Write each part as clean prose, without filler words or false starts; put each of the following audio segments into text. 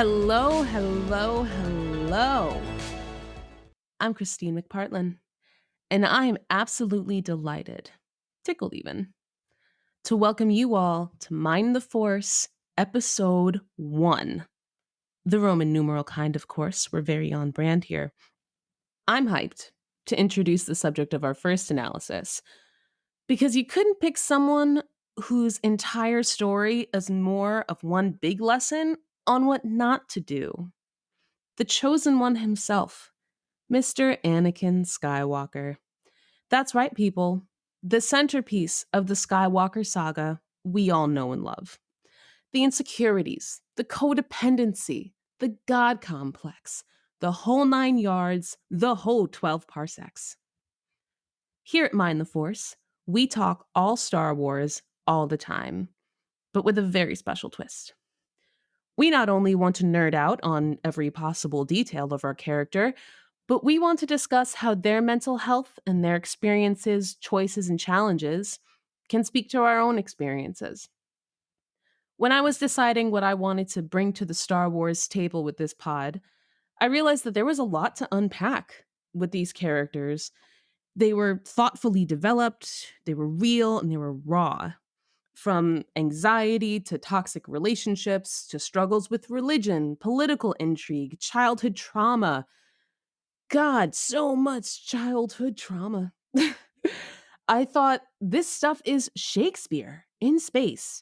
Hello, hello, hello. I'm Christine McPartlin, and I am absolutely delighted, tickled even, to welcome you all to Mind the Force, Episode 1. The Roman numeral kind, of course. We're very on brand here. I'm hyped to introduce the subject of our first analysis, because you couldn't pick someone whose entire story is more of one big lesson on what not to do. The chosen one himself, Mr. Anakin Skywalker. That's right, people. The centerpiece of the Skywalker saga we all know and love. The insecurities, the codependency, the God complex, the whole 9 yards, the whole 12 parsecs. Here at Mind the Force, we talk all Star Wars all the time, but with a very special twist. We not only want to nerd out on every possible detail of our character, but we want to discuss how their mental health and their experiences, choices, and challenges can speak to our own experiences. When I was deciding what I wanted to bring to the Star Wars table with this pod, I realized that there was a lot to unpack with these characters. They were thoughtfully developed, they were real, and they were raw. From anxiety to toxic relationships to struggles with religion, political intrigue, childhood trauma. God, so much childhood trauma. I thought this stuff is Shakespeare in space.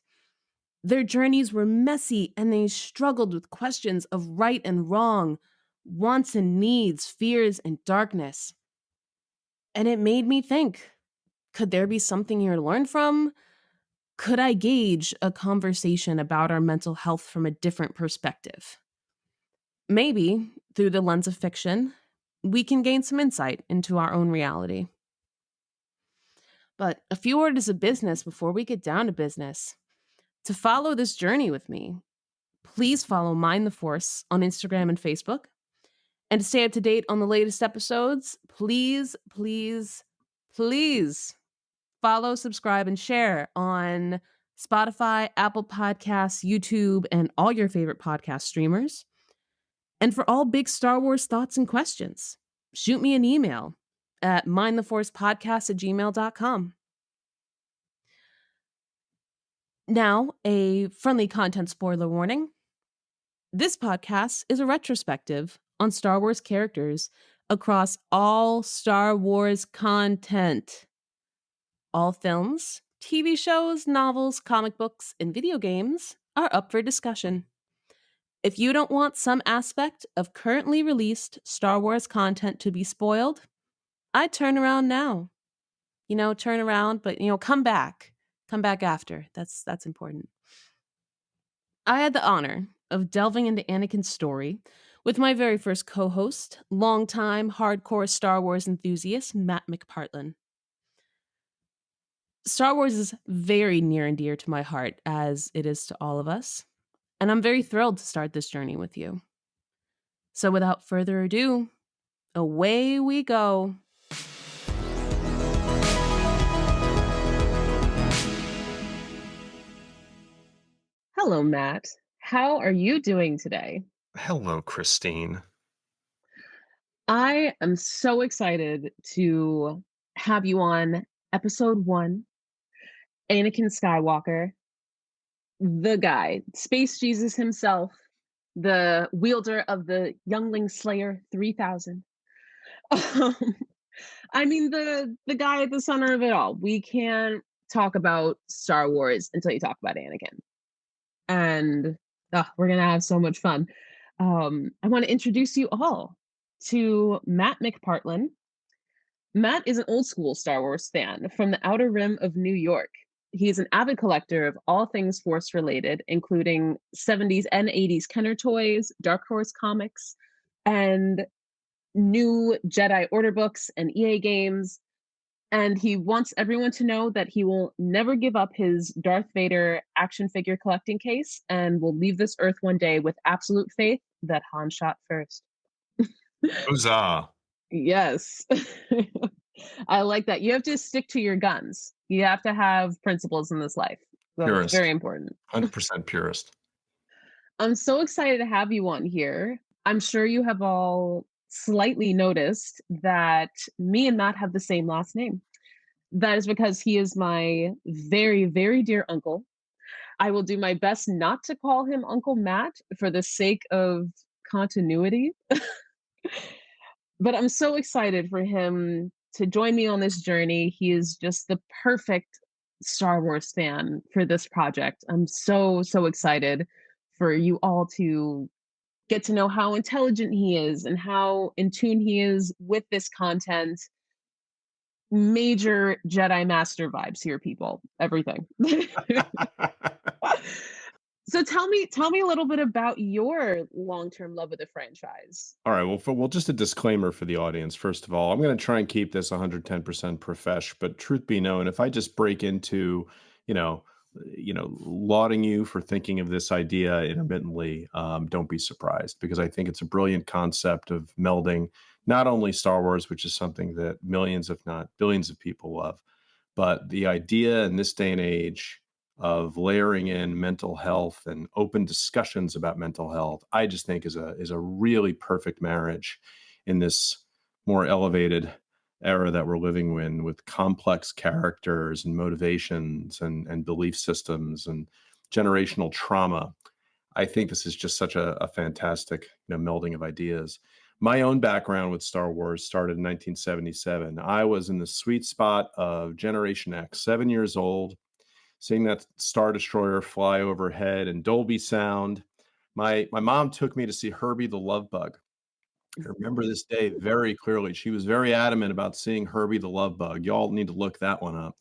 Their journeys were messy and they struggled with questions of right and wrong, wants and needs, fears and darkness. And it made me think, could there be something here to learn from? Could I gauge a conversation about our mental health from a different perspective? Maybe, through the lens of fiction, we can gain some insight into our own reality. But a few orders of business before we get down to business. To follow this journey with me, please follow Mind the Force on Instagram and Facebook. And to stay up to date on the latest episodes, please, please, please follow, subscribe, and share on Spotify, Apple Podcasts, YouTube, and all your favorite podcast streamers. And for all big Star Wars thoughts and questions, shoot me an email at mindtheforcepodcast@gmail.com. Now, a friendly content spoiler warning. This podcast is a retrospective on Star Wars characters across all Star Wars content. All films, TV shows, novels, comic books, and video games are up for discussion. If you don't want some aspect of currently released Star Wars content to be spoiled, I'd turn around now. Turn around, but come back. Come back after. That's important. I had the honor of delving into Anakin's story with my very first co-host, longtime hardcore Star Wars enthusiast, Matt McPartlin. Star Wars is very near and dear to my heart, as it is to all of us, and I'm very thrilled to start this journey with you. So without further ado, away we go. Hello, Matt. How are you doing today? Hello, Christine. I am so excited to have you on episode 1, Anakin Skywalker, the guy, Space Jesus himself, the wielder of the Youngling Slayer 3000. Um, I mean, the guy at the center of it all. We can't talk about Star Wars until you talk about Anakin. And we're going to have so much fun. I want to introduce you all to Matt McPartlin. Matt is an old school Star Wars fan from the outer rim of New York. He's an avid collector of all things Force related, including 70s and 80s Kenner toys, Dark Horse comics, and new Jedi Order books and EA games. And he wants everyone to know that he will never give up his Darth Vader action figure collecting case and will leave this earth one day with absolute faith that Han shot first. Huzzah. Yes. I like that. You have to stick to your guns. You have to have principles in this life. So it's Purist. very important. 100% purist. I'm so excited to have you on here. I'm sure you have all slightly noticed that me and Matt have the same last name. That is because he is my very, very dear uncle. I will do my best not to call him Uncle Matt for the sake of continuity, but I'm so excited for him to join me on this journey. He is just the perfect Star Wars fan for this project. I'm so, so excited for you all to get to know how intelligent he is and how in tune he is with this content. Major Jedi Master vibes here, people. Everything. So tell me a little bit about your long-term love of the franchise. All right. Well, just a disclaimer for the audience. First of all, I'm going to try and keep this 110% profesh. But truth be known, if I just break into, you know, lauding you for thinking of this idea intermittently, don't be surprised because I think it's a brilliant concept of melding not only Star Wars, which is something that millions, if not billions, of people love, but the idea in this day and age of layering in mental health and open discussions about mental health, I just think is a really perfect marriage in this more elevated era that we're living in with complex characters and motivations and belief systems and generational trauma. I think this is just such a fantastic melding of ideas. My own background with Star Wars started in 1977. I was in the sweet spot of Generation X, 7 years old, seeing that Star Destroyer fly overhead and Dolby sound. My mom took me to see Herbie the Love Bug. I remember this day very clearly. She was very adamant about seeing Herbie the Love Bug. Y'all need to look that one up.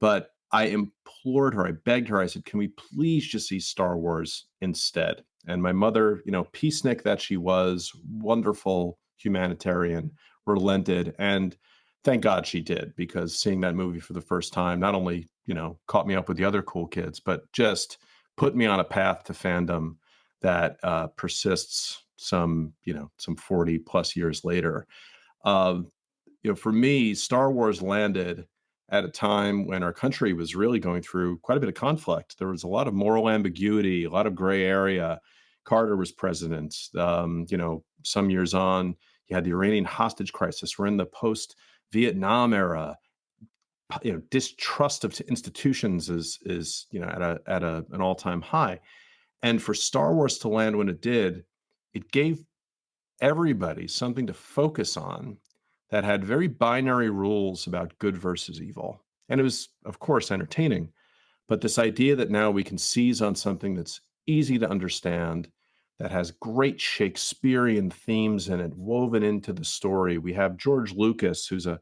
But I implored her, I begged her, I said, can we please just see Star Wars instead? And my mother, peacenik that she was, wonderful humanitarian, relented. And thank God she did, because seeing that movie for the first time not only, caught me up with the other cool kids, but just put me on a path to fandom that persists some 40 plus years later. Um, for me, Star Wars landed at a time when our country was really going through quite a bit of conflict. There was a lot of moral ambiguity, a lot of gray area. Carter was president. Some years on, you had the Iranian hostage crisis. We're in the post-Vietnam era. Distrust of institutions is at an all-time high. And for Star Wars to land when it did, it gave everybody something to focus on that had very binary rules about good versus evil. And it was, of course, entertaining. But this idea that now we can seize on something that's easy to understand, that has great Shakespearean themes in it woven into the story. We have George Lucas, who's a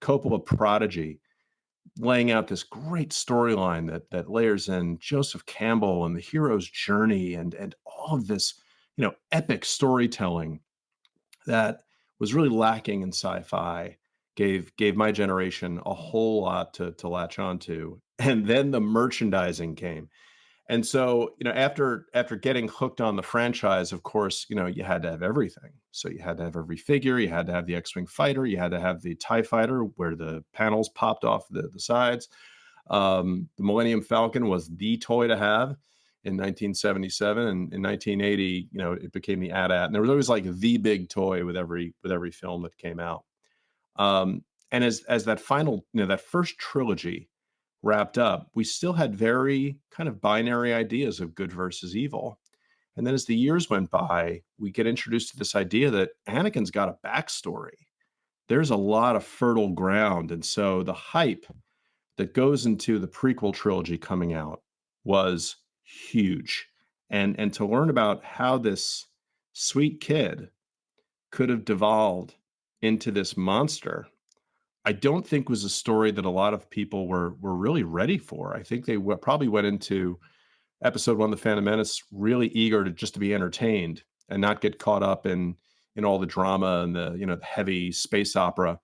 Coppola prodigy, laying out this great storyline that layers in Joseph Campbell and the hero's journey and all of this, epic storytelling that was really lacking in sci-fi, gave my generation a whole lot to latch onto. And then the merchandising came. And so, after getting hooked on the franchise, of course, you had to have everything. So you had to have every figure, you had to have the X-Wing fighter, you had to have the TIE fighter where the panels popped off the sides. The Millennium Falcon was the toy to have in 1977, and in 1980, it became the AT-AT, and there was always like the big toy with every film that came out. And as that final, that first trilogy wrapped up, we still had very kind of binary ideas of good versus evil. And then as the years went by, we get introduced to this idea that Anakin's got a backstory. There's a lot of fertile ground, and so the hype that goes into the prequel trilogy coming out was huge. And to learn about how this sweet kid could have devolved into this monster, I don't think was a story that a lot of people were really ready for. I think they probably went into episode one, The Phantom Menace, really eager to be entertained and not get caught up in all the drama and the heavy space opera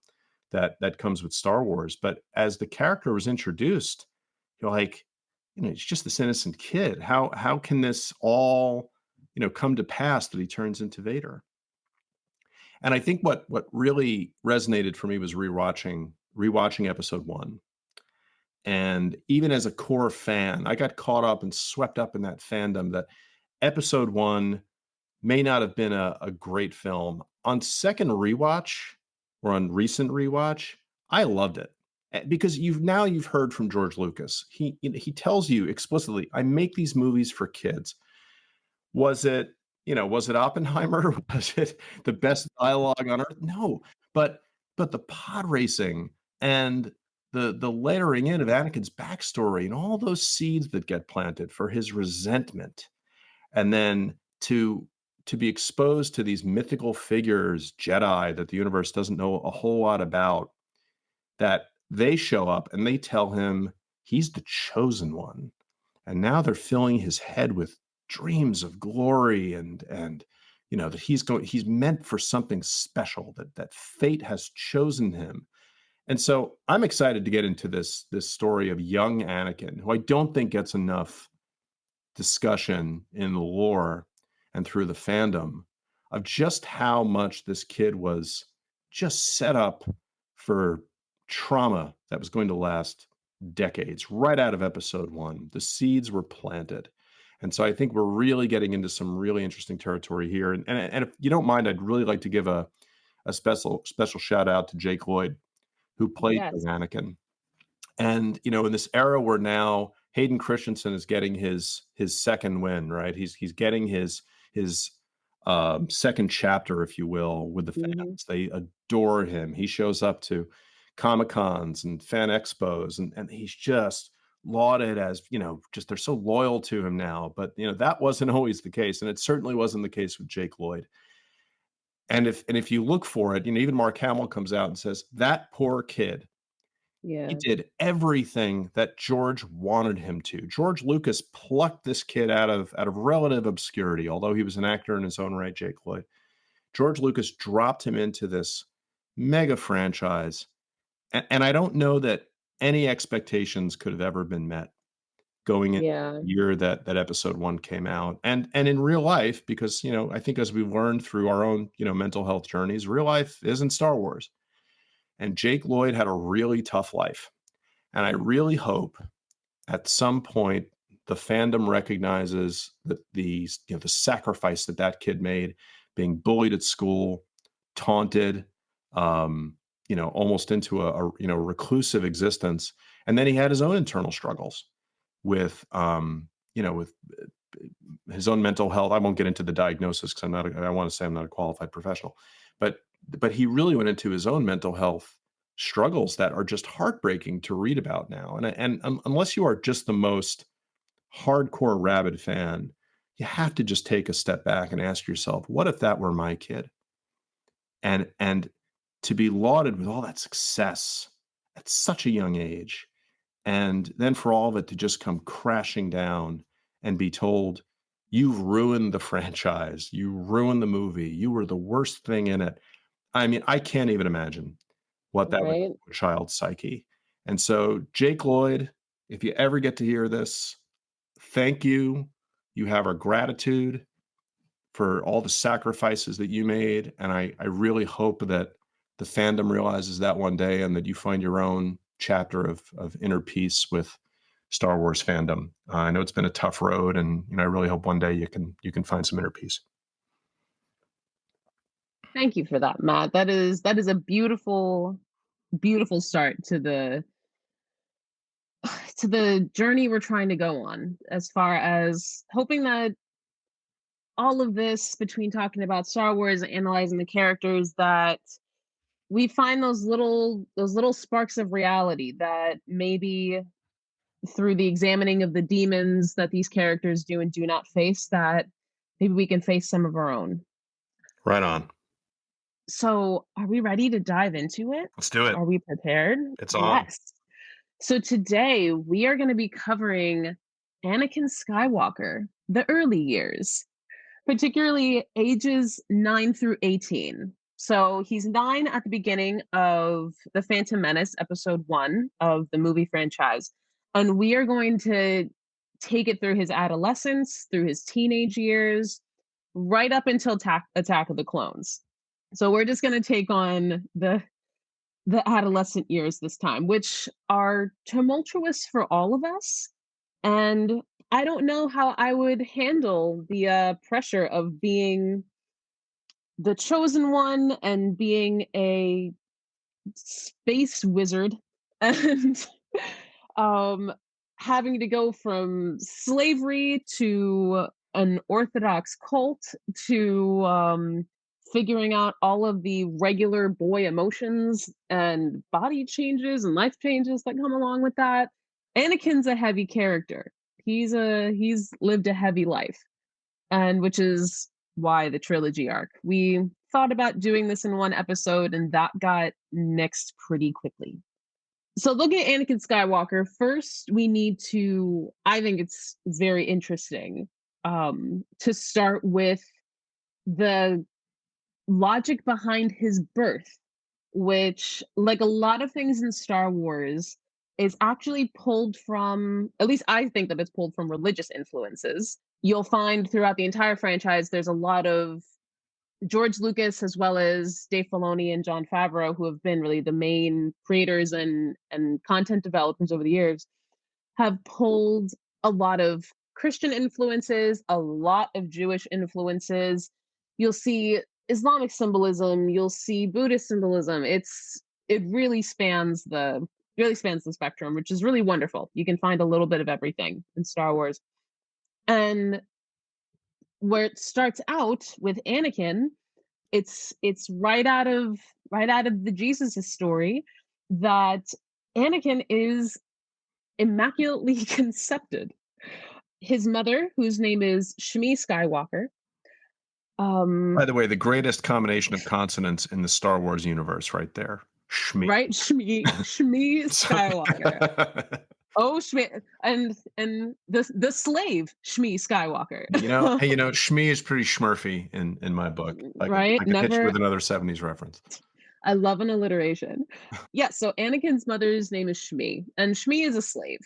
that comes with Star Wars. But as the character was introduced, you're like, it's just this innocent kid. How can this all, come to pass that he turns into Vader? And I think what really resonated for me was rewatching episode one. And even as a core fan, I got caught up and swept up in that fandom that Episode 1 may not have been a great film. On second rewatch or on recent rewatch, I loved it. Because you've heard from George Lucas. He tells you explicitly, "I make these movies for kids." Was it, was it Oppenheimer? Was it the best dialogue on earth? No, but the pod racing and the layering in of Anakin's backstory and all those seeds that get planted for his resentment, and then to be exposed to these mythical figures, Jedi, that the universe doesn't know a whole lot about, that they show up and they tell him he's the chosen one. And now they're filling his head with dreams of glory, and that he's meant for something special, that fate has chosen him. And so I'm excited to get into this story of young Anakin, who I don't think gets enough discussion in the lore and through the fandom, of just how much this kid was just set up for trauma that was going to last decades. Right out of episode 1, the seeds were planted. And so I think we're really getting into some really interesting territory here. And if you don't mind, I'd really like to give a special shout out to Jake Lloyd, who played Yes. young Anakin. And, in this era where now Hayden Christensen is getting his second win, right? He's getting his second chapter, if you will, with the Mhm. fans. They adore him. He shows up to Comic Cons and fan expos, and he's just lauded as, just they're so loyal to him now. But that wasn't always the case, and it certainly wasn't the case with Jake Lloyd. And if you look for it, even Mark Hamill comes out and says that poor kid. He Yeah. did everything that George wanted him to. George Lucas plucked this kid out of relative obscurity, although he was an actor in his own right, Jake Lloyd. George Lucas dropped him into this mega franchise, and I don't know that any expectations could have ever been met going into Yeah. the year that episode 1 came out. And in real life, because, I think as we've learned through our own, mental health journeys, real life isn't Star Wars. And Jake Lloyd had a really tough life. And I really hope at some point the fandom recognizes that the sacrifice that kid made, being bullied at school, taunted, almost into a reclusive existence. And then he had his own internal struggles with, with his own mental health. I won't get into the diagnosis because I want to say I'm not a qualified professional, but he really went into his own mental health struggles that are just heartbreaking to read about now. And unless you are just the most hardcore rabid fan, you have to just take a step back and ask yourself, what if that were my kid? And to be lauded with all that success at such a young age, and then for all of it to just come crashing down and be told, you've ruined the franchise, you ruined the movie, you were the worst thing in it. I mean, I can't even imagine what that would Right. do to a child's psyche. And so, Jake Lloyd, if you ever get to hear this, thank you. You have our gratitude for all the sacrifices that you made. And I really hope that the fandom realizes that one day, and that you find your own chapter of inner peace with Star Wars fandom. I know it's been a tough road, and I really hope one day you can find some inner peace. Thank you for that, Matt. That is a beautiful, beautiful start to the journey we're trying to go on, as far as hoping that all of this, between talking about Star Wars and analyzing the characters, that we find those little sparks of reality, that maybe through the examining of the demons that these characters do and do not face, that maybe we can face some of our own. Right on. So, are we ready to dive into it? Let's do it. Are we prepared? It's on. Yes. So, today we are going to be covering Anakin Skywalker, the early years, particularly ages 9 through 18. So, he's 9 at the beginning of The Phantom Menace, episode 1 of the movie franchise. And we are going to take it through his adolescence, through his teenage years, right up until Attack of the Clones. So we're just going to take on the adolescent years this time, which are tumultuous for all of us, and I don't know how I would handle the pressure of being the chosen one and being a space wizard and um having to go from slavery to an orthodox cult to figuring out all of the regular boy emotions and body changes and life changes that come along with that. Anakin's a heavy character. He's lived a heavy life, and which is why the trilogy arc. We thought about doing this in one episode, and that got nixed pretty quickly. So, looking at Anakin Skywalker, first we need to. I think it's very interesting to start with the logic behind his birth, which, like a lot of things in Star Wars, is actually pulled from, at least I think that it's pulled from religious influences. You'll find throughout the entire franchise, there's a lot of George Lucas as well as Dave Filoni and Jon Favreau, who have been really the main creators and content developers over the years, have pulled a lot of Christian influences, a lot of Jewish influences. You'll see Islamic symbolism, you'll see Buddhist symbolism. It really spans the spectrum, which is really wonderful. You can find a little bit of everything in Star Wars. And where it starts out with Anakin, it's right out of the Jesus story that Anakin is immaculately concepted. His mother, whose name is Shmi Skywalker, By the way, the greatest combination of consonants in the Star Wars universe right there. Shmi. right? Shmi So Skywalker. Oh, Shmi, and the slave Shmi Skywalker. hey, Shmi is pretty schmurfy in my book. Right? I could hit you Never. with another 70s reference. I love an alliteration. Yeah, so Anakin's mother's name is Shmi, and Shmi is a slave.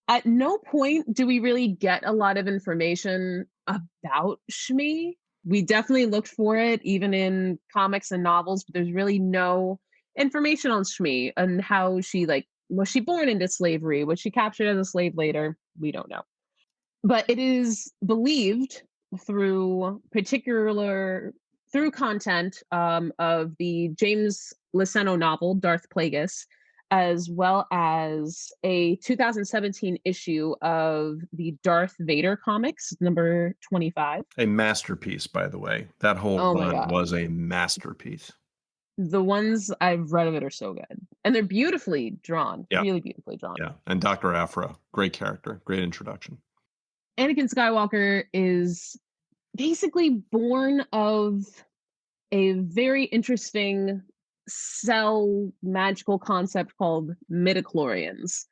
At no point do we really get a lot of information about Shmi. We definitely looked for it, even in comics and novels, but there's really no information on Shmi and how she, like, was she born into slavery? Was she captured as a slave later? We don't know. But it is believed through particular through content of the James Luceno novel Darth Plagueis, as well as a 2017 issue of the Darth Vader comics, number 25. A masterpiece, by the way. That whole Oh my run god. was a masterpiece. The ones I've read of it are so good. And they're beautifully drawn, Yeah, really beautifully drawn. yeah. And Dr. Afra, great character, great introduction. Anakin Skywalker is basically born of a very interesting cell magical concept called midichlorians.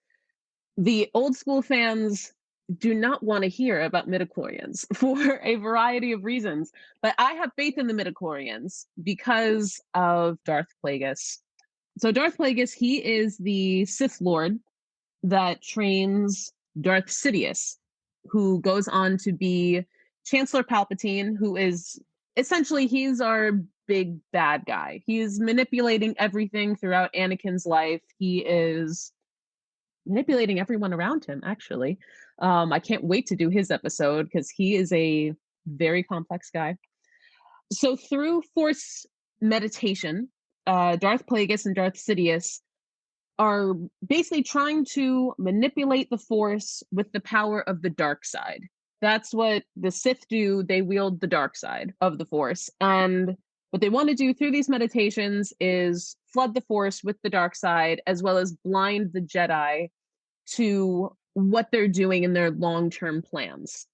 The old school fans do not want to hear about midichlorians for a variety of reasons, but I have faith in the midichlorians because of Darth Plagueis. So Darth Plagueis, he is the Sith Lord that trains Darth Sidious, who goes on to be Chancellor Palpatine, who is essentially he's our big bad guy. He is manipulating everything throughout Anakin's life. He is manipulating everyone around him, actually. I can't wait to do his episode because he is a very complex guy. So through Force meditation, Darth Plagueis and Darth Sidious are basically trying to manipulate the Force with the power of the dark side. That's what the Sith do. They wield the dark side of the Force. And what they want to do through these meditations is flood the Force with the dark side, as well as blind the Jedi to what they're doing in their long term plans.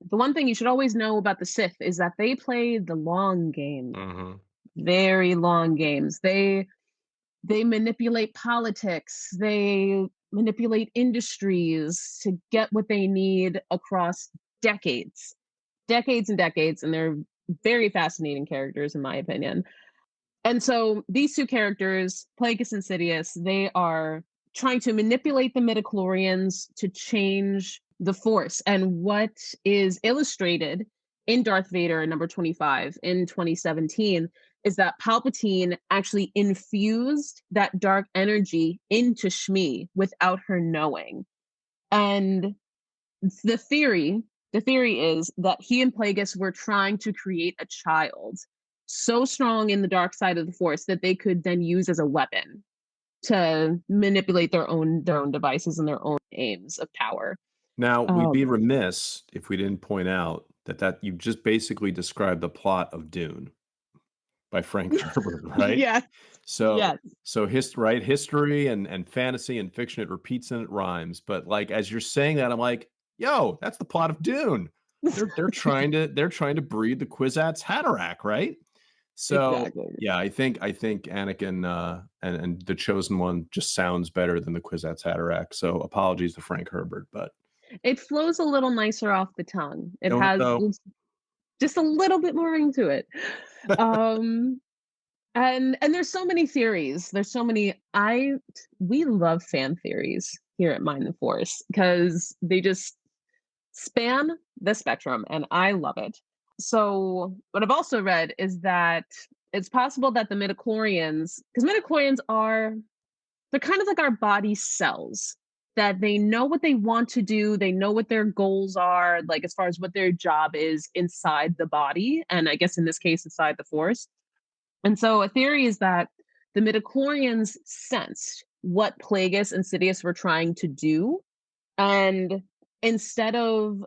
The one thing you should always know about the Sith is that they play the long game, Mhm. very long games. They manipulate politics, they manipulate industries to get what they need across decades, decades and decades, and they're very fascinating characters in my opinion. And so these two characters, Plagueis and Sidious, they are trying to manipulate the midichlorians to change the Force. And what is illustrated in Darth Vader number 25 in 2017 is that Palpatine actually infused that dark energy into Shmi without her knowing. And the theory the theory is that he and Plagueis were trying to create a child so strong in the dark side of the Force that they could then use as a weapon to manipulate their own devices and their own aims of power. Now, we'd be Um, remiss if we didn't point out that you just basically described the plot of Dune by Frank Herbert, right? yeah, So yes, history and fantasy and fiction, it repeats and it rhymes, but, like, as you're saying that, I'm like, "Yo, that's the plot of Dune." They're trying to breed the Kwisatz Haderach, right? So, exactly. yeah, I think Anakin, and the Chosen One just sounds better than the Kwisatz Haderach, so apologies to Frank Herbert, but It flows a little nicer off the tongue. It don't it has though? just a little bit more ring to it. Um, and there's so many theories. There's so many I We love fan theories here at Mind the Force because they just span the spectrum and I love it. So, what I've also read is that it's possible that the midichlorians, because midichlorians are they're kind of like our body cells, that they know what they want to do, they know what their goals are, like as far as what their job is inside the body, and I guess in this case inside the Force. And so a theory is that the midichlorians sensed what Plagueis and Sidious were trying to do, and instead of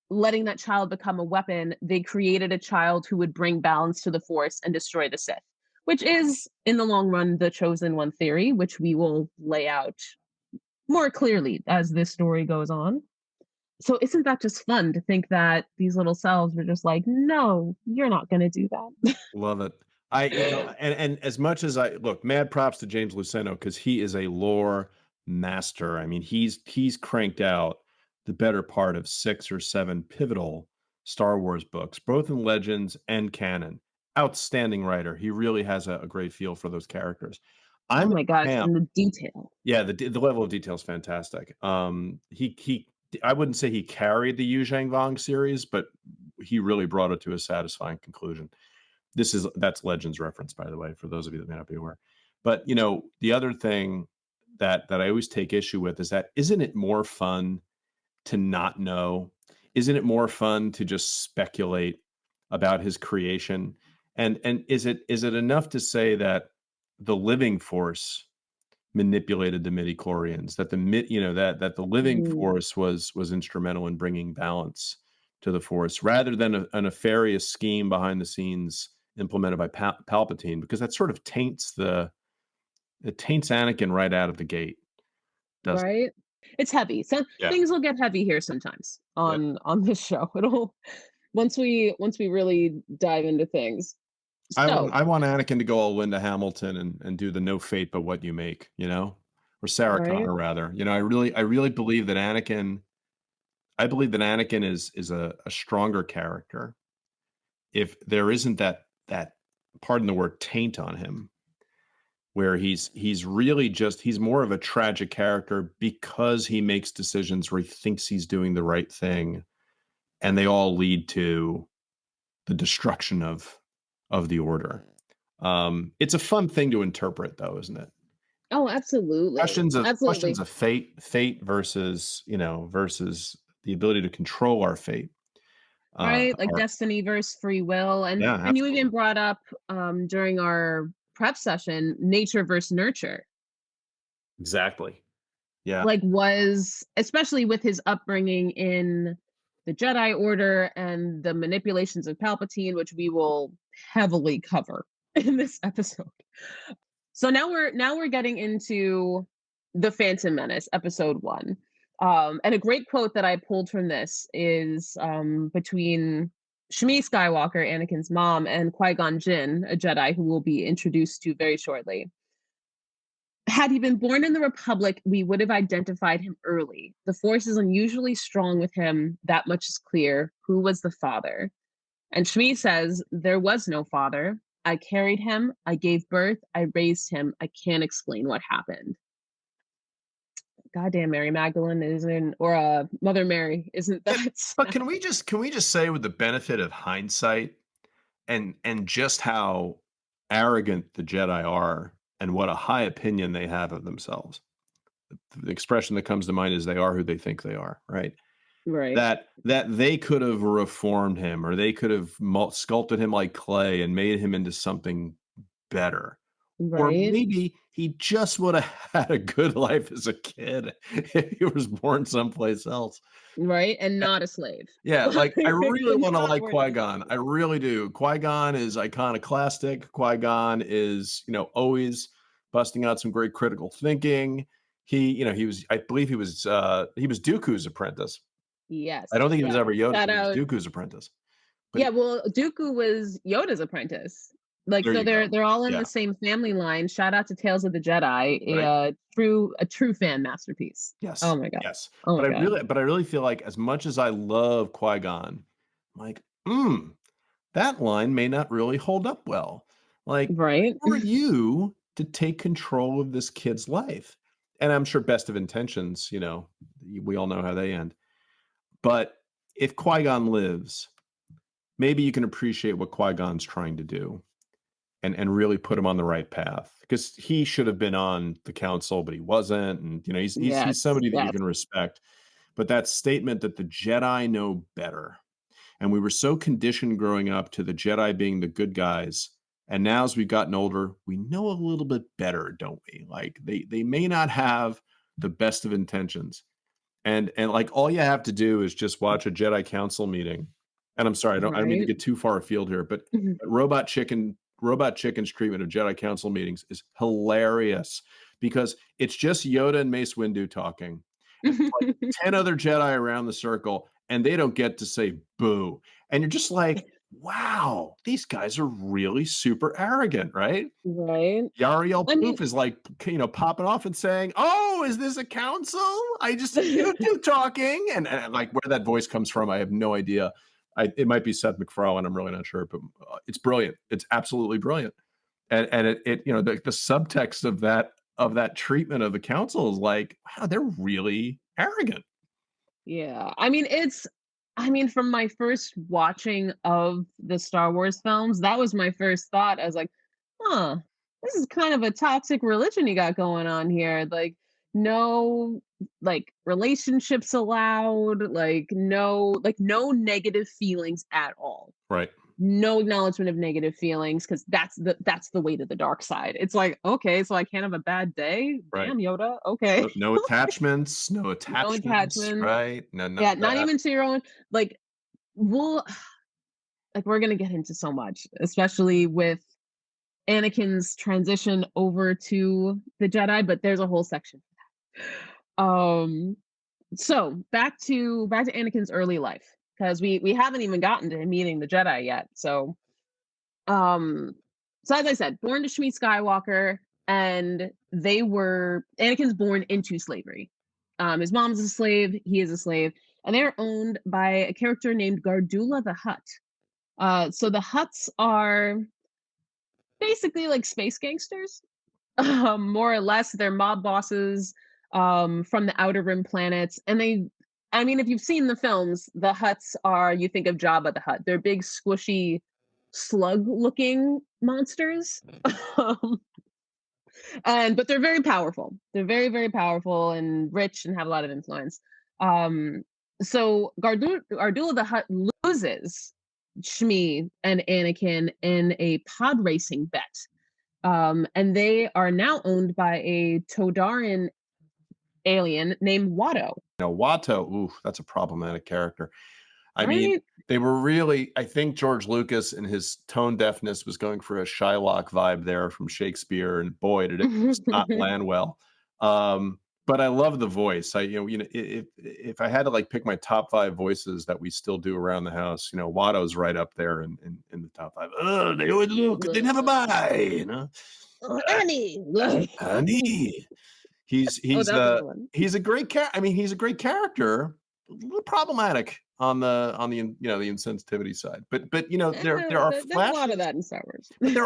letting that child become a weapon, they created a child who would bring balance to the Force and destroy the Sith, which is, in the long run, the Chosen One theory, which we will lay out more clearly as this story goes on. So, isn't that just fun to think that these little cells were just like, no, you're not going to do Love it. And as much as I look, mad props to James Luceno because he is a lore master. I mean, he's cranked out the better part of 6 or 7 pivotal Star Wars books, both in Legends and canon. Outstanding writer. He really has a great feel for those characters. Oh I'm my gosh, a fan. and the detail. Yeah, the level of detail is fantastic. He I wouldn't say he carried the Yu Zhang Vong series, but he really brought it to a satisfying conclusion. That's Legends reference, by the way, for those of you that may not be aware. But, the other thing that I always take issue with is that isn't it more fun to not know? Isn't it more fun to just speculate about his creation? And is it enough to say that the living force manipulated the midichlorians, that that the living Mm, force was instrumental in bringing balance to the force rather than a nefarious scheme behind the scenes implemented by Palpatine, because that sort of taints Anakin right out of the gate, doesn't right? It's heavy. So it? Yeah. things will get heavy here sometimes Yeah. on this show. It'll once we really dive into things. I want So, I want Anakin to go all Linda Hamilton and do the no fate but what you make, or Sarah right? Connor rather. I really believe that Anakin is a stronger character if there isn't that pardon the word taint on him, where he's really just he's more of a tragic character because he makes decisions where he thinks he's doing the right thing, and they all lead to the destruction of the order. It's a fun thing to interpret, though, isn't it? Oh, absolutely. Questions Absolutely. of fate versus the ability to control our fate. Right? Like Are destiny versus free will. Yeah, And you even absolutely. brought up during our prep session, nature versus nurture. Exactly. Yeah. Like was especially with his upbringing in the Jedi Order and the manipulations of Palpatine, which we will heavily cover in this episode. So now we're getting into the Phantom Menace, episode 1. And a great quote that I pulled from this is between Shmi Skywalker, Anakin's mom, and Qui-Gon Jinn, a Jedi who we'll be introduced to very shortly. Had he been born in the Republic, we would have identified him early. The Force is unusually strong with him. That much is clear. Who was the father? And Shmi says, there was no father. I carried him. I gave birth. I raised him. I can't explain what happened. Goddamn, Mary Magdalene isn't, or Mother Mary, isn't Yeah, that but sad? can we just say with the benefit of hindsight and just how arrogant the Jedi are and what a high opinion they have of themselves. The expression that comes to mind is they are who they think they are, right? Right. that they could have reformed him, or they could have sculpted him like clay and made him into something better. Or Right. maybe he just would have had a good life as a kid if he was born someplace else. Right. And not a slave. Yeah, like, I really Could wanna not like work as a Qui-Gon, I slave. really do. Qui-Gon is iconoclastic, Qui-Gon is, always busting out some great critical thinking. He was I believe he was Dooku's apprentice. I Yes. don't think he was Yes. ever Yoda's, Shout but he was out. Dooku's apprentice. But Yeah, well, Dooku was Yoda's apprentice. Like, there so you go. they're all in Yeah, the same family line. Shout out to Tales of the Jedi, right? a true fan masterpiece. Oh Yes, my god. yes. Oh But my god. I really feel like as much as I love Qui-Gon, I'm like, that line may not really hold up well. Like, Right? who are you to take control of this kid's life? And I'm sure best of intentions, we all know how they end. But if Qui-Gon lives, maybe you can appreciate what Qui-Gon's trying to do and really put him on the right path. Because he should have been on the council, but he wasn't. And he's Yes. somebody that you Yes. can respect. But that statement that the Jedi know better, and we were so conditioned growing up to the Jedi being the good guys. And now as we've gotten older, we know a little bit better, don't we? Like they may not have the best of intentions. And like all you have to do is just watch a Jedi Council meeting. And I'm sorry, I don't mean to Right? get too far afield here, but Robot Chicken's treatment of Jedi Council meetings is hilarious because it's just Yoda and Mace Windu talking. And there's like 10 other Jedi around the circle, and they don't get to say boo. And you're just like, wow, these guys are really super arrogant, right? Right? Yariel I mean, Poof is like, popping off and saying, "Oh, is this a council? I just see you two talking." And like where that voice comes from, I have no idea. It might be Seth MacFarlane. I'm really not sure, but it's brilliant. It's absolutely brilliant. And the subtext of that treatment of the council is like, wow, they're really arrogant. yeah. I mean, from my first watching of the Star Wars films, that was my first thought. I was like, huh, this is kind of a toxic religion you got going on here. Like, no, like, relationships allowed, no negative feelings at all. Right. No acknowledgement of negative feelings, because that's the way to the dark side. It's like, okay, so I can't have a bad day? Right. Damn, Yoda. Okay. No attachments, no No attachments, attachment. right? No, none Yeah, of not that. even to your own, like, we'll like, we're gonna get into so much, especially with Anakin's transition over to the Jedi, but there's a whole section. Um, so back to Anakin's early life, because we haven't even gotten to him meeting the Jedi yet. Um, so as I said, born to Shmi Skywalker, and Anakin's born into slavery. His mom's a slave, he is a slave, and they're owned by a character named Gardula the Hutt. So the Hutts are basically like space gangsters, more or less. They're mob bosses from the Outer Rim planets, and I mean, if you've seen the films, the Hutts are, you think of Jabba the Hutt. They're big, squishy, slug-looking monsters, um, but they're very powerful. They're very, very powerful and rich and have a lot of influence. Um, so Gardula the Hutt loses Shmi and Anakin in a pod racing bet. And they are now owned by a Todaran alien named Watto. Now, Watto, ooh, that's a problematic character. I mean, Right? they were really, I think George Lucas in his tone deafness was going for a Shylock vibe there from Shakespeare, and boy, did it just not land well. But I love the voice. If I had to like pick my top five voices that we still do around the house, Watto's right up there in the top five. Oh, they would look, they never buy. Oh, Annie. Honey. He's Oh, he's that's a uh good one. he's a great I mean, he's a great character. A little problematic on the insensitivity side. But there are There's a lot of flashes, that in Star Wars. but there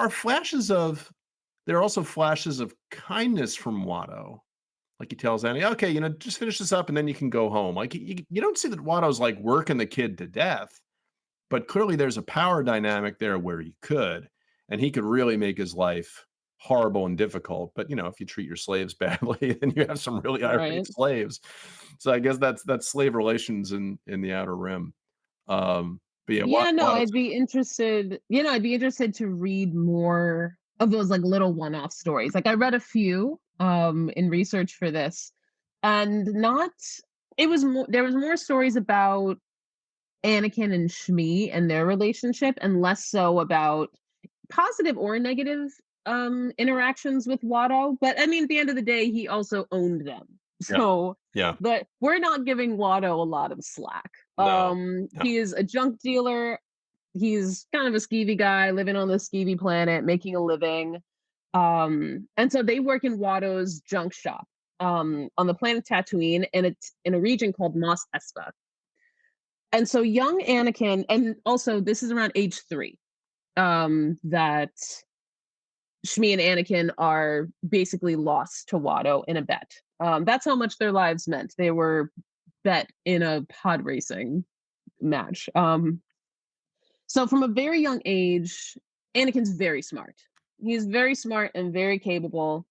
are also flashes of kindness from Watto. Like he tells Annie, okay, just finish this up and then you can go home. Like you don't see that Watto's like working the kid to death, but clearly there's a power dynamic there where he could, and he could really make his life horrible and difficult. But if you treat your slaves badly, then you have some really irate Right. slaves. So I guess that's slave relations in the Outer Rim. But yeah, Yeah, no, Watto's I'd be interested, I'd be interested to read more of those like little one-off stories. Like I read a few in research for this, and not it was more there was more stories about Anakin and Shmi and their relationship, and less so about positive or negative interactions with Watto. But I mean, at the end of the day, he also owned them. yeah, So yeah, but we're not giving Watto a lot of slack. no, no, He is a junk dealer. He's kind of a skeevy guy living on the skeevy planet, making a living. And so they work in Watto's junk shop on the planet Tatooine, and it's in a region called Mos Espa. And so young Anakin, and also this is around age 3, that Shmi and Anakin are basically lost to Watto in a bet. That's how much their lives meant. They were bet in a pod racing match. So from a very young age, Anakin's very smart. He's very smart and very capable.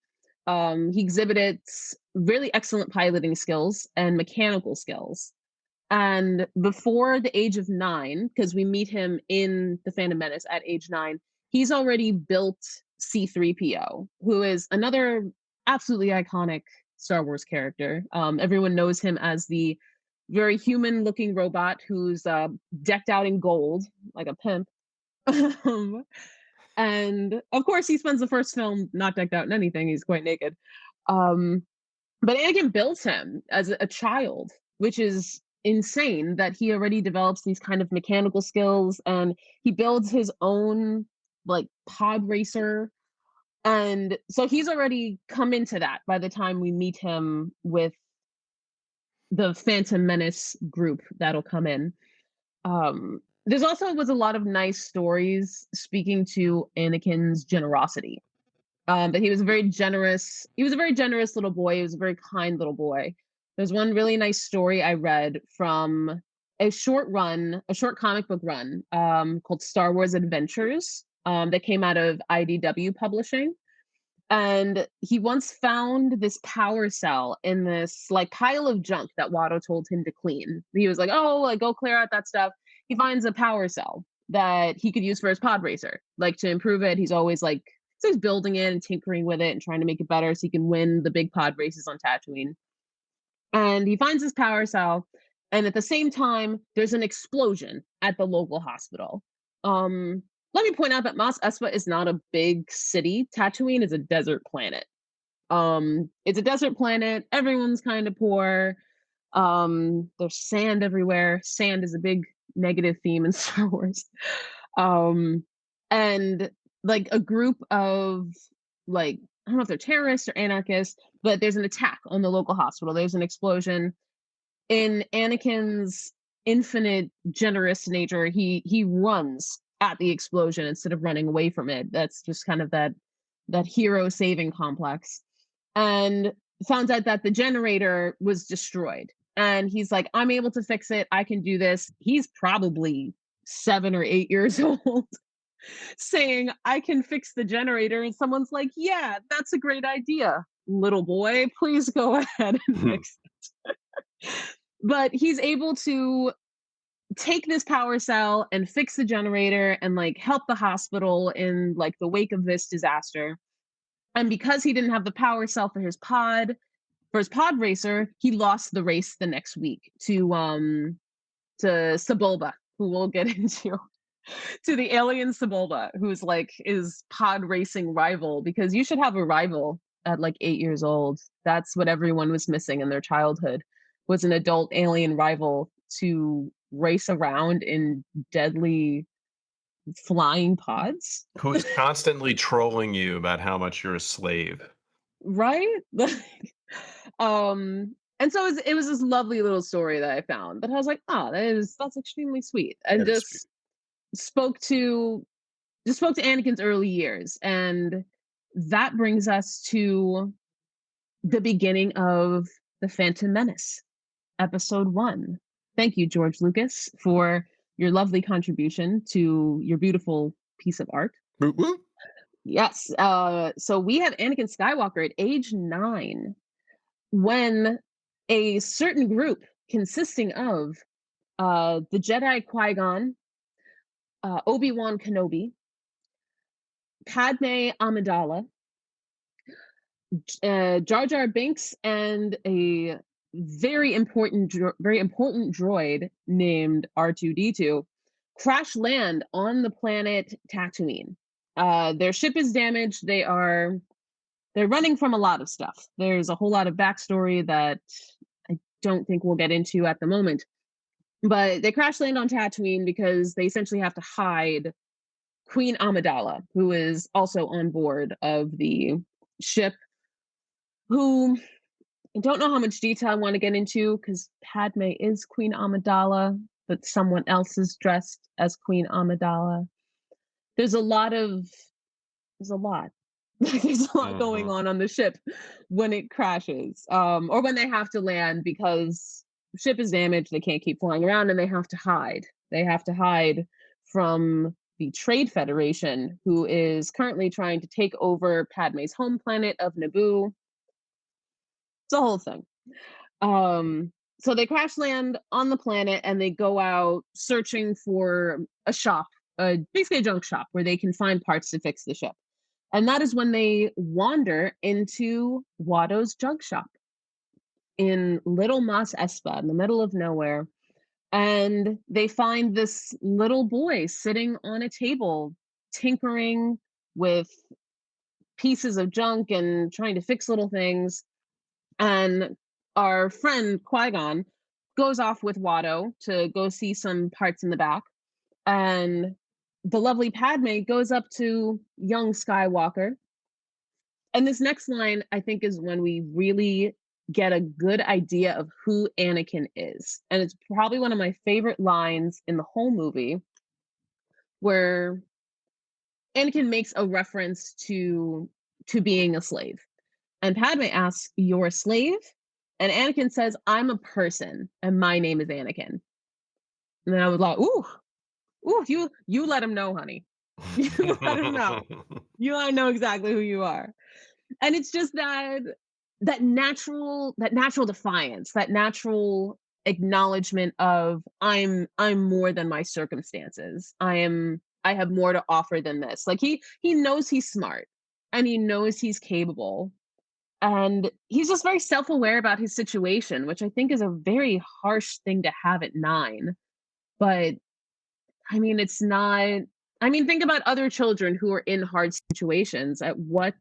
He exhibited really excellent piloting skills and mechanical skills. And before the age of 9, because we meet him in The Phantom Menace at age 9, he's already built C3PO, who is another absolutely iconic Star Wars character. Everyone knows him as the very human looking robot who's decked out in gold, like a pimp. Um, and of course, he spends the first film not decked out in anything, he's quite naked. Um, but Anakin built him as a child, which is insane that he already develops these kind of mechanical skills, and he builds his own like pod racer. And so he's already come into that by the time we meet him with the Phantom Menace group that'll come in. There's also was a lot of nice stories speaking to Anakin's generosity. But he was a very generous little boy. He was a very kind little boy. There's one really nice story I read from a short comic book run called Star Wars Adventures that came out of IDW Publishing. And he once found this power cell in this like pile of junk that Watto told him to clean. He was like, "Oh, like go clear out that stuff." He finds a power cell that he could use for his pod racer, like to improve it. He's building it and tinkering with it and trying to make it better so he can win the big pod races on Tatooine. And he finds this power cell, and at the same time, there's an explosion at the local hospital. Um, Let me point out that Mos Espa is not a big city. Tatooine is a desert planet. It's a desert planet. Everyone's kind of poor. There's sand everywhere. Sand is a big negative theme in Star Wars. Um, and like a group of like I don't know if they're terrorists or anarchists, but there's an attack on the local hospital. There's an explosion. In Anakin's infinite generous nature, he runs at the explosion instead of running away from it. That's just kind of that hero saving complex. And found out that the generator was destroyed. And he's like, I'm able to fix it. I can do this. He's probably 7 or 8 years old saying, I can fix the generator. And someone's like, yeah, that's a great idea. Little boy, please go ahead and fix it. But he's able to take this power cell and fix the generator and like help the hospital in like the wake of this disaster. And because he didn't have the power cell for his pod racer, he lost the race the next week to Sebulba, who we'll get into, to the alien Sebulba, who's like his pod racing rival, because you should have a rival at like 8 years old. That's what everyone was missing in their childhood, was an adult alien rival to race around in deadly flying pods. who's constantly trolling you about how much you're a slave. Right? And so it was this lovely little story that I found that I was like, oh, that's extremely sweet. And That is sweet. spoke to spoke to Anakin's early years. And that brings us to the beginning of The Phantom Menace, episode 1. Thank you, George Lucas, for your lovely contribution to your beautiful piece of art. Woot woot. Yes. So we have Anakin Skywalker at age 9 when a certain group consisting of the Jedi Qui-Gon, Obi-Wan Kenobi, Padme Amidala, Jar Jar Binks, and a very important droid named R2D2 crash land on the planet Tatooine. Their ship is damaged. They're running from a lot of stuff. There's a whole lot of backstory that I don't think we'll get into at the moment. But they crash land on Tatooine because they essentially have to hide Queen Amidala, who is also on board of the ship, who I don't know how much detail I want to get into because Padme is Queen Amidala, but someone else is dressed as Queen Amidala. There's a lot of there's a lot. There's a lot going Mhm. on the ship when it crashes, or when they have to land because the ship is damaged. They can't keep flying around, and they have to hide. They have to hide from the Trade Federation, who is currently trying to take over Padme's home planet of Naboo. It's a whole thing. So they crash land on the planet, and they go out searching for a shop, basically a junk shop where they can find parts to fix the ship. And that is when they wander into Watto's junk shop in Little Mos Espa in the middle of nowhere. And they find this little boy sitting on a table, tinkering with pieces of junk and trying to fix little things. And our friend Qui Gon goes off with Watto to go see some parts in the back. And the lovely Padme goes up to young Skywalker. And this next line, I think, is when we really get a good idea of who Anakin is. And it's probably one of my favorite lines in the whole movie, where Anakin makes a reference to being a slave. And Padme asks, "You're a slave?" And Anakin says, "I'm a person, and my name is Anakin." And then I was like, "Ooh, ooh, you let him know, honey. You let him know. You let him know exactly who you are." And it's just that natural defiance, that natural acknowledgement of I'm more than my circumstances. I have more to offer than this. Like he knows he's smart and he knows he's capable, and he's just very self-aware about his situation, which I think is a very harsh thing to have at 9. But I mean, it's not. I mean, think about other children who are in hard situations. At what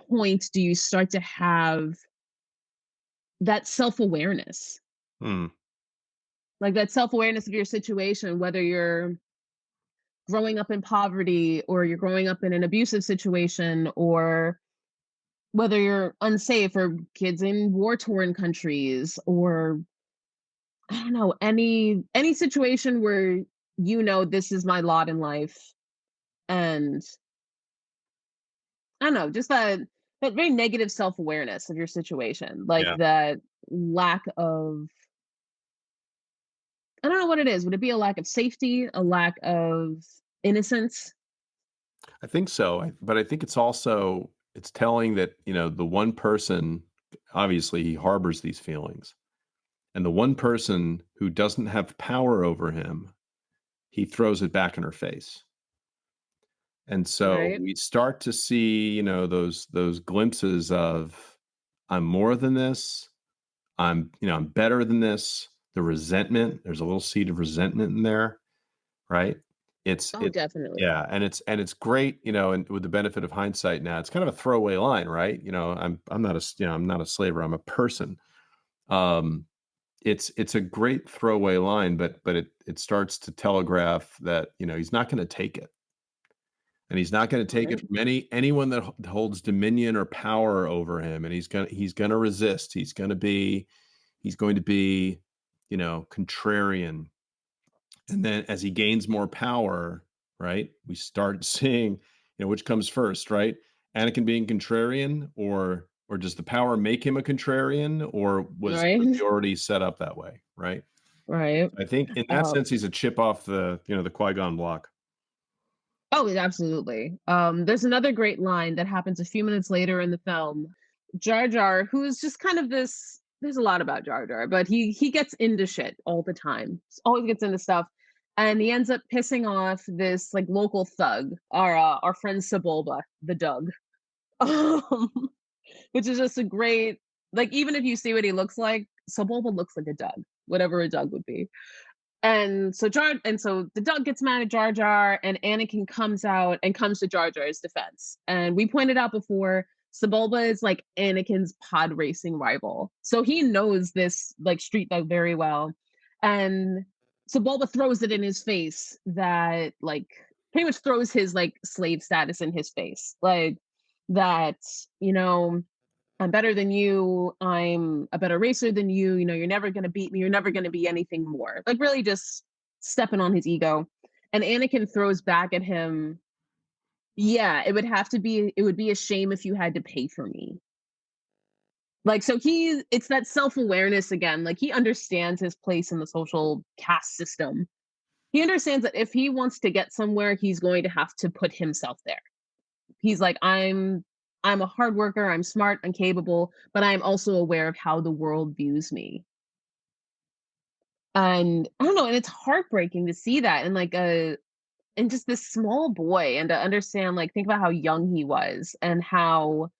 point do you start to have that self-awareness? Hmm. Like that self-awareness of your situation, whether you're growing up in poverty or you're growing up in an abusive situation, or whether you're unsafe, or kids in war-torn countries, or I don't know, any situation where this is my lot in life. And I don't know, just that very negative self-awareness of your situation, like Yeah. that lack of, I don't know what it is. Would it be a lack of safety, a lack of innocence? I think so, but I think it's also it's telling that, the one person obviously he harbors these feelings, and the one person who doesn't have power over him, he throws it back in her face. And so Right? we start to see, those glimpses of I'm more than this. I'm better than this. The resentment, there's a little seed of resentment in there, right? It's Oh, it definitely. yeah, and it's great, and with the benefit of hindsight now, it's kind of a throwaway line, right? I'm not I'm not a slaver, I'm a person. Um, it's a great throwaway line, but it starts to telegraph that, he's not gonna take it. And he's not gonna take it Right? from anyone that holds dominion or power over him, and he's gonna resist. He's going to be, contrarian. And then as he gains more power, right, we start seeing, which comes first, right? Anakin being contrarian, or does the power make him a contrarian, or was Right? he already set up that way, right? Right. I think in that Uh, sense, he's a chip off the Qui-Gon block. Oh, absolutely. There's another great line that happens a few minutes later in the film. Jar Jar, who's just kind of this. There's a lot about Jar Jar, but he gets into shit all the time. Always gets into stuff, and he ends up pissing off this like local thug, our friend Sebulba, the Doug, um, which is just a great. Like even if you see what he looks like, Sebulba looks like a Doug, whatever a Doug would be. And so the dog gets mad at Jar Jar, and Anakin comes out and comes to Jar Jar's defense. And we pointed out before, Sebulba is like Anakin's pod racing rival, so he knows this like street dog very well. And Sebulba throws it in his face that like pretty much throws his like slave status in his face, like that you know I'm better than you. I'm a better racer than you. You're never going to beat me. You're never going to be anything more. Like, really just stepping on his ego. And Anakin throws back at him, yeah, it would be a shame if you had to pay for me. Like, so it's that self awareness again. Like, he understands his place in the social caste system. He understands that if he wants to get somewhere, he's going to have to put himself there. He's like, I'm a hard worker, I'm smart, I'm capable, but I'm also aware of how the world views me. And I don't know, and it's heartbreaking to see that in like a in just this small boy, and to understand, like, think about how young he was and how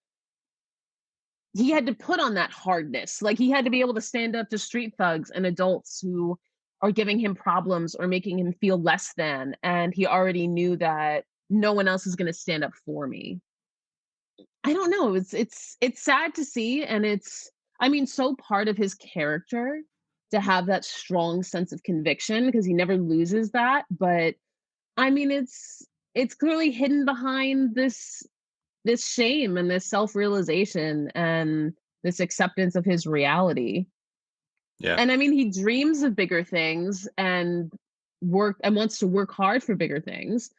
he had to put on that hardness. Like he had to be able to stand up to street thugs and adults who are giving him problems or making him feel less than. And he already knew that no one else is going to stand up for me. I don't know, it's sad to see, and it's I mean, so part of his character to have that strong sense of conviction because he never loses that, but I mean, it's clearly hidden behind this shame and this self-realization and this acceptance of his reality. Yeah. And I mean, he dreams of bigger things and wants to work hard for bigger things.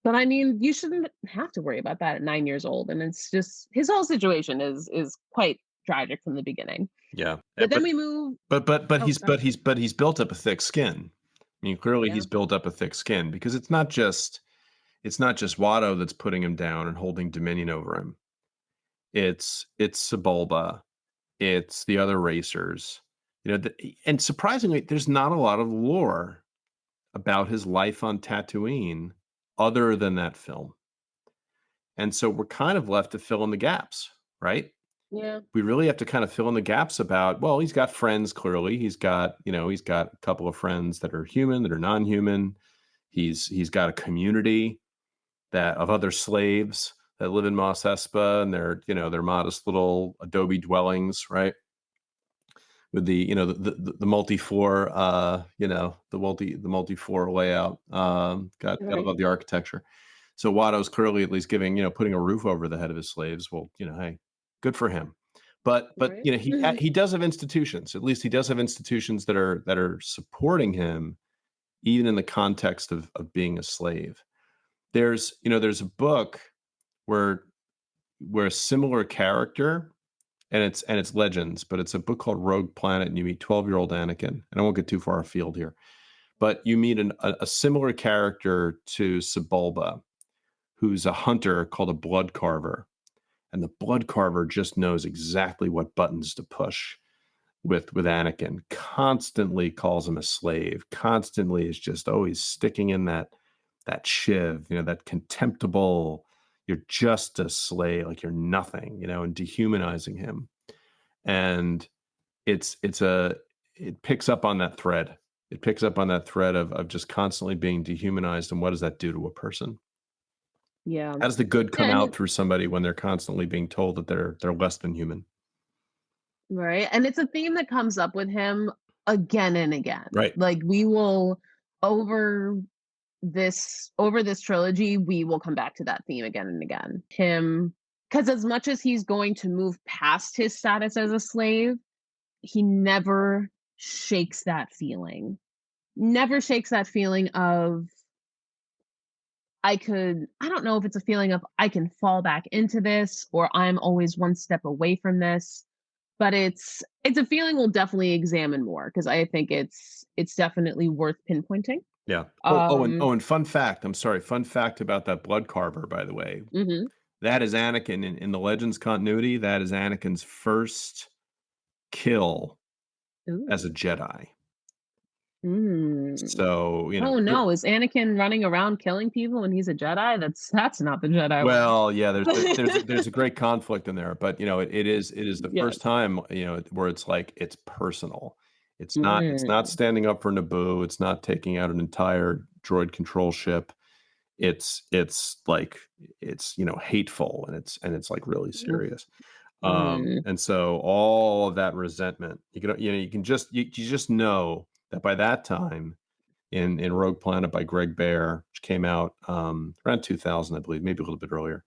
But I mean, you shouldn't have to worry about that at 9 years old, and it's just his whole situation is quite tragic from the beginning. Yeah. But then we move. But Oh, sorry. he's built up a thick skin. I mean, clearly Yeah, he's built up a thick skin because it's not just Watto that's putting him down and holding dominion over him. It's Sebulba, it's the other racers. And surprisingly, there's not a lot of lore about his life on Tatooine other than that film. And so we're kind of left to fill in the gaps, right? yeah, We really have to kind of fill in the gaps about, well, he's got friends clearly. He's got a couple of friends that are human, that are non-human. He's got a community that of other slaves that live in Mos Espa, and they're modest little adobe dwellings, right? With the multi-floor the multi-floor layout. Gotta right, love the architecture. So Watto's clearly at least putting a roof over the head of his slaves. Well, hey, good for him. But right. he does have institutions. At least he does have institutions that are supporting him, even in the context of being a slave. There's a book where a similar character, and it's legends, but it's a book called Rogue Planet, and you meet 12-year-old Anakin. And I won't get too far afield here, but you meet a similar character to Sebulba, who's a hunter called a blood carver. And the blood carver just knows exactly what buttons to push with Anakin, constantly calls him a slave, constantly is just always sticking in that shiv, that contemptible, you're just a slave, like you're nothing, and dehumanizing him. And it picks up on that thread. It picks up on that thread of just constantly being dehumanized, and what does that do to a person? Yeah, How does the good yeah, come and out through somebody when they're constantly being told that they're less than human? right, and it's a theme that comes up with him again and again. Right. Like we will over over this trilogy, we will come back to that theme again and again. Him, because as much as he's going to move past his status as a slave, he never shakes that feeling. Never shakes that feeling of I don't know if it's a feeling of I can fall back into this or I'm always one step away from this, but it's a feeling we'll definitely examine more because I think it's definitely worth pinpointing. Yeah. Um, And fun fact, I'm sorry, fun fact about that blood carver, by the way. mhm. That is Anakin in the Legends continuity, that is Anakin's first kill as a Ooh. Jedi. Mm. So, Oh no, is Anakin running around killing people when he's a Jedi? That's not the Jedi way. well, yeah, there's a great conflict in there, but, it is the first Yes. time, where it's like, it's personal. It's not Mm. standing up for Naboo, it's not taking out an entire droid control ship. It's like hateful, and it's, like, really Oof. serious. Mm. And so all of that resentment, you just know that by that time in Rogue Planet by Greg Bear, which came out, around 2000, I believe, maybe a little bit earlier.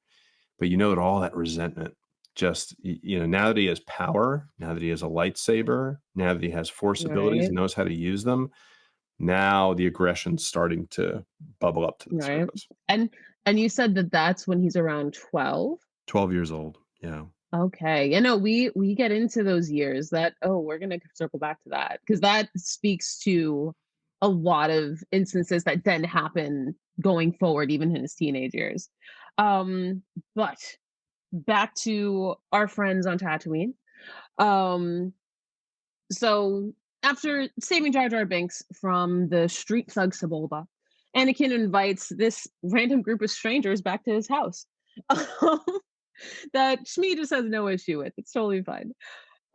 But you know that all that resentment just, now that he has power, now that he has a lightsaber, now that he has force abilities Right. and knows how to use them, now the aggression's starting to bubble up to the Right. surface. And and you said that that's when he's around 12? 12 years old. Yeah. Okay. We get into those years that we're gonna circle back to that because that speaks to a lot of instances that then happen going forward, even in his teenage years. Um, but back to our friends on Tatooine. Um, so after saving Jar Jar Binks from the street thug Sebulba, Anakin invites this random group of strangers back to his house. That Shmi just has no issue with. It's totally fine.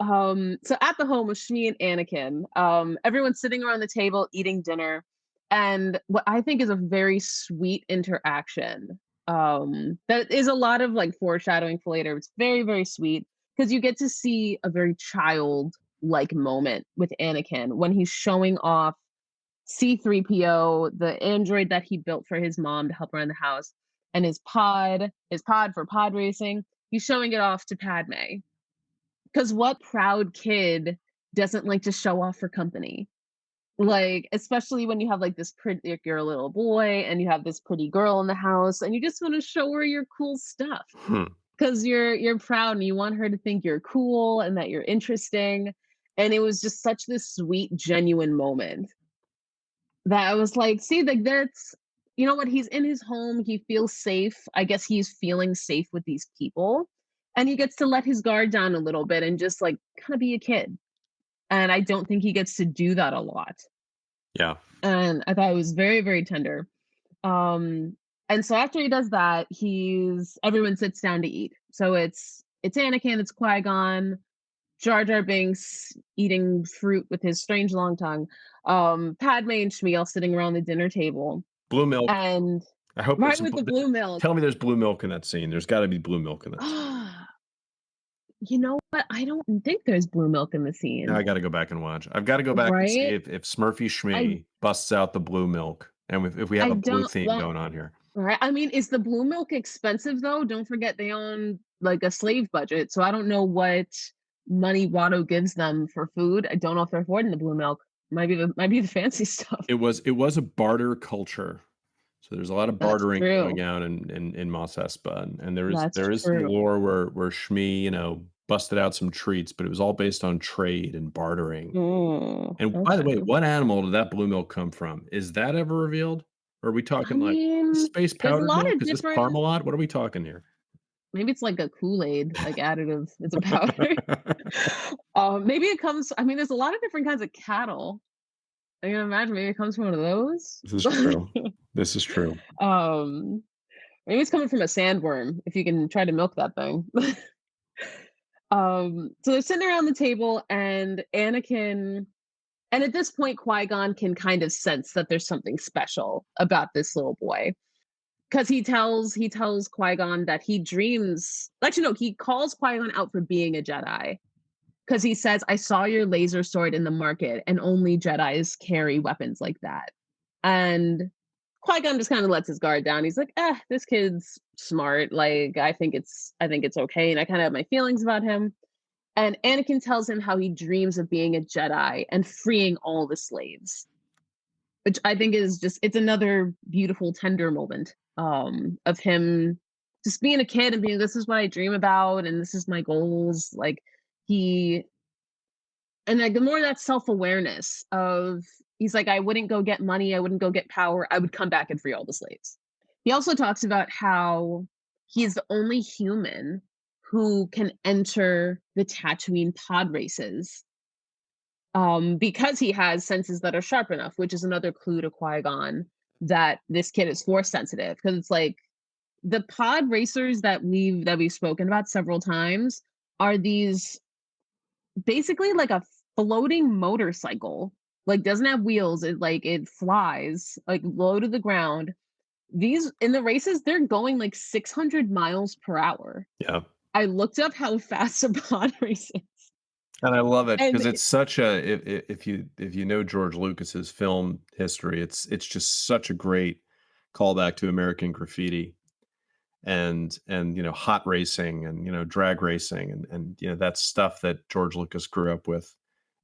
So at the home of Shmi and Anakin, everyone's sitting around the table eating dinner, and what I think is a very sweet interaction. That is a lot of like foreshadowing for later. It's very, very sweet because you get to see a very child like moment with Anakin when he's showing off C3PO, the android that he built for his mom to help around the house, and his pod for pod racing. He's showing it off to Padme. Because what proud kid doesn't like to show off for company? Like, especially when you have like this pretty, like you're a little boy and you have this pretty girl in the house, and you just want to show her your cool stuff Hmm. because you're proud and you want her to think you're cool and that you're interesting. And it was just such this sweet, genuine moment that I was like, see, like that's you know what, he's in his home, he feels safe. I guess he's feeling safe with these people. And he gets to let his guard down a little bit and just like kind of be a kid. And I don't think he gets to do that a lot. Yeah. And I thought it was very, very tender. Um, and so after he does that, he's everyone sits down to eat. So it's Anakin, it's Qui-Gon, Jar Jar Binks eating fruit with his strange long tongue, Padme and Shmi all sitting around the dinner table, Blue milk. and I hope there's right some with the blue milk. tell me there's blue milk in that scene. There's gotta be blue milk in that scene. You know what? I don't think there's blue milk in the Now I scene, gotta go back and watch. I've gotta go back and see right? if Smurfy I Shmee busts out the blue milk, and if we have I a blue don't theme well, going on here. right? I mean, is the blue milk expensive though? Don't forget they own like a slave budget, so I don't know what money Watto gives them for food. I don't know if they're affording the blue milk. Might be the fancy stuff. It was a barter culture. So there's a lot of That's bartering going true. on in Mos Espa, and there is That's there is some true. lore where Shmi, busted out some treats, but it was all based on trade and bartering. And by the way, Okay. what animal did that blue milk come from? Is that ever revealed? Or are we I talking like mean, space there's a powdered lot milk? of Is this different Parmalat? What are we talking here? maybe it's like a Kool-Aid, like additive. It's a powder. Maybe it comes I mean, there's a lot of different kinds of cattle. I can imagine maybe it comes from one of those. This is true. This is true. um, Maybe it's coming from a sandworm if you can try to milk that thing. So they're sitting around the table and Anakin and at this point Qui-Gon can kind of sense that there's something special about this little boy. Because he tells Qui-Gon that he dreams actually no, he calls Qui-Gon out for being a Jedi. Because he says, I saw your laser sword in the market, and only Jedis carry weapons like that. And Qui-Gon just kind of lets his guard down. He's like, this kid's smart. Like, I think it's okay. And I kind of have my feelings about him. And Anakin tells him how he dreams of being a Jedi and freeing all the slaves, which I think is just it's another beautiful, tender moment of him just being a kid and being, this is what I dream about, and this is my goals. Like he and like the more that self-awareness of He's like, I wouldn't go get money, I wouldn't go get power, I would come back and free all the slaves. He also talks about how he's the only human who can enter the Tatooine pod races, because he has senses that are sharp enough, which is another clue to Qui-Gon that this kid is force sensitive. Because it's like the pod racers that we've spoken about several times are these basically like a floating motorcycle. Like doesn't have wheels, it flies like low to the ground. These in the races, they're going like 600 miles per hour. Yeah. I looked up how fast a pod race is. And I love it because And it's such a if you know George Lucas's film history, it's just such a great callback to American Graffiti and hot racing and drag racing and that's stuff that George Lucas grew up with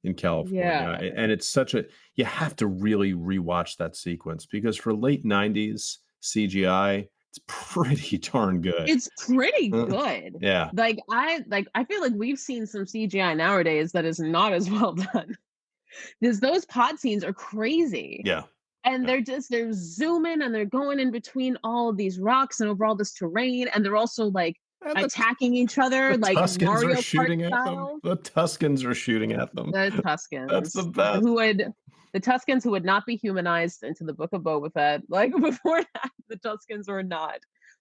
in California. yeah, And it's such a you have to really rewatch that sequence because for late 90s CGI, it's pretty darn good. it's pretty Uh, good. yeah. I feel like we've seen some CGI nowadays that is not as well done. Because those pod scenes are crazy. Yeah. And Yeah. they're zooming and they're going in between all of these rocks and over all this terrain, and they're also like And attacking each other the like Tuscans are Mario Kart shooting at them. style. The Tuscans are shooting at them. The That's the Tuscans, best. the Tuscans who would not be humanized into the Book of Boba Fett. Like before that, the Tuscans were not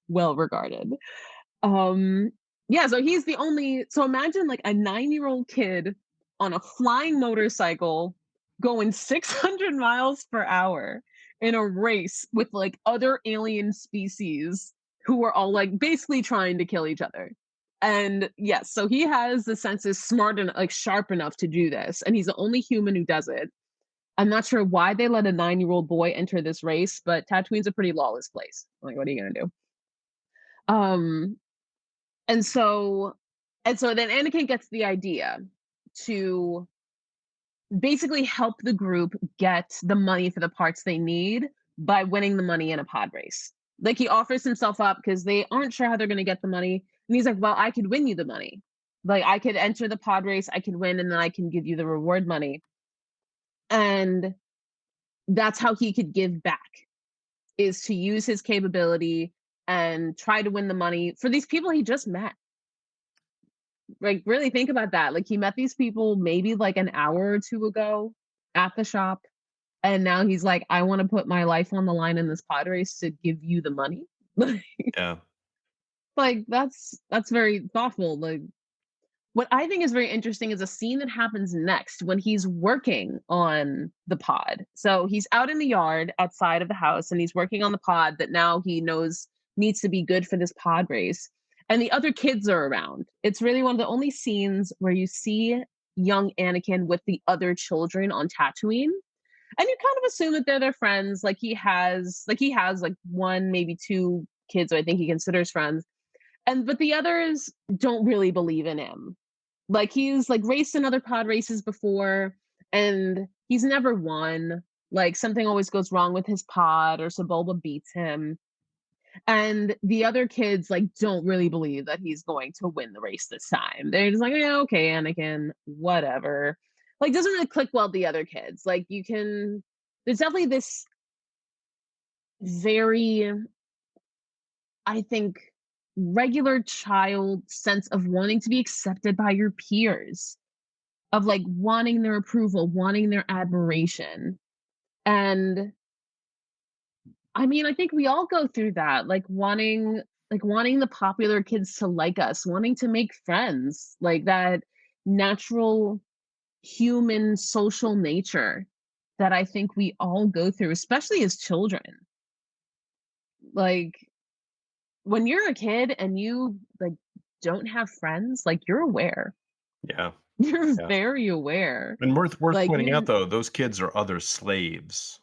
well regarded. Um, yeah, so he's the only. So imagine like a 9-year-old kid on a flying motorcycle going 600 miles per hour in a race with like other alien species who are all like basically trying to kill each other. And yes, so he has the senses smart and like sharp enough to do this, and he's the only human who does it. I'm not sure why they let a 9-year-old boy enter this race, but Tatooine's a pretty lawless place. Like, what are you gonna do? Um, and so then Anakin gets the idea to basically help the group get the money for the parts they need by winning the money in a pod race. Like he offers himself up because they aren't sure how they're going to get the money. And he's like, well, I could win you the money. Like I could enter the pod race, I could win, and then I can give you the reward money. And that's how he could give back, is to use his capability and try to win the money for these people he just met. Like, really think about that. Like, he met these people maybe like an hour or two ago at the shop. And now he's like, I want to put my life on the line in this pod race to give you the money. Yeah. Like, that's very thoughtful. Like, what I think is very interesting is a scene that happens next when he's working on the pod. So he's out in the yard outside of the house and he's working on the pod that now he knows needs to be good for this pod race. And the other kids are around. It's really one of the only scenes where you see young Anakin with the other children on Tatooine. And you kind of assume that they're their friends. Like he has like one, maybe two kids who I think he considers friends. And but the others don't really believe in him. Like he's like raced in other pod races before and he's never won. Like something always goes wrong with his pod or Sebulba beats him. And the other kids like don't really believe that he's going to win the race this time. They're just like, yeah, okay, Anakin, whatever. Like doesn't really click well with the other kids. Like you can there's definitely this very, I think, regular child sense of wanting to be accepted by your peers, of like wanting their approval, wanting their admiration. And I mean, I think we all go through that, like wanting the popular kids to like us, wanting to make friends, like that natural human social nature that I think we all go through, especially as children. Like when you're a kid and you like don't have friends, like you're aware. Yeah. You're Yeah. very aware. And worth Like pointing out you though, those kids are other slaves,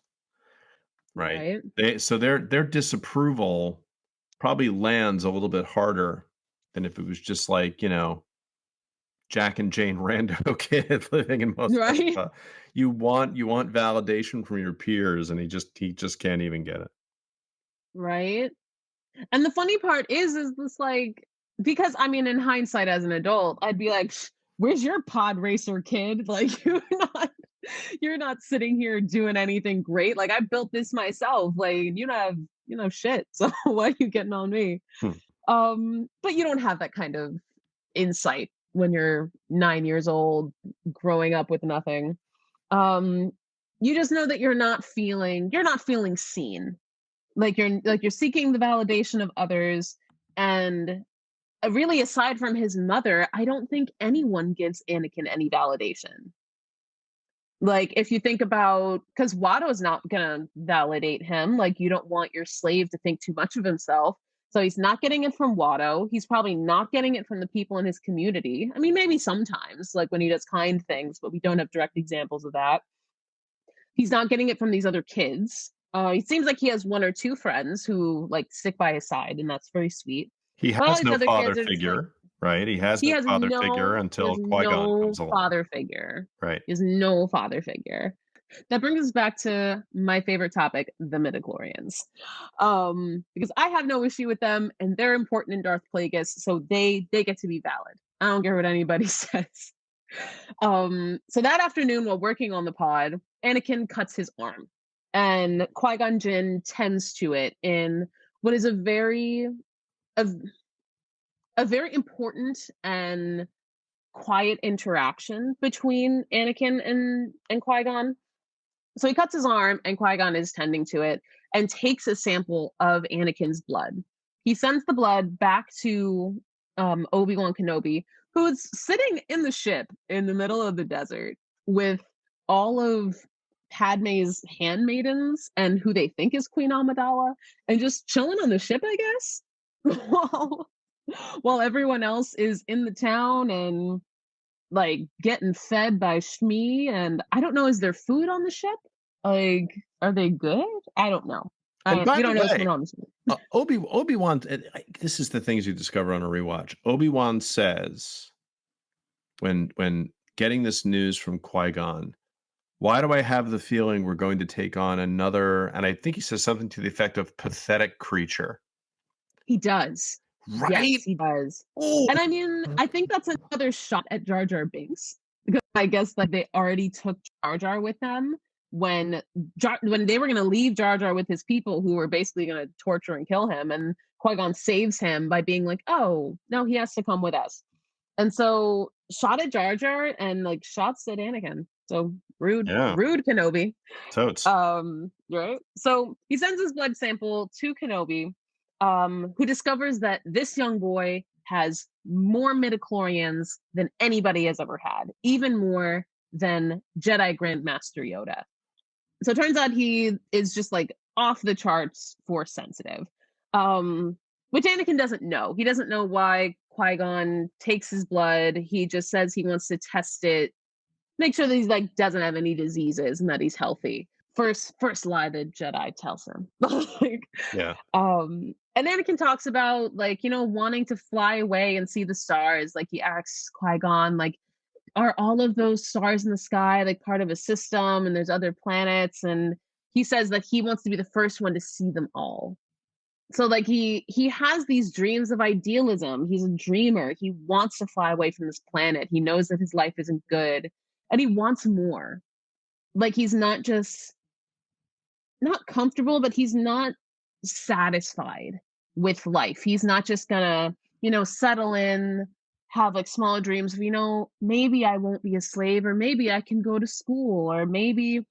right? right? Their disapproval probably lands a little bit harder than if it was just like, Jack and Jane Rando kid living in Mos Right? Espa. You want validation from your peers, and he just can't even get it. Right? And the funny part is this like because I mean in hindsight as an adult, I'd be like, "Where's your pod racer kid?" Like you're not. You're not sitting here doing anything great. Like I built this myself. Like you don't have, shit. So why are you getting on me? Hmm. But you don't have that kind of insight when you're 9 years old, growing up with nothing. Um, you just know that you're not feeling seen. Like you're seeking the validation of others, and really aside from his mother, I don't think anyone gives Anakin any validation. Like if you think about, because Watto's not gonna validate him, like you don't want your slave to think too much of himself. So he's not getting it from Watto. He's probably not getting it from the people in his community. I mean, maybe sometimes, like when he does kind things, but we don't have direct examples of that. He's not getting it from these other kids. It seems like he has one or two friends who like stick by his side, and that's very sweet. He But all has these no other father kids are just like, figure, right? He has he no has father figure no he has until Qui-Gon no comes along, father figure. right? He has no father figure. That brings us back to my favorite topic, the midichlorians. Because I have no issue with them, and they're important in Darth Plagueis, so they get to be valid. I don't care what anybody says. So that afternoon, while working on the pod, Anakin cuts his arm, and Qui Gon Jinn tends to it in what is a, a very important and quiet interaction between Anakin and Qui Gon. So he cuts his arm, and Qui Gon is tending to it and takes a sample of Anakin's blood. He sends the blood back to Obi-Wan Kenobi, who's sitting in the ship in the middle of the desert with all of Padme's handmaidens and who they think is Queen Amidala, and just chilling on the ship, I guess, while, while everyone else is in the town and like getting fed by Shmi. And I don't know, is there food on the ship? Like, are they good? I don't know. And by We the don't know what's way, going on. Obi-Wan, this is the things you discover on a rewatch. Obi-Wan says when getting this news from Qui-Gon, why do I have the feeling we're going to take on another, and I think he says something to the effect of pathetic creature, He does. Yes, right? he does. Oh, And I mean, I think that's another shot at Jar Jar Binks, because I guess like they already took Jar Jar with them when when they were going to leave Jar Jar with his people who were basically going to torture and kill him, and Qui-Gon saves him by being like, "Oh, no, he has to come with us." And so shot at Jar Jar and like shots at Anakin. So rude, yeah, rude Kenobi. totes. Right. So he sends his blood sample to Kenobi, who discovers that this young boy has more midichlorians than anybody has ever had, even more than Jedi Grandmaster Yoda. So it turns out he is just like off the charts force sensitive. Which Anakin doesn't know. He doesn't know why Qui-Gon takes his blood. He just says he wants to test it, make sure that he's like doesn't have any diseases and that he's healthy. First lie the Jedi tells him. Like, Yeah. and Anakin talks about like, wanting to fly away and see the stars. Like he asks Qui-Gon, like, are all of those stars in the sky like part of a system and there's other planets? And he says that he wants to be the first one to see them all. So like he has these dreams of idealism. He's a dreamer. He wants to fly away from this planet. He knows that his life isn't good and he wants more. Like he's not just not comfortable, but he's not satisfied with life. He's not just gonna, settle in, have like small dreams of, maybe I won't be a slave, or maybe I can go to school, or maybe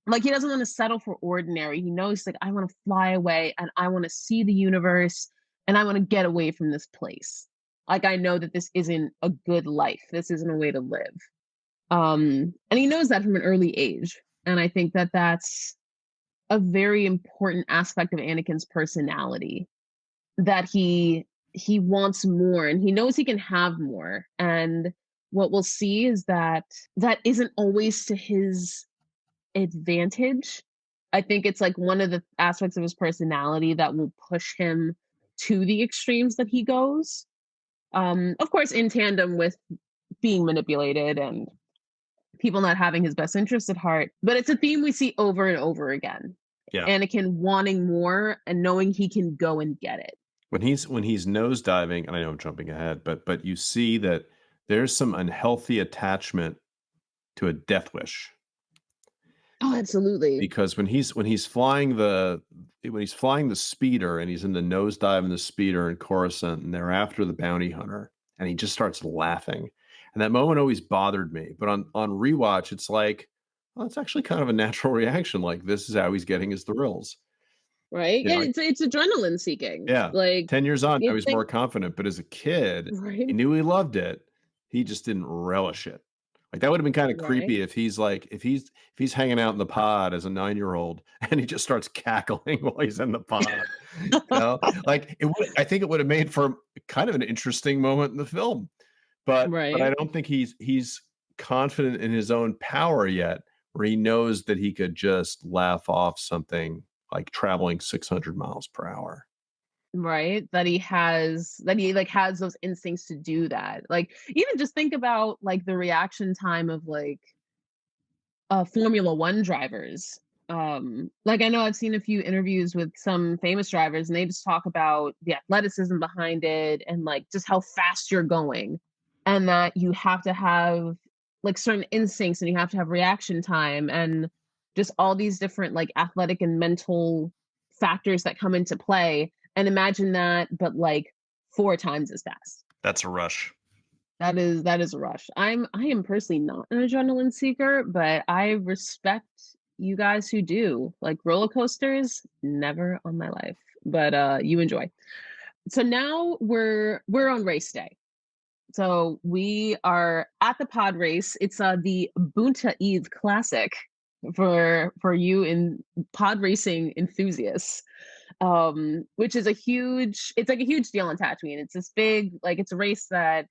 like he doesn't want to settle for ordinary. He knows like I want to fly away and I want to see the universe and I want to get away from this place. Like I know that this isn't a good life. This isn't a way to live. And he knows that from an early age. And I think that that's a very important aspect of Anakin's personality, that he wants more and he knows he can have more. And what we'll see is that that isn't always to his advantage. I think it's like one of the aspects of his personality that will push him to the extremes that he goes. Of course, in tandem with being manipulated and people not having his best interest at heart. But it's a theme we see over and over again. Yeah. Anakin wanting more and knowing he can go and get it. When he's nosediving, and I know I'm jumping ahead, but you see that there's some unhealthy attachment to a death wish. Oh, absolutely. because when he's flying the speeder and he's in the nosedive in the speeder in Coruscant and they're after the bounty hunter and he just starts laughing. And that moment always bothered me. But on rewatch, it's like, well, it's actually kind of a natural reaction. Like this is how he's getting his thrills. Right? You Yeah, know, it's adrenaline seeking. yeah. Like, 10 years on, now it's he's like more confident. But as a kid, he right? knew he loved it. He just didn't relish it. Like that would have been kind of Right? creepy if he's hanging out in the pod as a 9-year-old and he just starts cackling while he's in the pod. Like I think it would have made for kind of an interesting moment in the film. But I Right? don't think he's confident in his own power yet, where he knows that he could just laugh off something like traveling 600 miles per hour. Right? That he, like, has those instincts to do that. Like, even just think about, like, the reaction time of, like, Formula One drivers. Like, I know I've seen a few interviews with some famous drivers, and they just talk about the athleticism behind it and, like, just how fast you're going, and that you have to have, like, certain instincts, and you have to have reaction time, and just all these different, like, athletic and mental factors that come into play, and imagine that, but, like, 4 times as fast. That's a rush. That is a rush. I am personally not an adrenaline seeker, but I respect you guys who do. Like roller coasters, never on my life. But you enjoy. So now we're on race day. So we are at the pod race. It's the Bunta Eve Classic for you in pod racing enthusiasts. Which is a huge it's like a huge deal on Tatooine. It's this big, like it's a race that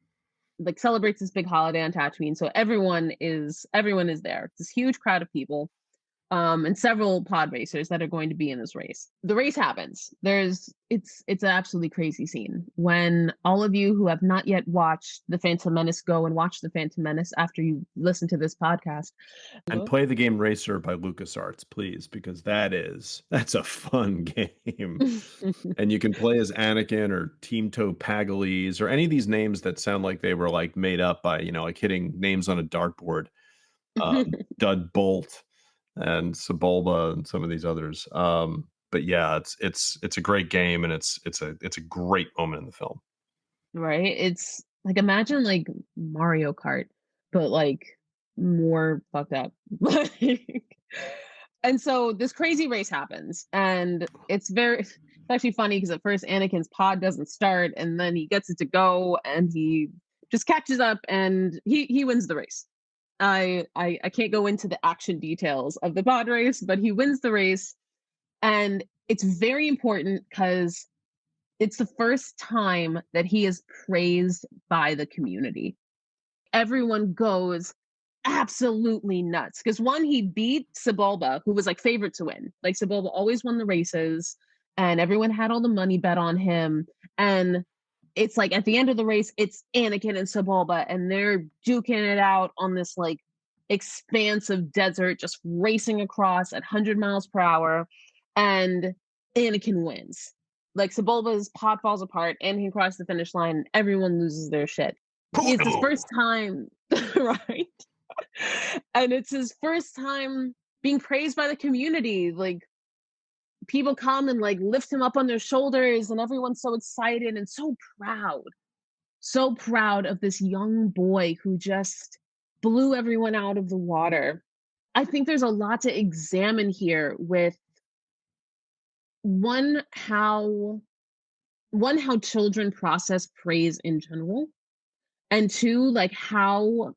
like celebrates this big holiday on Tatooine. So everyone is there. It's this huge crowd of people, and several pod racers that are going to be in this race. The race happens. It's an absolutely crazy scene when all of you who have not yet watched The Phantom Menace go and watch The Phantom Menace after you listen to this podcast. And play the game Racer by LucasArts, please, because that's a fun game. And you can play as Anakin or Team Pagales or any of these names that sound like they were like made up by, like hitting names on a dartboard. Dud Bolt and Sebulba and some of these others. But yeah, it's a great game and it's a great moment in the film. Right? It's like imagine like Mario Kart, but like more fucked up. Like, and so this crazy race happens, and it's actually funny because at first Anakin's pod doesn't start, and then he gets it to go, and he just catches up, and he wins the race. I can't go into the action details of the pod race, but he wins the race, and it's very important because it's the first time that he is praised by the community. Everyone goes absolutely nuts because one, he beat Sebulba, who was like favorite to win. Like Sebulba always won the races, and everyone had all the money bet on him. And it's like at the end of the race, it's Anakin and Sebulba, and they're duking it out on this like expanse of desert, just racing across at 100 miles per hour. And Anakin wins. Like Sebulba's pod falls apart, Anakin crosses the finish line, and everyone loses their shit. It's his first time, right? And it's his first time being praised by the community. Like people come and like lift him up on their shoulders, and everyone's so excited and so proud of this young boy who just blew everyone out of the water. I think there's a lot to examine here with one how how children process praise in general, and two, like how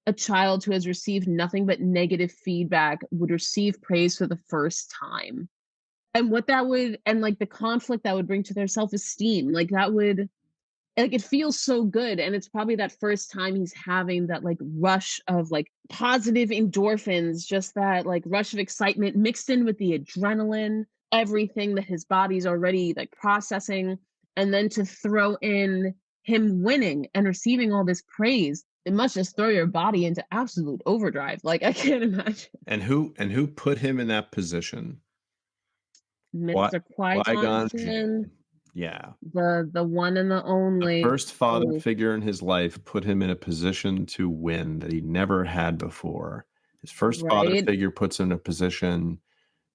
a child who has received nothing but negative feedback would receive praise for the first time, and what that would, and like the conflict that would bring to their self-esteem. Like that would, like it feels so good, and it's probably that first time he's having that like rush of like positive endorphins, just that like rush of excitement mixed in with the adrenaline, everything that his body's already like processing, and then to throw in him winning and receiving all this praise, it must just throw your body into absolute overdrive. Like I can't imagine. And who put him in that position? What Mr. Qui-Gon Qui-Gon Jinn, Jinn. Yeah. the one and the The only. first father Oh, figure in his life put him in a position to win that he never had before. His first father Right? figure puts him in a position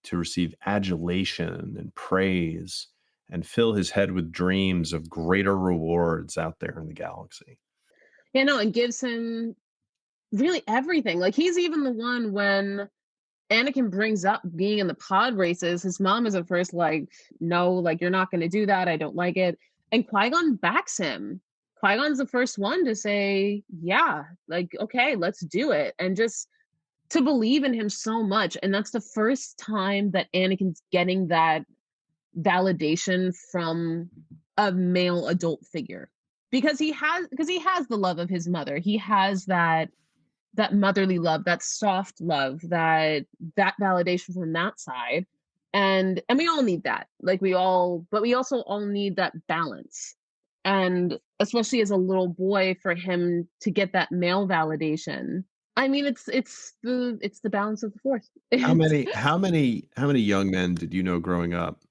to receive adulation and praise and fill his head with dreams of greater rewards out there in the galaxy. You know, and gives him really everything. Like, he's even the one when Anakin brings up being in the pod races, his mom is at first like, "No, like, you're not gonna do that, I don't like it." And Qui-Gon backs him. Qui-Gon's the first one to say, "Yeah, like, okay, let's do it." And just to believe in him so much, and that's the first time that Anakin's getting that validation from a male adult figure. Because he has the love of his mother. He has that motherly love, that soft love, that validation from that side. And we all need that. Like, but we also all need that balance. And especially as a little boy, for him to get that male validation. I mean, it's the balance of the force. How It's many how many young men did you know growing up?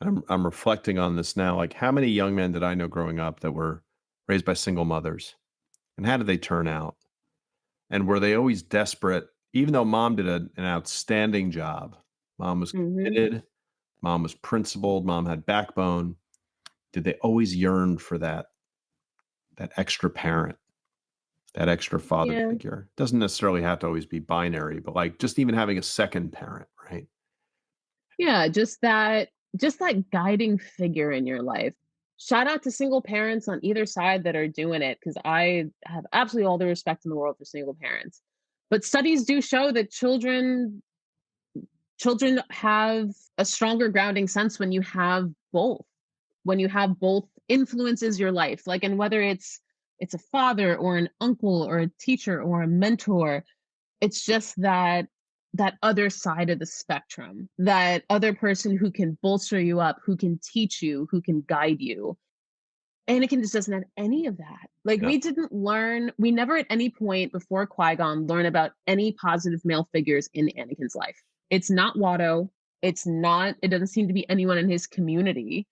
I'm reflecting on this now, like, how many young men did I know growing up that were raised by single mothers, and how did they turn out? And were they always desperate even though mom did an outstanding job? Mom was Mhm. committed, mom was principled, mom had backbone. Did they always yearn for that extra parent, that extra father Yeah. figure? Doesn't necessarily have to always be binary, but, like, just even having a second parent, right? Yeah, just that guiding figure in your life. Shout out to single parents on either side that are doing it, because I have absolutely all the respect in the world for single parents. But studies do show that children have a stronger grounding sense when you have both. When you have both influences your life, like, and whether it's a father or an uncle or a teacher or a mentor, it's just that other side of the spectrum, that other person who can bolster you up, who can teach you, who can guide you. Anakin just doesn't have any of that. Like, Yeah, we never at any point before Qui-Gon learn about any positive male figures in Anakin's life. It's not Watto. It doesn't seem to be anyone in his community.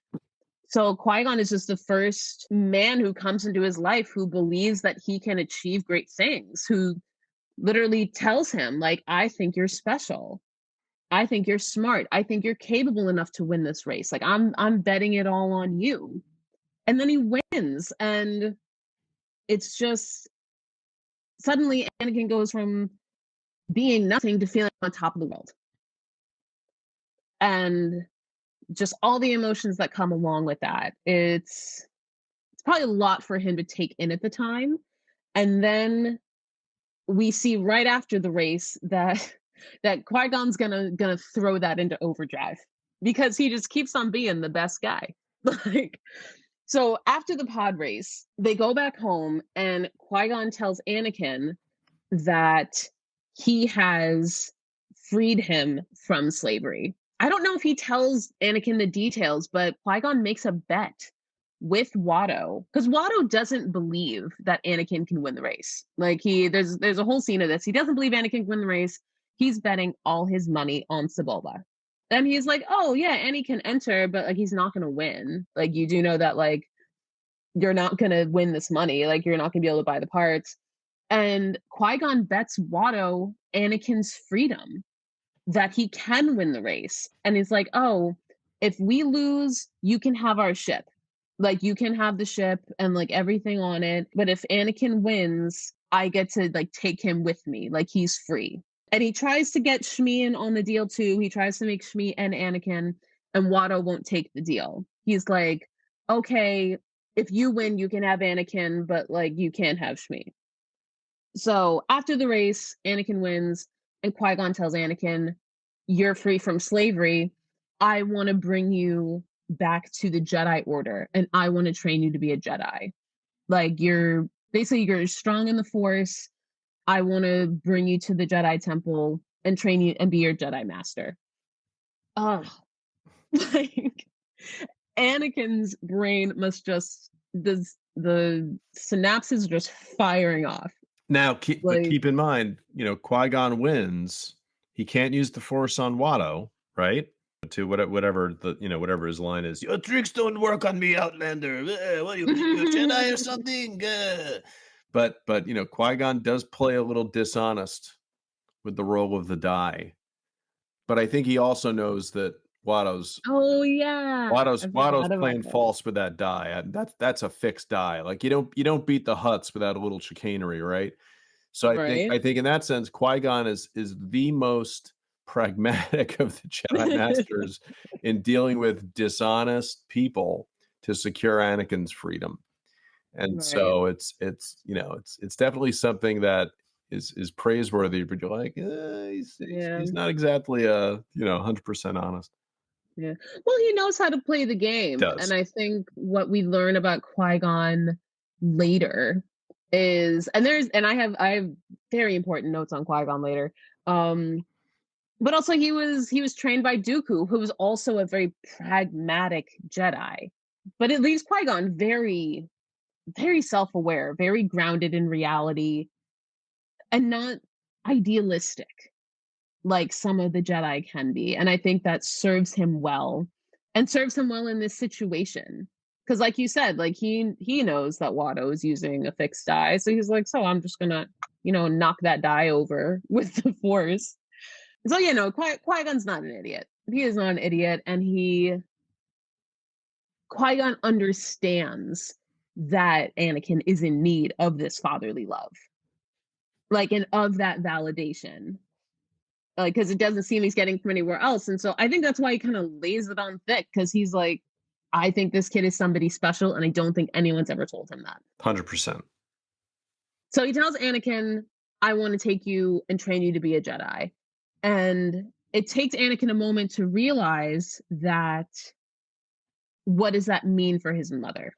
So Qui-Gon is just the first man who comes into his life who believes that he can achieve great things, who literally tells him, like, "I think you're special. I think you're smart. I think you're capable enough to win this race. Like, I'm betting it all on you." And then he wins, and it's just suddenly Anakin goes from being nothing to feeling on top of the world. And just all the emotions that come along with that. It's probably a lot for him to take in at the time. And then we see right after the race that Qui-Gon's gonna throw that into overdrive, because he just keeps on being the best guy. Like, so after the pod race, they go back home and Qui-Gon tells Anakin that he has freed him from slavery. I don't know if he tells Anakin the details, but Qui-Gon makes a bet with Watto, because Watto doesn't believe that Anakin can win the race. Like, there's a whole scene of this. He doesn't believe Anakin can win the race. He's betting all his money on Sebulba. And he's like, "Oh yeah, Annie can enter, but like, he's not gonna win. Like, you do know that, like, you're not gonna win this money. Like, you're not gonna be able to buy the parts." And Qui-Gon bets Watto Anakin's freedom, that he can win the race. And he's like, "Oh, if we lose, you can have our ship. Like, you can have the ship and like everything on it. But if Anakin wins, I get to like take him with me. Like, he's free." And he tries to get Shmi in on the deal too. He tries to make Shmi and Anakin, and Watto won't take the deal. He's like, "Okay, if you win, you can have Anakin, but like, you can't have Shmi." So after the race, Anakin wins, and Qui-Gon tells Anakin, "You're free from slavery. I want to bring you back to the Jedi Order, and I want to train you to be a Jedi. Like, you're strong in the Force. I want to bring you to the Jedi Temple and train you and be your Jedi Master." Oh, like, Anakin's brain must just the synapses are just firing off. now Like, keep in mind, Qui-Gon wins. He can't use the Force on Watto, right? To whatever his line is. "Your tricks don't work on me, Outlander. What, you think you're a Jedi or something?" But Qui-Gon does play a little dishonest with the roll of the die. But I think he also knows that Watto's Oh, yeah. I Watto's forgot about playing that. false with that die, and that's a fixed die. Like, you don't beat the Hutts without a little chicanery, right? So Right? I think in that sense, Qui-Gon is the most pragmatic of the Jedi Masters in dealing with dishonest people to secure Anakin's freedom. And Right. so it's definitely something that is praiseworthy, but you're like, Yeah. he's not exactly, 100% honest. Yeah. Well, he knows how to play the game, and Does. I think what we learn about Qui-Gon later is and I have very important notes on Qui-Gon later. Um, but also he was trained by Dooku, who was also a very pragmatic Jedi. But it leaves Qui-Gon very, very self-aware, very grounded in reality, and not idealistic like some of the Jedi can be. And I think that serves him well and serves him well in this situation. Cause like you said, like he knows that Watto is using a fixed die. So he's like, so I'm just gonna, knock that die over with the force. So Qui-Gon's not an idiot. He is not an idiot, and Qui-Gon understands that Anakin is in need of this fatherly love. Like, and of that validation, because it doesn't seem he's getting from anywhere else. And so I think that's why he kind of lays it on thick, because he's like, I think this kid is somebody special, and I don't think anyone's ever told him that. 100%. So he tells Anakin, I want to take you and train you to be a Jedi. And it takes Anakin a moment to realize that what does that mean for his mother?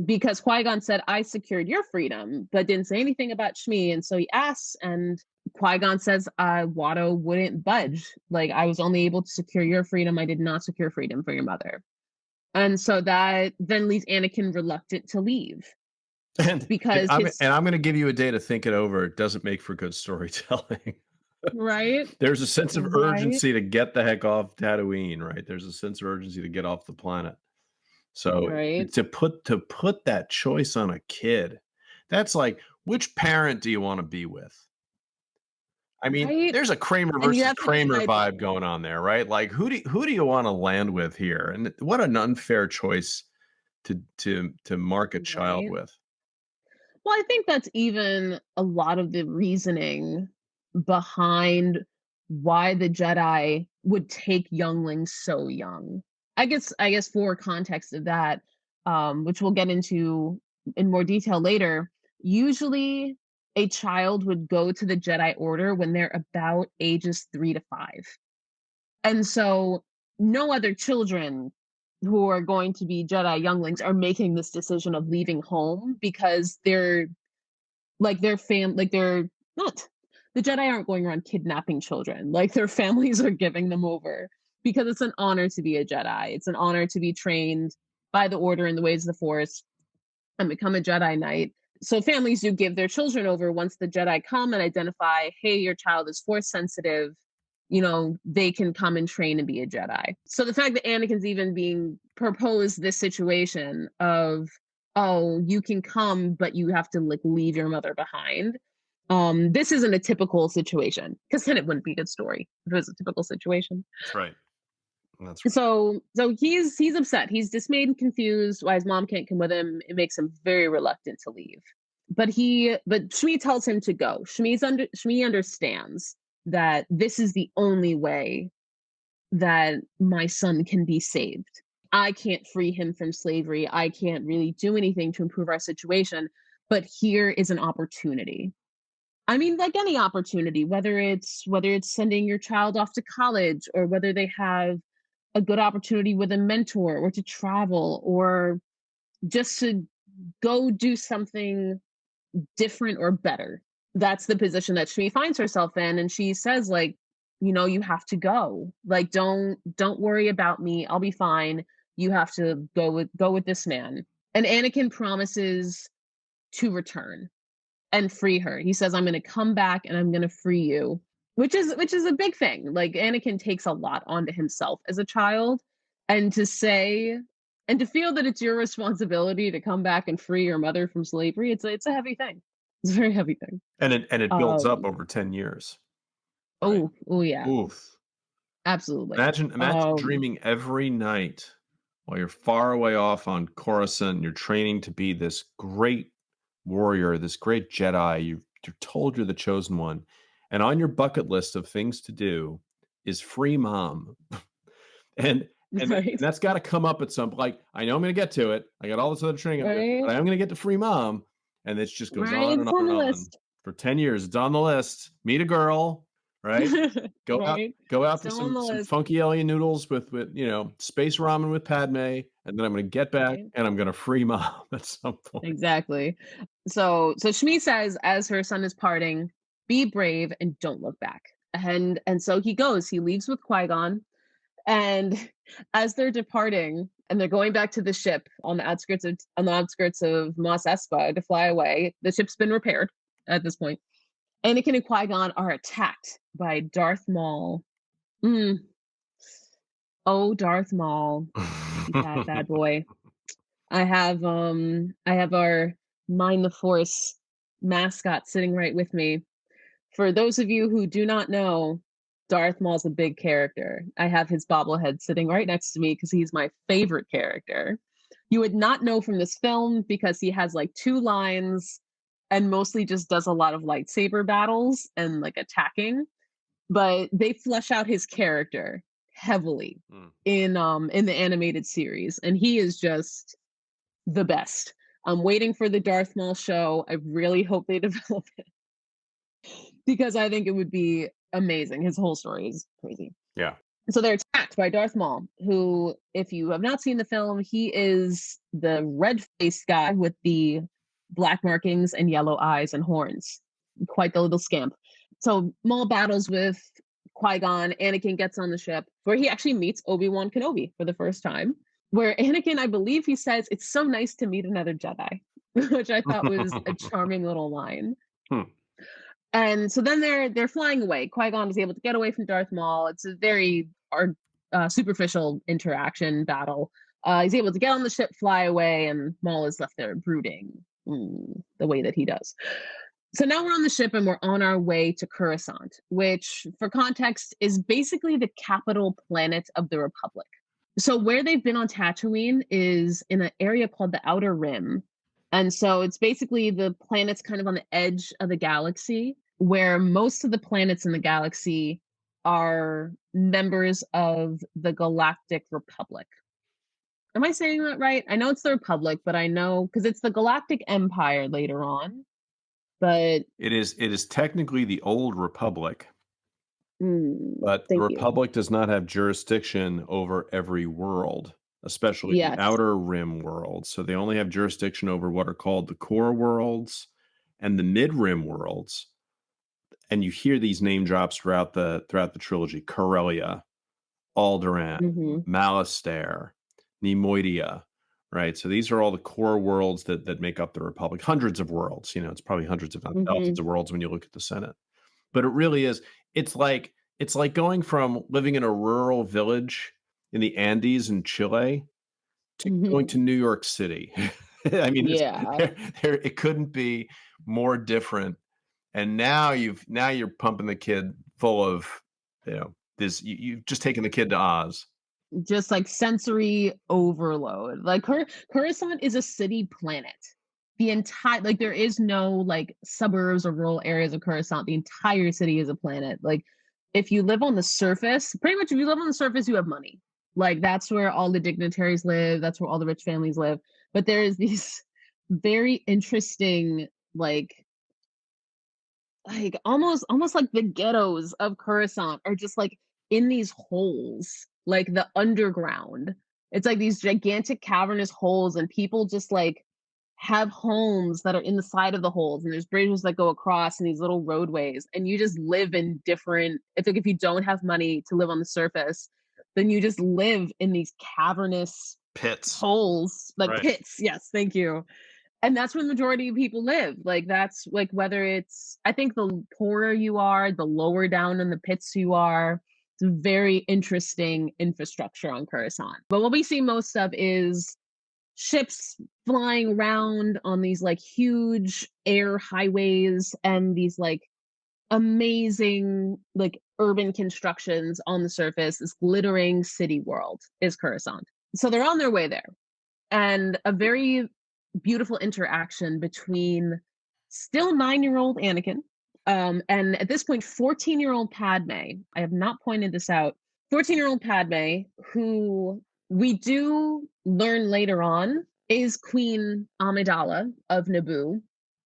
Because Qui-Gon said, I secured your freedom, but didn't say anything about Shmi. And so he asks, and Qui-Gon says, Watto wouldn't budge. Like, I was only able to secure your freedom. I did not secure freedom for your mother. And so that then leaves Anakin reluctant to leave And because his, I'm gonna give you a day to think it over. It doesn't make for good storytelling. right, There's a sense of right, urgency to get the heck off Tatooine, right? There's a sense of urgency to get off the planet. So right, to put that choice on a kid, that's like, which parent do you wanna be with? I mean, right. there's a Kramer And you versus have to Kramer decide vibe that. going on there, right? Like, who do you wanna land with here? And what an unfair choice to mark a child Right. with. Well, I think that's even a lot of the reasoning behind why the Jedi would take younglings so young. I guess for context of that, which we'll get into in more detail later, usually a child would go to the Jedi Order when they're about ages 3 to 5. And so no other children who are going to be Jedi younglings are making this decision of leaving home, because they're not, the Jedi aren't going around kidnapping children. Like, their families are giving them over because it's an honor to be a Jedi. It's an honor to be trained by the Order in the ways of the Force and become a Jedi Knight. So families do give their children over once the Jedi come and identify, hey, your child is Force sensitive. They can come and train and be a Jedi. So the fact that Anakin's even being proposed this situation of, oh, you can come, but you have to like leave your mother behind. This isn't a typical situation, because then it wouldn't be a good story if it was a typical situation. That's right. That's right. So he's upset. He's dismayed and confused why his mom can't come with him. It makes him very reluctant to leave. But Shmi tells him to go. Shmi understands that this is the only way that my son can be saved. I can't free him from slavery. I can't really do anything to improve our situation, but here is an opportunity. I mean, like any opportunity, whether it's sending your child off to college, or whether they have a good opportunity with a mentor, or to travel, or just to go do something different or better. That's the position that she finds herself in, and she says, like, you have to go. Like, don't worry about me. I'll be fine. You have to go with this man. And Anakin promises to return and free her. He says, I'm going to come back and I'm going to free you, which is a big thing. Like, Anakin takes a lot onto himself as a child, and to say and to feel that it's your responsibility to come back and free your mother from slavery, it's a heavy thing. It's a very heavy thing. And it builds up Um, over 10 years. right? Oh yeah, Oof. absolutely. Imagine dreaming every night while you're far away off on Coruscant, you're training to be this great warrior, this great Jedi. You're told you're the chosen one, and on your bucket list of things to do is free mom. And Right, that's gotta come up at some like, I know I'm gonna get to it. I got all this other training I'm doing, right, but I am gonna get to free mom, and it just goes right. on and It's on on and the on. list. For 10 years, it's on the list. Meet a girl, right? Go out Right, go out to still on the some list. funky alien noodles with, space ramen with Padme, and then I'm gonna get back, Right. and I'm gonna free mom at some point. Exactly. So Shmi says as her son is parting, "Be brave and don't look back." And so he goes. He leaves with Qui-Gon, and as they're departing and they're going back to the ship on the outskirts of Mos Espa to fly away, the ship's been repaired at this point. Anakin and Qui-Gon are attacked by Darth Maul. Mm. Oh, Darth Maul, you bad boy. I have our Mind the Force mascot sitting right with me. For those of you who do not know, Darth Maul's a big character. I have his bobblehead sitting right next to me because he's my favorite character. You would not know from this film because he has like two lines and mostly just does a lot of lightsaber battles and like attacking, but they flesh out his character heavily Mm. in the animated series, and he is just the best. I'm waiting for the Darth Maul show. I really hope they develop it because I think it would be amazing. His whole story is crazy. Yeah. So they're attacked by Darth Maul, who, if you have not seen the film, he is the red-faced guy with the black markings and yellow eyes and horns. Quite the little scamp. So Maul battles with Qui-Gon. Anakin gets on the ship, where he actually meets Obi-Wan Kenobi for the first time. Where Anakin, I believe he says, "It's so nice to meet another Jedi," which I thought was a charming little line. Hmm. And so then they're flying away. Qui-Gon is able to get away from Darth Maul. It's a very superficial interaction battle. He's able to get on the ship, fly away, and Maul is left there brooding the way that he does. So now we're on the ship and we're on our way to Coruscant, which, for context, is basically the capital planet of the Republic. So where they've been on Tatooine is in an area called the Outer Rim. And so it's basically the planets kind of on the edge of the galaxy, where most of the planets in the galaxy are members of the Galactic Republic. Am I saying that right? I know it's the Republic, but I know because it's the Galactic Empire later on. But It is technically the old republic, but the thank you. republic does not have jurisdiction over every world, especially the Yes. outer rim worlds. So they only have jurisdiction over what are called the core worlds and the mid rim worlds. And you hear these name drops throughout the trilogy: Corellia, Alderaan, Hmm. Malastare, Nemoidia, right? So these are all the core worlds that make up the Republic. Hundreds of worlds, it's probably hundreds if not thousands Hmm. of worlds when you look at the Senate. But it really is. It's like going from living in a rural village in the Andes in Chile to going Hmm. to New York City. I mean, Yeah. it couldn't be more different. And now you're pumping the kid full of, this. You've just taken the kid to Oz. Just like sensory overload. Like Coruscant is a city planet. The entire like there is no like suburbs or rural areas of Coruscant. The entire city is a planet. Like if you live on the surface, pretty much if you live on the surface, you have money. Like that's where all the dignitaries live. That's where all the rich families live. But there is these very interesting like almost like the ghettos of Coruscant are just like in these holes, like the underground. It's like these gigantic cavernous holes, and people just like have homes that are in the side of the holes, and there's bridges that go across and these little roadways, and you just live in different. It's like if you don't have money to live on the surface, then you just live in these cavernous Pits. holes, like Right. pits. Yes, thank you. And that's where the majority of people live. Like that's like whether it's I think the poorer you are, the lower down in the pits you are. It's a very interesting infrastructure on Coruscant. But what we see most of is ships flying around on these like huge air highways and these like amazing like urban constructions on the surface, this glittering city world is Coruscant. So they're on their way there. And a very beautiful interaction between still 9-year-old Anakin, and at this point, 14-year-old Padme. I have not pointed this out. 14-year-old Padme, who we do learn later on is Queen Amidala of Naboo.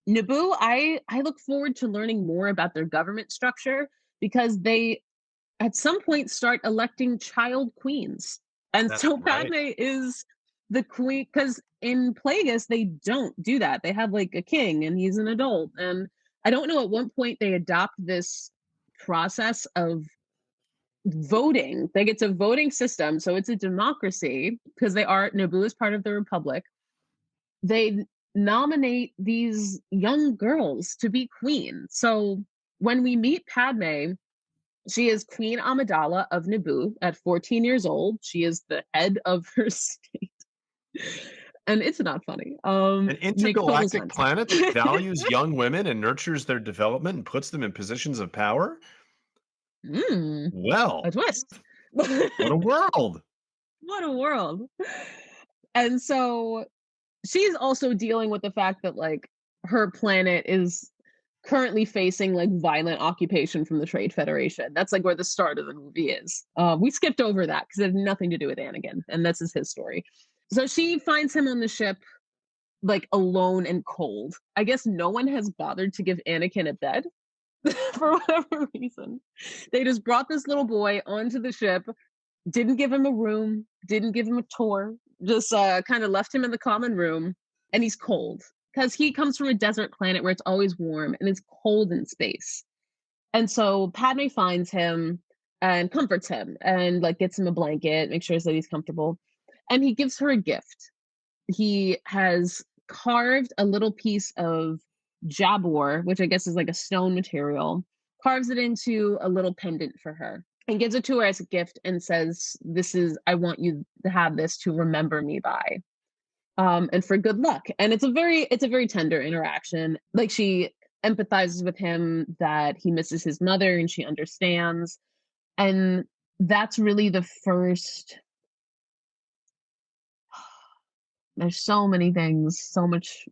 Naboo, I look forward to learning more about their government structure because they at some point start electing child queens. And That's so right. Padme is the queen because in Plagueis they don't do that. They have like a king and he's an adult. And I don't know at what point they adopt this process of voting. Like it's a voting system, so it's a democracy because Naboo is part of the Republic. They nominate these young girls to be queen. So when we meet Padme, she is Queen Amidala of Naboo at 14 years old. She is the head of her state. And it's not funny. An Makes total intergalactic sense. planet that values young women and nurtures their development and puts them in positions of power? A Well, twist. what a world. What a world. And so she's also dealing with the fact that like her planet is currently facing like violent occupation from the Trade Federation. That's like where the start of the movie is. We skipped over that because it had nothing to do with Anakin, and this is his story. So she finds him on the ship, like alone and cold. I guess no one has bothered to give Anakin a bed for whatever reason. They just brought this little boy onto the ship, didn't give him a room, didn't give him a tour, just kind of left him in the common room, and he's cold because he comes from a desert planet where it's always warm and it's cold in space. And so Padme finds him and comforts him and like gets him a blanket, makes sure that he's comfortable, and he gives her a gift. He has carved a little piece of jabor, which I guess is like a stone material, carves it into a little pendant for her and gives it to her as a gift and says, I want you to have this to remember me by. And for good luck. And it's a very tender interaction. Like she empathizes with him that he misses his mother and she understands. And that's really the first. There's so many things, so much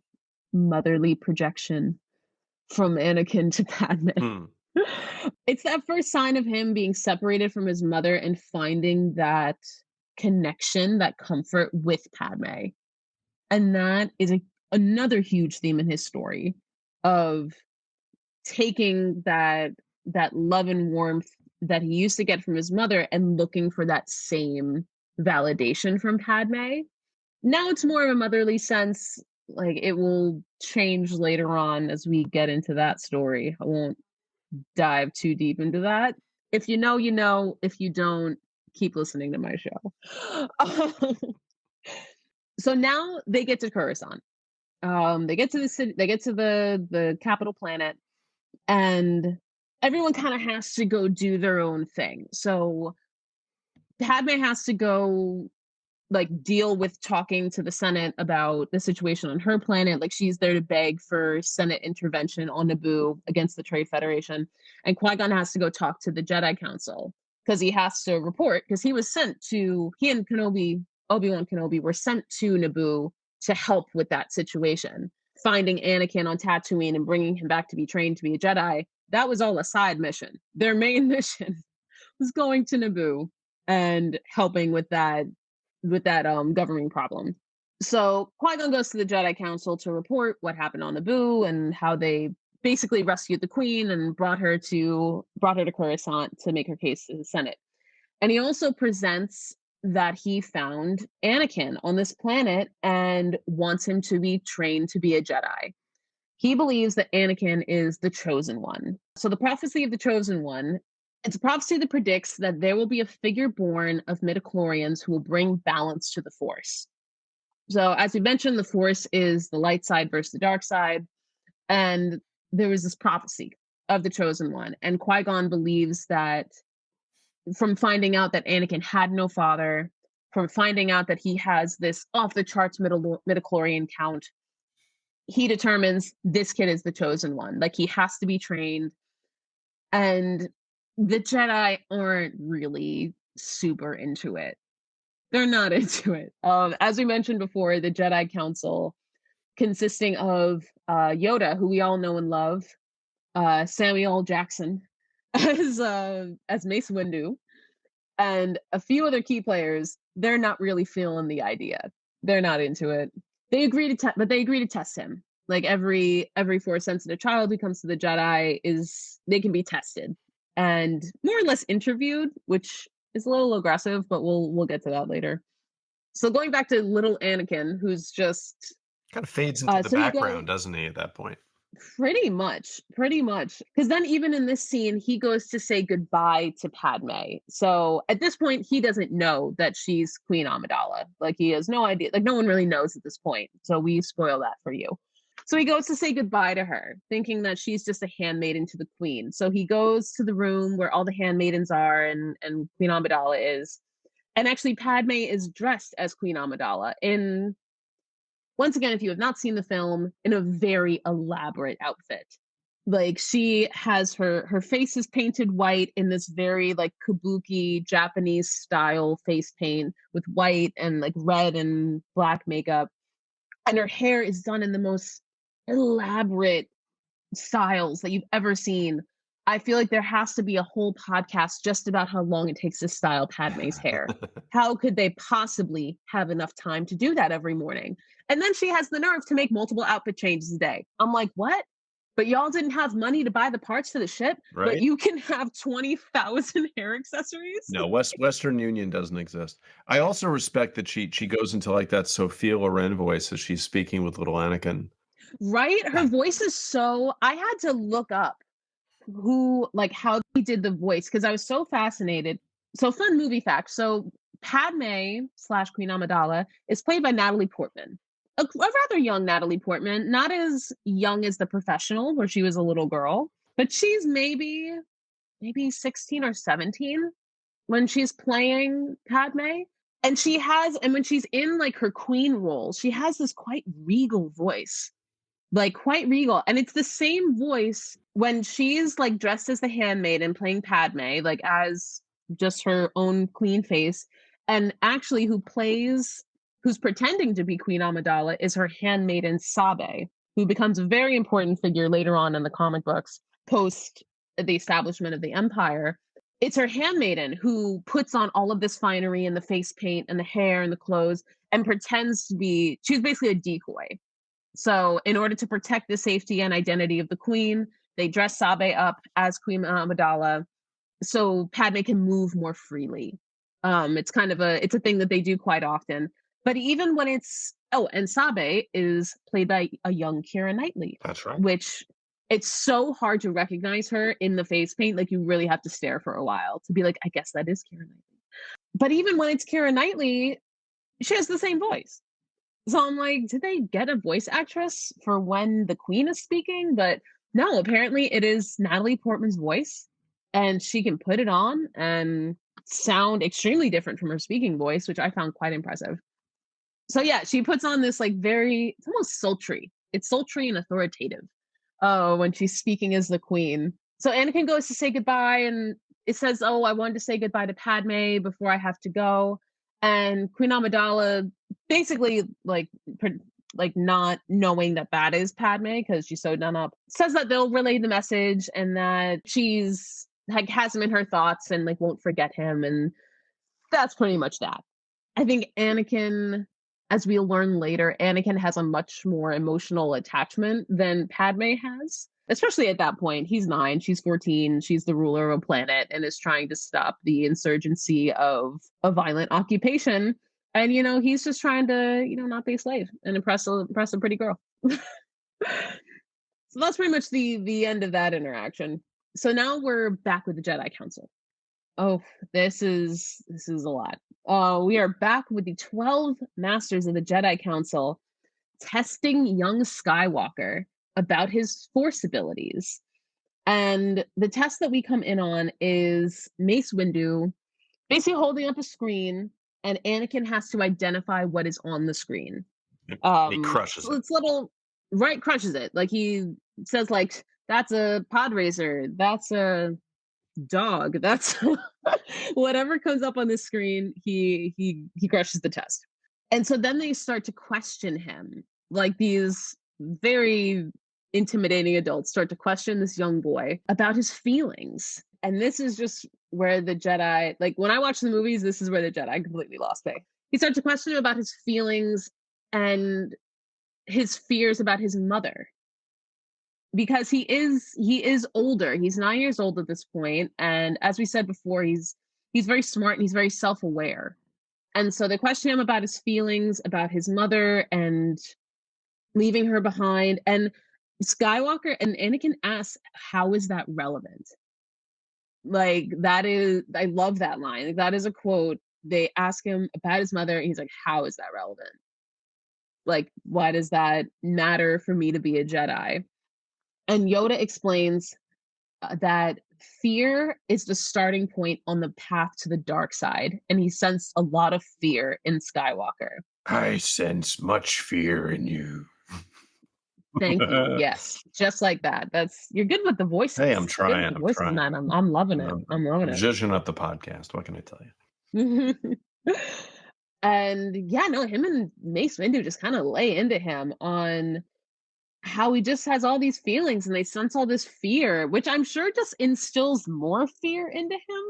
motherly projection from Anakin to Padme. Hmm. It's that first sign of him being separated from his mother and finding that connection, that comfort with Padme. And that is another huge theme in his story of taking that love and warmth that he used to get from his mother and looking for that same validation from Padme. Now it's more of a motherly sense. Like it will change later on as we get into that story. I won't dive too deep into that. If you know, you know. If you don't, keep listening to my show. So now they get to Coruscant. They get to the city. They get to the capital planet, and everyone kind of has to go do their own thing. So Padme has to go like deal with talking to the Senate about the situation on her planet. Like she's there to beg for Senate intervention on Naboo against the Trade Federation. And Qui-Gon has to go talk to the Jedi Council because he has to report because he and Obi-Wan Kenobi were sent to Naboo to help with that situation. Finding Anakin on Tatooine and bringing him back to be trained to be a Jedi, that was all a side mission. Their main mission was going to Naboo and helping with that governing problem. So Qui-Gon goes to the Jedi Council to report what happened on Naboo and how they basically rescued the Queen and brought her to Coruscant to make her case to the Senate. And he also presents that he found Anakin on this planet and wants him to be trained to be a Jedi. He believes that Anakin is the chosen one. So the prophecy of the chosen one, it's a prophecy that predicts that there will be a figure born of midichlorians who will bring balance to the Force. So as we mentioned, the Force is the light side versus the dark side. And there was this prophecy of the chosen one. And Qui-Gon believes that from finding out that Anakin had no father, from finding out that he has this off-the-charts midichlorian count, he determines this kid is the chosen one. Like he has to be trained. And The Jedi aren't really super into it. They're not into it. As we mentioned before, the Jedi Council, consisting of Yoda, who we all know and love, Samuel Jackson as Mace Windu, and a few other key players, they're not really feeling the idea. They're not into it. But they agree to test him. Like every Force sensitive child who comes to the Jedi is they can be tested and more or less interviewed, which is a little aggressive, but we'll get to that later. So going back to little Anakin, who's just Kind of fades into the so he goes background, doesn't he, at that point? pretty much. Because then, even in this scene, he goes to say goodbye to Padme. So at this point, he doesn't know that she's Queen Amidala. Like, he has no idea. Like, no one really knows at this point. So we spoil that for you. So he goes to say goodbye to her, thinking that she's just a handmaiden to the queen. So he goes to the room where all the handmaidens are and Queen Amidala is. And actually, Padme is dressed as Queen Amidala in, once again, if you have not seen the film, in a very elaborate outfit. Like, she has her face is painted white in this very like kabuki Japanese style face paint with white and like red and black makeup, and her hair is done in the most elaborate styles that you've ever seen. I feel like there has to be a whole podcast just about how long it takes to style Padme's hair. How could they possibly have enough time to do that every morning? And then she has the nerve to make multiple outfit changes a day. I'm like, what? But y'all didn't have money to buy the parts for the ship, but Right? you can have 20,000 hair accessories? No, Western Union doesn't exist. I also respect that she goes into, like, that Sophia Loren voice as she's speaking with little Anakin. Right? Her voice is so, I had to look up how he did the voice because I was so fascinated. So, fun movie fact. So, Padme slash Queen Amidala is played by Natalie Portman, a rather young Natalie Portman, not as young as The Professional, where she was a little girl, but she's maybe 16 or 17 when she's playing Padme. And when she's in like her queen role, she has this quite regal voice, like quite regal. And it's the same voice when she's like dressed as the handmaiden playing Padme, like as just her own queen face. And actually, who's pretending to be Queen Amidala is her handmaiden Sabe, who becomes a very important figure later on in the comic books post the establishment of the Empire. It's her handmaiden who puts on all of this finery and the face paint and the hair and the clothes and pretends to be, she's basically a decoy. So, in order to protect the safety and identity of the queen, they dress Sabe up as Queen Amidala so Padme can move more freely. It's a thing that they do quite often. But even when and Sabe is played by a young Keira Knightley, That's right. which it's so hard to recognize her in the face paint. Like, you really have to stare for a while to be like, I guess that is Keira Knightley. But even when it's Keira Knightley, she has the same voice. So I'm like, did they get a voice actress for when the queen is speaking? But no, apparently it is Natalie Portman's voice, and she can put it on and sound extremely different from her speaking voice, which I found quite impressive. So yeah, she puts on this like it's almost sultry. It's sultry and authoritative. Oh, when she's speaking as the queen. So Anakin goes to say goodbye, and it says, "Oh, I wanted to say goodbye to Padme before I have to go." And Queen Amidala, basically, like not knowing that is Padme because she's so done up, says that they'll relay the message and that she's like has him in her thoughts and like won't forget him, and that's pretty much that. I think Anakin, as we'll learn later, Anakin has a much more emotional attachment than Padme has. Especially at that point, he's 9, she's 14, she's the ruler of a planet and is trying to stop the insurgency of a violent occupation. And he's just trying to, not be a slave and impress a pretty girl. So that's pretty much the end of that interaction. So now we're back with the Jedi Council. Oh, this is a lot. We are back with the 12 masters of the Jedi Council testing young Skywalker about his Force abilities. And the test that we come in on is Mace Windu basically holding up a screen, and Anakin has to identify what is on the screen. He crushes it. It's crushes it. Like, he says, like, that's a pod racer, that's a dog. That's whatever comes up on the screen, he crushes the test. And so then they start to question him. Like these very intimidating adults start to question this young boy about his feelings. And this is just where the Jedi, like when I watch the movies, this is where the Jedi completely lost me. He starts to question him about his feelings and his fears about his mother, because he is older. He's 9 years old at this point, and as we said before, he's very smart and he's very self-aware. And so they question him about his feelings about his mother and leaving her behind. And Skywalker and Anakin asks, "How is that relevant?" Like that is, I love that line. Like, that is a quote. They ask him about his mother, and he's like, "How is that relevant? Like, why does that matter for me to be a Jedi?" And Yoda explains that fear is the starting point on the path to the dark side, and he sensed a lot of fear in Skywalker. I sense much fear in you. Thank you. Yes, just like that. That's, you're good with the Hey, I'm voices. You're good with trying. the I'm voices, trying. man. I'm loving it. I'm, I'm I'm, loving I'm it. zhuzhing up the podcast. What can I tell you? And yeah, no, him and Mace Windu just kind of lay into him on how he just has all these feelings and they sense all this fear, which I'm sure just instills more fear into him.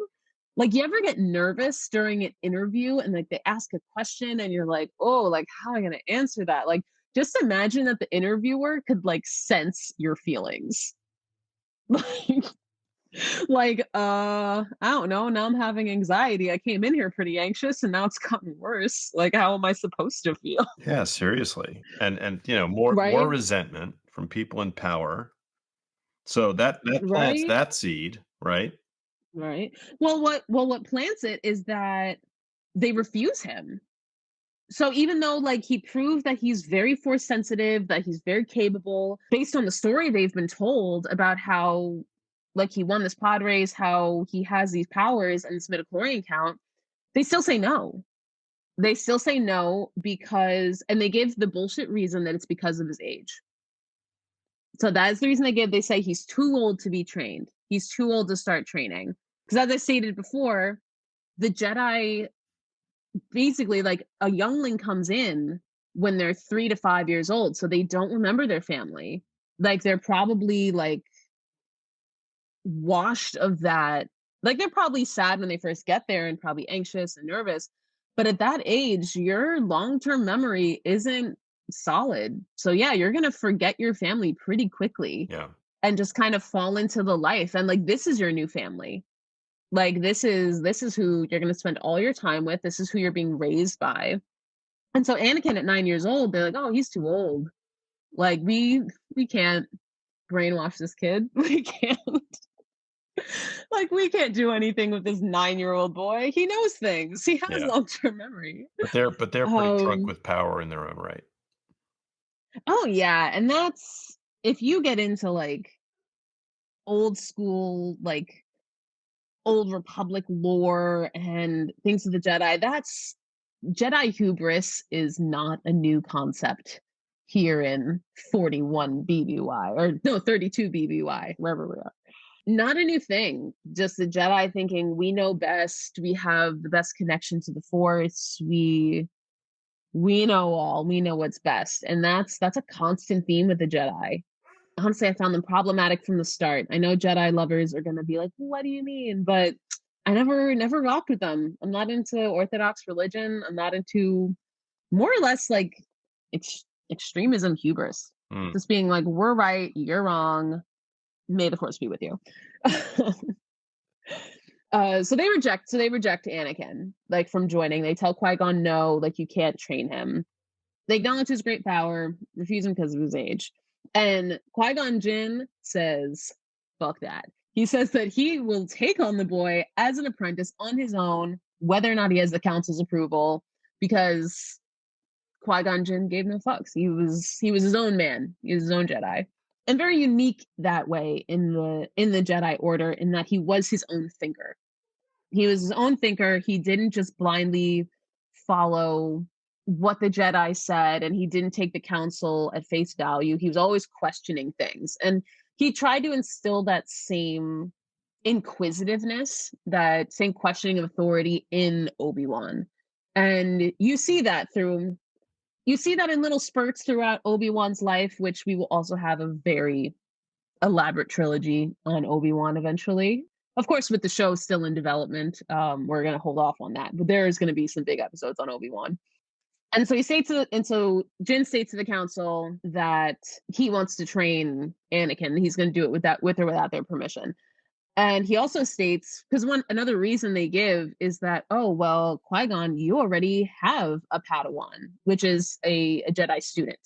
Like, you ever get nervous during an interview and like they ask a question and you're like, oh, like, how am I going to answer that? Like, just imagine that the interviewer could like sense your feelings. Like, I don't know. Now I'm having anxiety. I came in here pretty anxious and now it's gotten worse. Like, how am I supposed to feel? Yeah, seriously. And more Right? resentment from people in power. So that plants Right? that seed, right? Right. Well, what plants it is that they refuse him. So even though like he proved that he's very force sensitive, that he's very capable, based on the story they've been told about how like he won this pod race, how he has these powers and this midichlorian count, they still say no. They still say no because, and they give the bullshit reason that it's because of his age. So that's the reason they give. They say he's too old to be trained. He's too old to start training. Because as I stated before, the Jedi, basically, like a youngling comes in when they're 3 to 5 years old, so they don't remember their family. Like they're probably like washed of that. Like they're probably sad when they first get there and probably anxious and nervous. But at that age, your long-term memory isn't solid. So yeah, you're gonna forget your family pretty quickly Yeah. and just kind of fall into the life. And like this is your new family. Like this is who you're gonna spend all your time with. This is who you're being raised by. And so Anakin at 9 years old, they're like, oh, he's too old. Like we can't brainwash this kid. We can't. Like we can't do anything with this 9-year-old boy. He knows things. He has Yeah. long-term memory. But they're pretty drunk Um, with power in their own right. oh yeah, and that's, if you get into like old school, like old Republic lore and things of the Jedi, that's, Jedi hubris is not a new concept here in 41 BBY, or no, 32 BBY, wherever we are. Not a new thing. Just the Jedi thinking we know best, we have the best connection to the Force, we know all, we know what's best. And that's a constant theme with the Jedi. Honestly, I found them problematic from the start. I know Jedi lovers are gonna be like, what do you mean? But I never rocked with them. I'm not into Orthodox religion. I'm not into, more or less, like extremism hubris. Mm. Just being like, we're right, you're wrong. May the force be with you. So they reject Anakin, like, from joining. They tell Qui-Gon no, like you can't train him. They acknowledge his great power, refuse him because of his age. And Qui-Gon Jinn says, fuck that. He says that he will take on the boy as an apprentice on his own, whether or not he has the council's approval, because Qui-Gon Jinn gave no fucks. He was his own man. He was his own Jedi. And very unique that way in the Jedi Order, in that he was his own thinker. He was his own thinker. He didn't just blindly follow what the Jedi said, and he didn't take the council at face value. He was always questioning things. And he tried to instill that same inquisitiveness, that same questioning of authority in Obi-Wan. And you see that in little spurts throughout Obi-Wan's life, which we will also have a very elaborate trilogy on Obi-Wan eventually. Of course, with the show still in development, we're gonna hold off on that. But there is gonna be some big episodes on Obi-Wan. And so Jin states to the council that he wants to train Anakin. He's gonna do it with or without their permission. And he also states, because one another reason they give is that, oh well, Qui-Gon, you already have a Padawan, which is a Jedi student.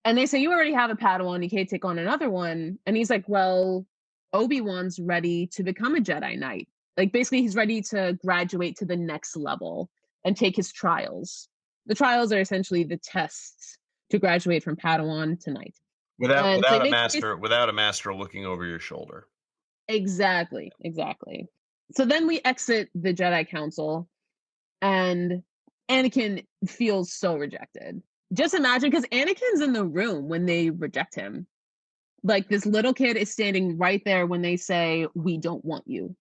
And they say, you already have a Padawan, you can't take on another one. And he's like, well, Obi-Wan's ready to become a Jedi Knight. Like basically he's ready to graduate to the next level and take his trials. The trials are essentially the tests to graduate from Padawan to Knight. Without And so he without a makes master without a master looking over your shoulder. exactly, exactly. So then we exit the Jedi Council, and Anakin feels so rejected. Just imagine, because Anakin's in the room when they reject him. Like this little kid is standing right there when they say, "We don't want you."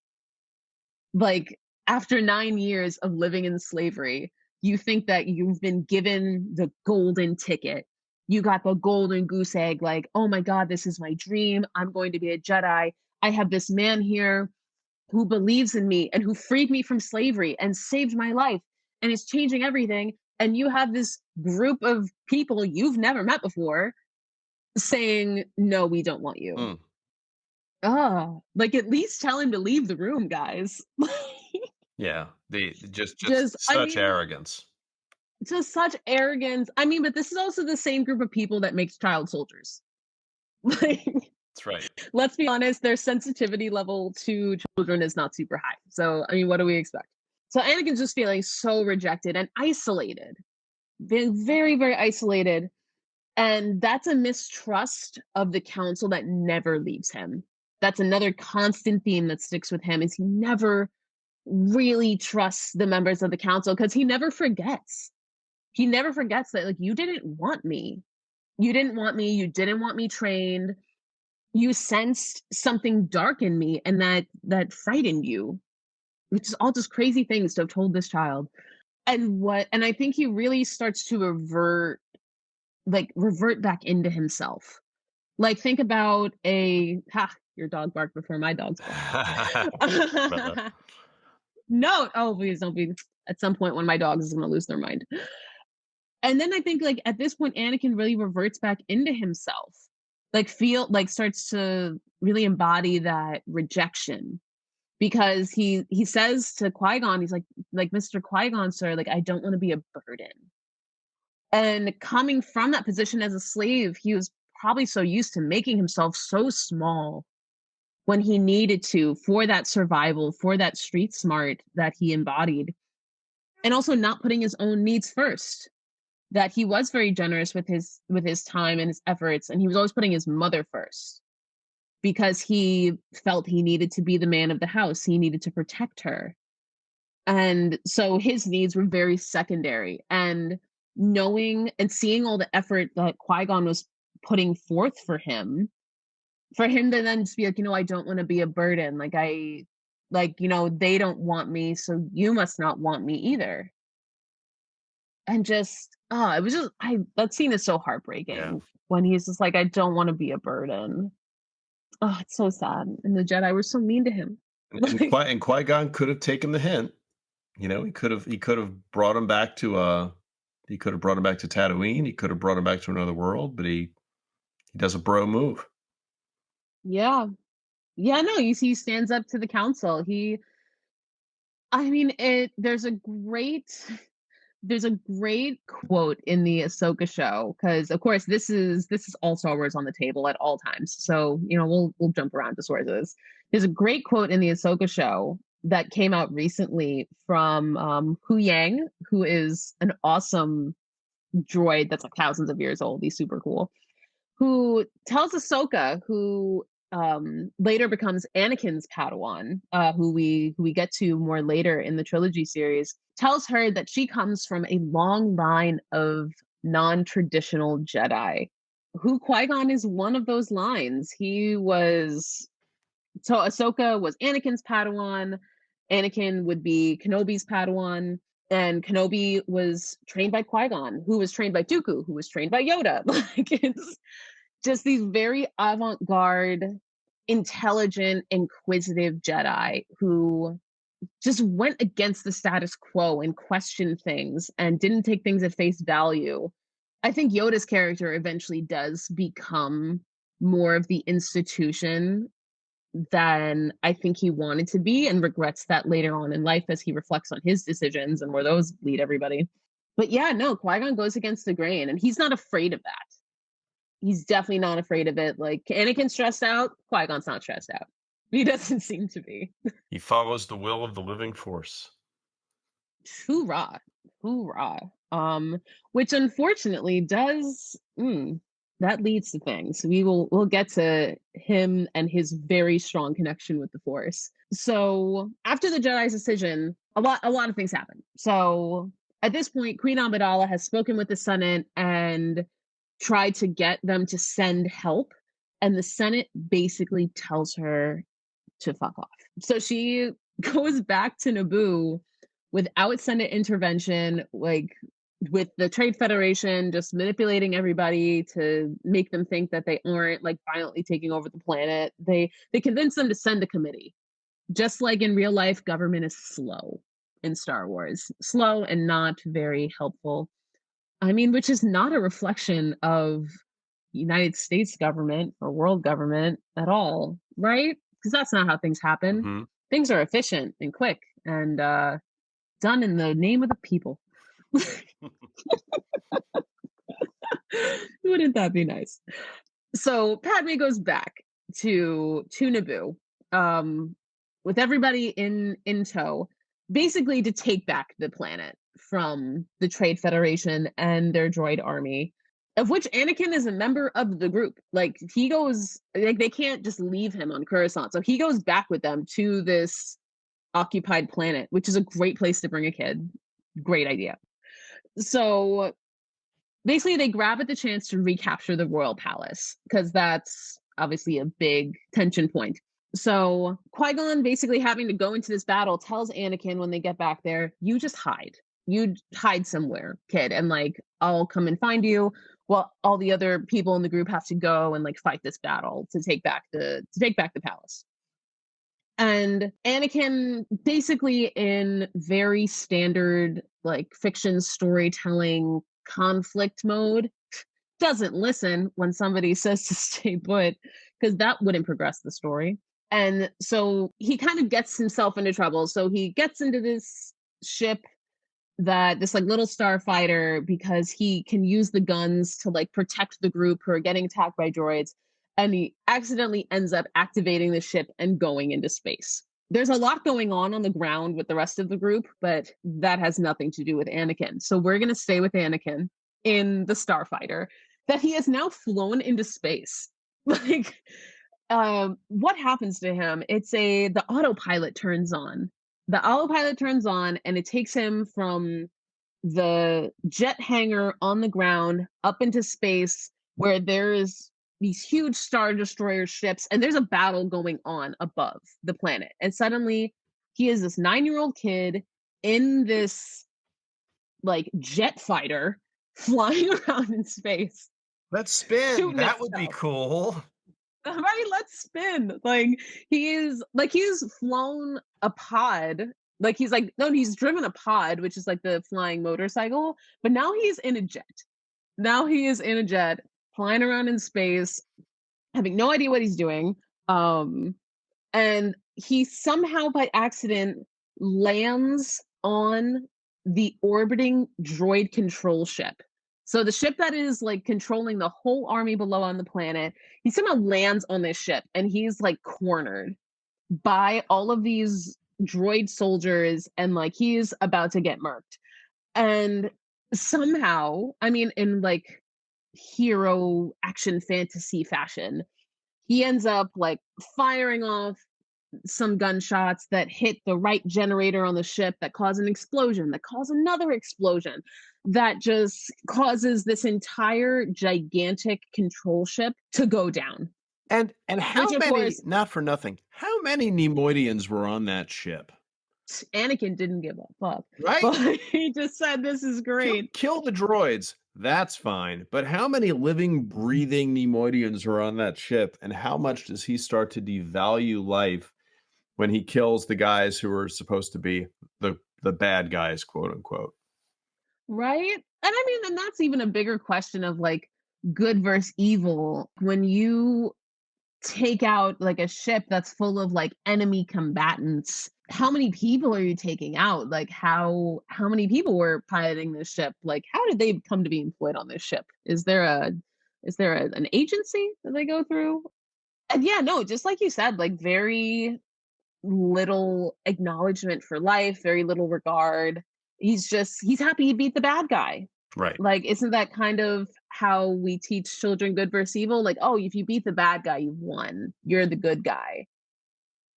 Like after 9 years of living in slavery, you think that you've been given the golden ticket. You got the golden goose egg, like, oh my God, this is my dream. I'm going to be a Jedi. I have this man here who believes in me and who freed me from slavery and saved my life and is changing everything. And you have this group of people you've never met before saying, no, we don't want you. Mm, Like at least tell him to leave the room, guys. yeah, the just Just, I such mean, arrogance. just such arrogance. I mean, but this is also the same group of people that makes child soldiers. Like, That's right. let's be honest, their sensitivity level to children is not super high. So, I mean, what do we expect? So Anakin's just feeling so rejected and isolated, being very, very isolated. And that's a mistrust of the council that never leaves him. That's another constant theme that sticks with him is he never really trusts the members of the council because he never forgets. He never forgets that, like, you didn't want me. You didn't want me. You didn't want me trained. You sensed something dark in me and that frightened you, which is all just crazy things to have told this child. And I think he really starts to revert back into himself. Like think about your dog barked before my dog's About that. barked. No, oh please don't be. At some point, one of my dogs is going to lose their mind. And then I think like at this point, Anakin really reverts back into himself, starts to really embody that rejection because he says to Qui-Gon, he's like Mr. Qui-Gon, sir, like I don't want to be a burden. And coming from that position as a slave, he was probably so used to making himself so small when he needed to for that survival, for that street smart that he embodied, and also not putting his own needs first. That he was very generous with his time and his efforts, and he was always putting his mother first because he felt he needed to be the man of the house. He needed to protect her. And so his needs were very secondary. And knowing and seeing all the effort that Qui-Gon was putting forth for him to then just be like, I don't want to be a burden. They don't want me, so you must not want me either. And just, it was just, that scene is so Yeah. heartbreaking when he's just like, I don't want to be a burden. Oh, it's so sad. And the Jedi were so mean to him. Like, And Qui-Gon could have taken the hint. He could have brought him back to he could have brought him back to Tatooine. He could have brought him back to another world, but he does a bro move. yeah. Yeah, no, you see, he stands up to the council. I mean, there's a great quote in the Ahsoka show because, of course, this is all Star Wars on the table at all times. So we'll jump around to sources. There's a great quote in the Ahsoka show that came out recently from Hu Yang, who is an awesome droid that's like thousands of years old. He's super cool. Who tells Ahsoka, who later becomes Anakin's Padawan, who we get to more later in the trilogy series, tells her that she comes from a long line of non-traditional Jedi. Who Qui-Gon is one of those lines. He was So Ahsoka was Anakin's Padawan. Anakin would be Kenobi's Padawan. And Kenobi was trained by Qui-Gon, who was trained by Dooku, who was trained by Yoda. Like it's just these very avant-garde, intelligent, inquisitive Jedi who just went against the status quo and questioned things and didn't take things at face value. I think Yoda's character eventually does become more of the institution than I think he wanted to be, and regrets that later on in life as he reflects on his decisions and where those lead everybody. But yeah, no, Qui-Gon goes against the grain and he's not afraid of that. He's definitely not afraid of it. Like Anakin's stressed out, Qui-Gon's not stressed out. He doesn't seem to be. He follows the will of the living force. Hoorah. Hoorah. Which unfortunately does that leads to things. We'll get to him and his very strong connection with the Force. So after the Jedi's decision, a lot of things happen. So at this point, Queen Amidala has spoken with the Senate and tried to get them to send help. And the Senate basically tells her to fuck off. So she goes back to Naboo without Senate intervention, like with the Trade Federation just manipulating everybody to make them think that they aren't like violently taking over the planet. They convince them to send a committee. Just like in real life, government is slow in Star Wars. Slow and not very helpful. I mean, which is not a reflection of United States government or world government at all, right? Because that's not how things happen. Mhm. Things are efficient and quick and done in the name of the people. Wouldn't that be nice? So Padme goes back to Naboo, with everybody in tow, basically to take back the planet from the Trade Federation and their droid army, of which Anakin is a member of the group. Like he goes, like they can't just leave him on Coruscant, so he goes back with them to this occupied planet, which is a great place to bring a kid. Great idea. So basically they grab at the chance to recapture the royal palace because that's obviously a big tension point. So Qui-Gon, basically having to go into this battle, tells Anakin when they get back there, you just hide. You hide somewhere, kid, and like I'll come and find you. Well, all the other people in the group have to go and like fight this battle to take back the palace. And Anakin, basically in very standard like fiction storytelling conflict mode, doesn't listen when somebody says to stay put because that wouldn't progress the story. And so he kind of gets himself into trouble. So he gets into this ship, that this like little starfighter, because he can use the guns to like protect the group who are getting attacked by droids, and he accidentally ends up activating the ship and going into space. There's a lot going on the ground with the rest of the group, but that has nothing to do with Anakin. So we're going to stay with Anakin in the starfighter that he has now flown into space. Like what happens to him? The autopilot turns on. The autopilot turns on and it takes him from the jet hangar on the ground up into space where there's these huge star destroyer ships and there's a battle going on above the planet. And suddenly he is this 9-year-old kid in this like jet fighter flying around in space. Let's spin. That would be cool. Right, let's spin. Like he's flown a pod. Like he's driven a pod, which is like the flying motorcycle, but now he's in a jet. Now he is in a jet, flying around in space, having no idea what he's doing. And he somehow by accident lands on the orbiting droid control ship. So the ship that is like controlling the whole army below on the planet, he somehow lands on this ship and he's like cornered by all of these droid soldiers and like he's about to get murked. And somehow, I mean, in like hero action fantasy fashion, he ends up like firing off some gunshots that hit the right generator on the ship that cause an explosion, that cause another explosion, that just causes this entire gigantic control ship to go down. And how which of many, course not for nothing, how many Neimoidians were on that ship? Anakin didn't give a fuck, Right? but he just said, "This is great." Kill the droids. That's fine. But how many living, breathing Neimoidians are on that ship? And how much does he start to devalue life when he kills the guys who are supposed to be the bad guys, quote unquote? Right? And I mean, and that's even a bigger question of like good versus evil. When you take out like a ship that's full of like enemy combatants, how many people are you taking out? Like how many people were piloting this ship? Like how did they come to be employed on this ship? An agency that they go through? And yeah, no, just like you said, like very little acknowledgement for life, very little regard. He's happy he beat the bad guy. Right. Like, isn't that kind of how we teach children good versus evil? Like, oh, if you beat the bad guy, you've won. You're the good guy.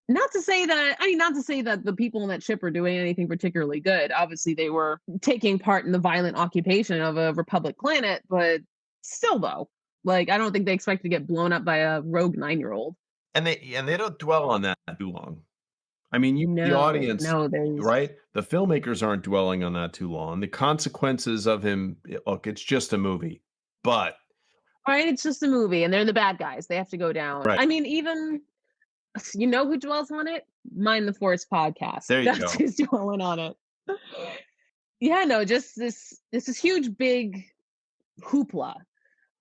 Not to say that the people on that ship were doing anything particularly good. Obviously, they were taking part in the violent occupation of a Republic planet, but still, though, like, I don't think they expect to get blown up by a rogue 9-year-old. And they don't dwell on that too long. I mean, you, the No, audience, no, there's right? The filmmakers aren't dwelling on that too long. The consequences of him, look, it's just a movie, but right. It's just a movie, and they're the bad guys. They have to go down. right I mean, even you know who dwells on it? Mind the Force podcast. there you That's go. who's dwelling on it. Yeah, no, just this is huge, big hoopla.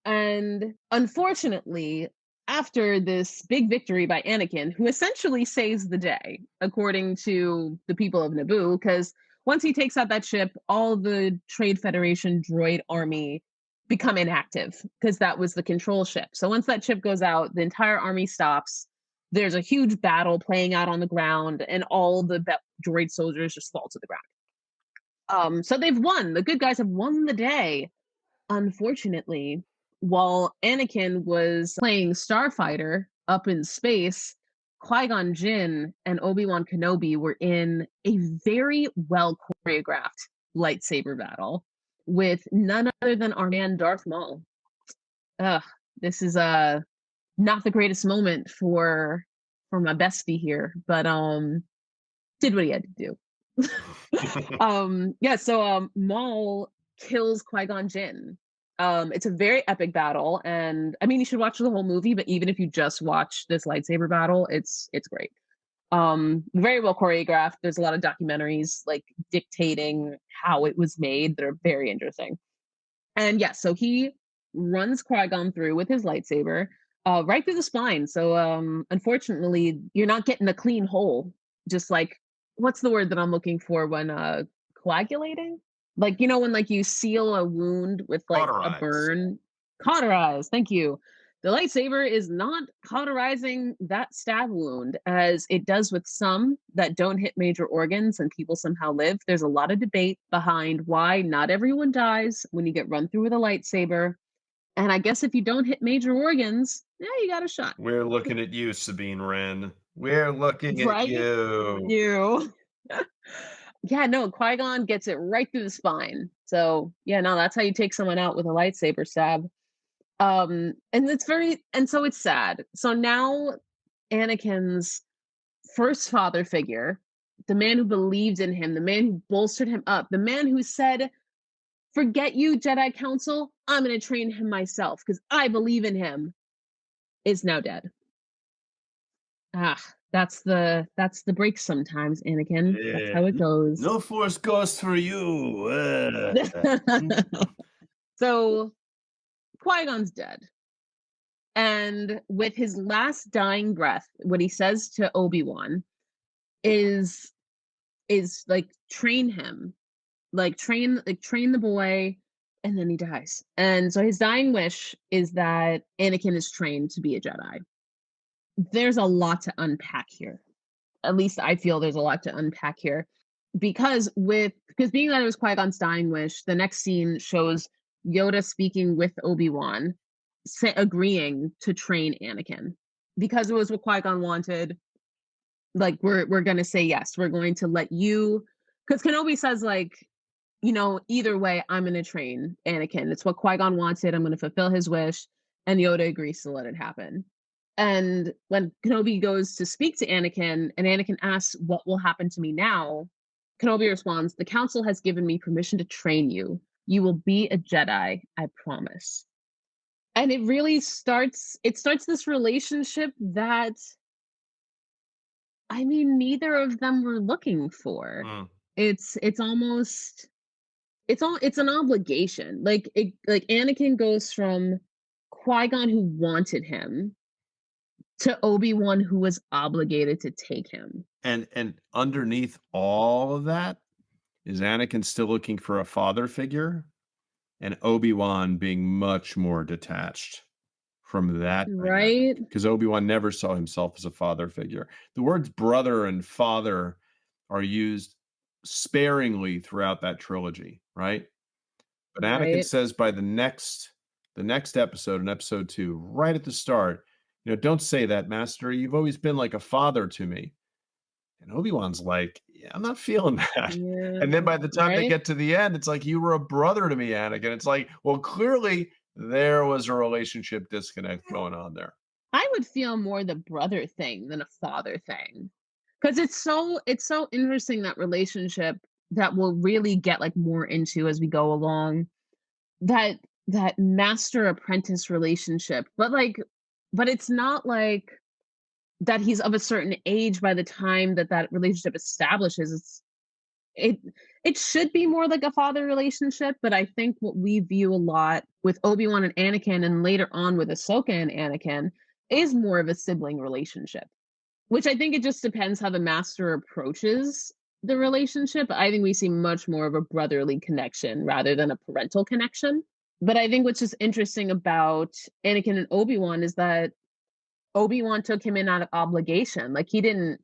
And unfortunately, after this big victory by Anakin, who essentially saves the day, according to the people of Naboo, because once he takes out that ship, all the Trade Federation droid army become inactive because that was the control ship. So once that ship goes out, the entire army stops. There's a huge battle playing out on the ground, and all the droid soldiers just fall to the ground. So they've won. The good guys have won the day. Unfortunately, while Anakin was playing Starfighter up in space, Qui-Gon Jinn and Obi-Wan Kenobi were in a very well choreographed lightsaber battle with none other than our man Darth Maul. Ugh, this is not the greatest moment for my bestie here, but did what he had to do. Maul kills Qui-Gon Jinn. It's a very epic battle, and I mean you should watch the whole movie, but even if you just watch this lightsaber battle, it's great. Very well choreographed. There's a lot of documentaries like dictating how it was made that are very interesting. And yeah, so he runs Qui-Gon through with his lightsaber, right through the spine. So unfortunately, you're not getting a clean hole. Just like what's the word that I'm looking for when coagulating? Like you know when like you seal a wound with like a Cauterize. burn. Cauterize. Thank you. The lightsaber is not cauterizing that stab wound as it does with some that don't hit major organs and people somehow live. There's a lot of debate behind why not everyone dies when you get run through with a lightsaber. And I guess if you don't hit major organs, yeah, you got a shot. We're looking at you, Sabine Wren. We're looking at Right? you. You. Yeah, no, Qui-Gon gets it right through the spine. So yeah, no, that's how you take someone out with a lightsaber stab. And so it's sad. So now Anakin's first father figure, the man who believed in him, the man who bolstered him up, the man who said, "Forget you, Jedi Council, I'm going to train him myself because I believe in him," is now dead. Ah, that's the break sometimes, Anakin. That's Yeah. how it goes. No force ghost for you. So Qui-Gon's dead. And with his last dying breath, what he says to Obi-Wan is like train him. Train the boy, and then he dies. And so his dying wish is that Anakin is trained to be a Jedi. There's a lot to unpack here. At least I feel there's a lot to unpack here. Because being that it was Qui-Gon's dying wish, the next scene shows Yoda speaking with Obi-Wan, agreeing to train Anakin. Because it was what Qui-Gon wanted, like we're gonna say yes. We're going to let you, because Kenobi says like, either way, I'm gonna train Anakin. It's what Qui-Gon wanted. I'm gonna fulfill his wish, and Yoda agrees to let it happen. And when Kenobi goes to speak to Anakin and Anakin asks, "What will happen to me now?" Kenobi responds, "The Council has given me permission to train you. You will be a Jedi, I promise." And it starts this relationship that, I mean, neither of them were looking for. Mm. It's almost it's an obligation. Like Anakin goes from Qui-Gon, who wanted him, to Obi-Wan, who was obligated to take him. And underneath all of that is Anakin still looking for a father figure and Obi-Wan being much more detached from that dynamic Right? because Obi-Wan never saw himself as a father figure. The words brother and father are used sparingly throughout that trilogy, right? But Anakin Right? says by the next episode, in episode 2, right at the start, "Don't say that, master. You've always been like a father to me." And Obi-Wan's like, "Yeah, I'm not feeling that." Yeah, And then by the time they right? get to the end, it's like, "You were a brother to me, Anakin." It's like, well, clearly there was a relationship disconnect going on there. I would feel more the brother thing than a father thing. 'Cause it's so interesting, that relationship that we'll really get, like, more into as we go along, that that master apprentice relationship, but it's not like that he's of a certain age by the time that that relationship establishes. It it should be more like a father relationship, but I think what we view a lot with Obi-Wan and Anakin, and later on with Ahsoka and Anakin, is more of a sibling relationship. Which I think it just depends how the master approaches the relationship. I think we see much more of a brotherly connection rather than a parental connection. But I think what's just interesting about Anakin and Obi-Wan is that Obi-Wan took him in out of obligation. Like, he didn't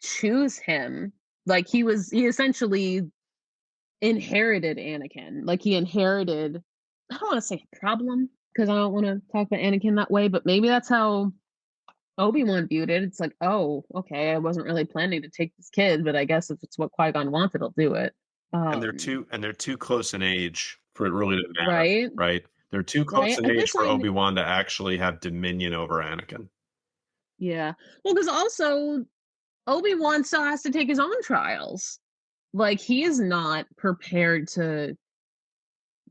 choose him. Like, he essentially inherited Anakin. Like, he inherited, I don't want to say a problem, because I don't want to talk about Anakin that way, but maybe that's how Obi-Wan viewed it. It's like, "Oh, okay, I wasn't really planning to take this kid, but I guess if it's what Qui-Gon wanted, I'll do it." And they're too close in age for it really to matter, Right? right? They're too close Right? in I age for personally Obi-Wan to actually have dominion over Anakin. Yeah. Well, because also Obi-Wan still has to take his own trials. Like, he is not prepared to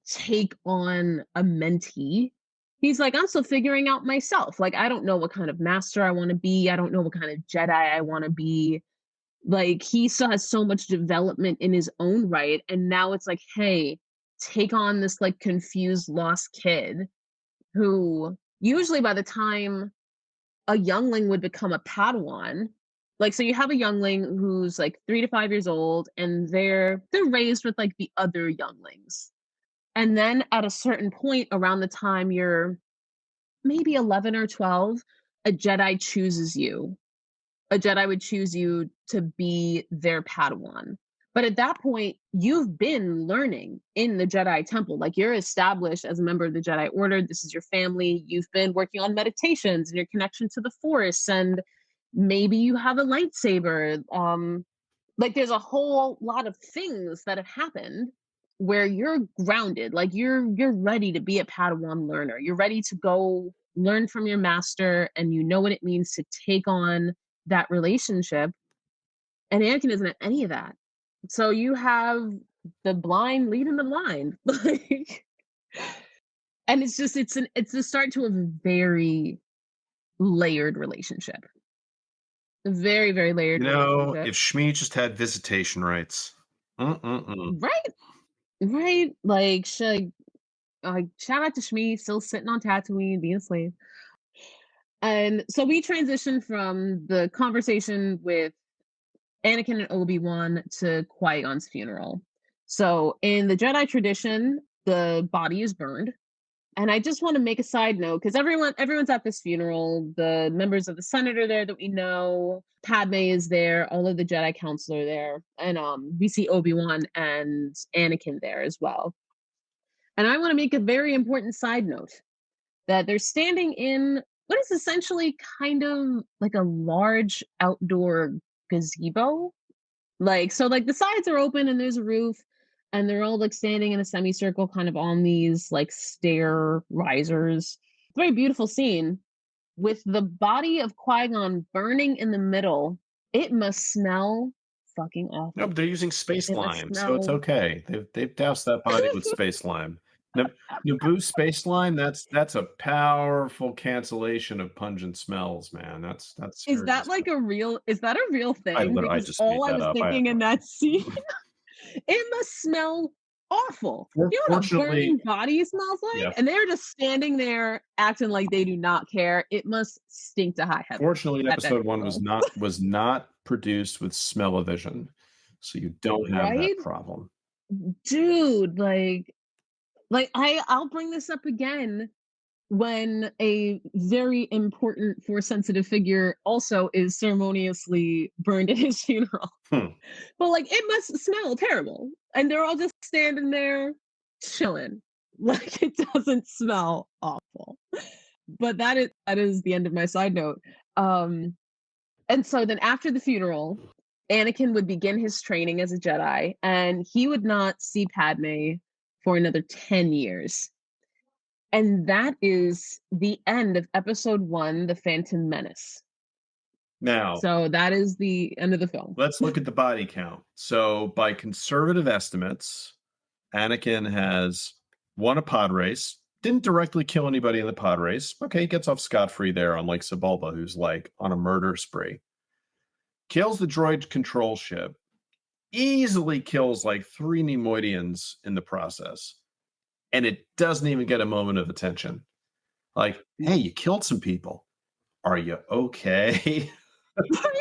take on a mentee. He's like, "I'm still figuring out myself. Like, I don't know what kind of master I wanna be. I don't know what kind of Jedi I wanna be." Like, he still has so much development in his own right, and now it's like, "Hey, take on this, like, confused, lost kid," who usually by the time a youngling would become a Padawan, like, so you have a youngling who's, like, 3 to 5 years old, and they're raised with, like, the other younglings, and then at a certain point around the time you're maybe 11 or 12, a Jedi chooses you. A Jedi would choose you to be their Padawan. But at that point, you've been learning in the Jedi Temple. Like, you're established as a member of the Jedi Order. This is your family. You've been working on meditations and your connection to the Force, and maybe you have a lightsaber. Like, there's a whole lot of things that have happened where you're grounded. Like, you're ready to be a Padawan learner. You're ready to go learn from your master, and you know what it means to take on that relationship. And Anakin isn't at any of that. So you have the blind leading the blind. Like, and it's the start to a very layered relationship. A very, very layered relationship. If Shmi just had visitation rights. Mm-mm-mm. Right? Right? Like, shout out to Shmi, still sitting on Tatooine, being a slave. And so we transition from the conversation with Anakin and Obi-Wan to Qui-Gon's funeral. So in the Jedi tradition, the body is burned. And I just want to make a side note, because everyone's at this funeral. The members of the Senate are there that we know. Padme is there. All of the Jedi Council are there, and we see Obi-Wan and Anakin there as well. And I want to make a very important side note that they're standing in what is essentially kind of like a large outdoor gazebo. Like, so, like, the sides are open and there's a roof, and they're all, like, standing in a semicircle kind of on these, like, stair risers. Very beautiful scene. with the body of Qui-Gon burning in the middle, it must smell fucking No, awful. but they're using space It must lime, so it's smell okay. They've doused that body with space lime. Naboo space lime, that's a powerful cancellation of pungent smells, man. That's Is that serious like stuff. a real is that a real thing? I Because just made all I that was up. I have thinking in no that scene, it must smell awful. You know what a fortunately, burning body smells yeah. like? And they're just standing there acting like they do not care. It must stink to high heaven Fortunately, at that episode 1 table. was not produced with smell-o-vision, so you don't have that Right? problem. Dude, I'll bring this up again when a very important force sensitive figure also is ceremoniously burned at his funeral. Hmm. But like it must smell terrible. And they're all just standing there chilling. Like it doesn't smell awful. But that is the end of my side note. Um and so then after the funeral, Anakin would begin his training as a Jedi, and he would not see Padme for another 10 years. And that is the end of episode 1, The Phantom Menace. Now, So that is the end of the film. let's look at the body count. So, by conservative estimates, Anakin has won a pod race, didn't directly kill anybody in the pod race. Okay, he gets off scot-free there, unlike Sebulba, who's like on a murder spree. Kills the droid control ship, easily kills like 3 Neimoidians in the process, and it doesn't even get a moment of attention. Like, hey, you killed some people. Are you okay?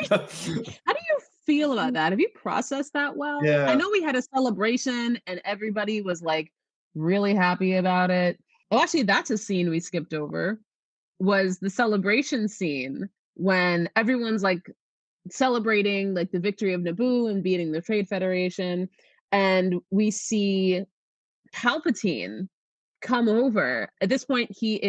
How do you feel about that? Have you processed that well? I Yeah. know we had a celebration and everybody was like really happy about it. Oh, actually, that's a scene we skipped over. Was the celebration scene when everyone's like celebrating like the victory of Naboo and beating the Trade Federation, and we see Palpatine come over. At this point he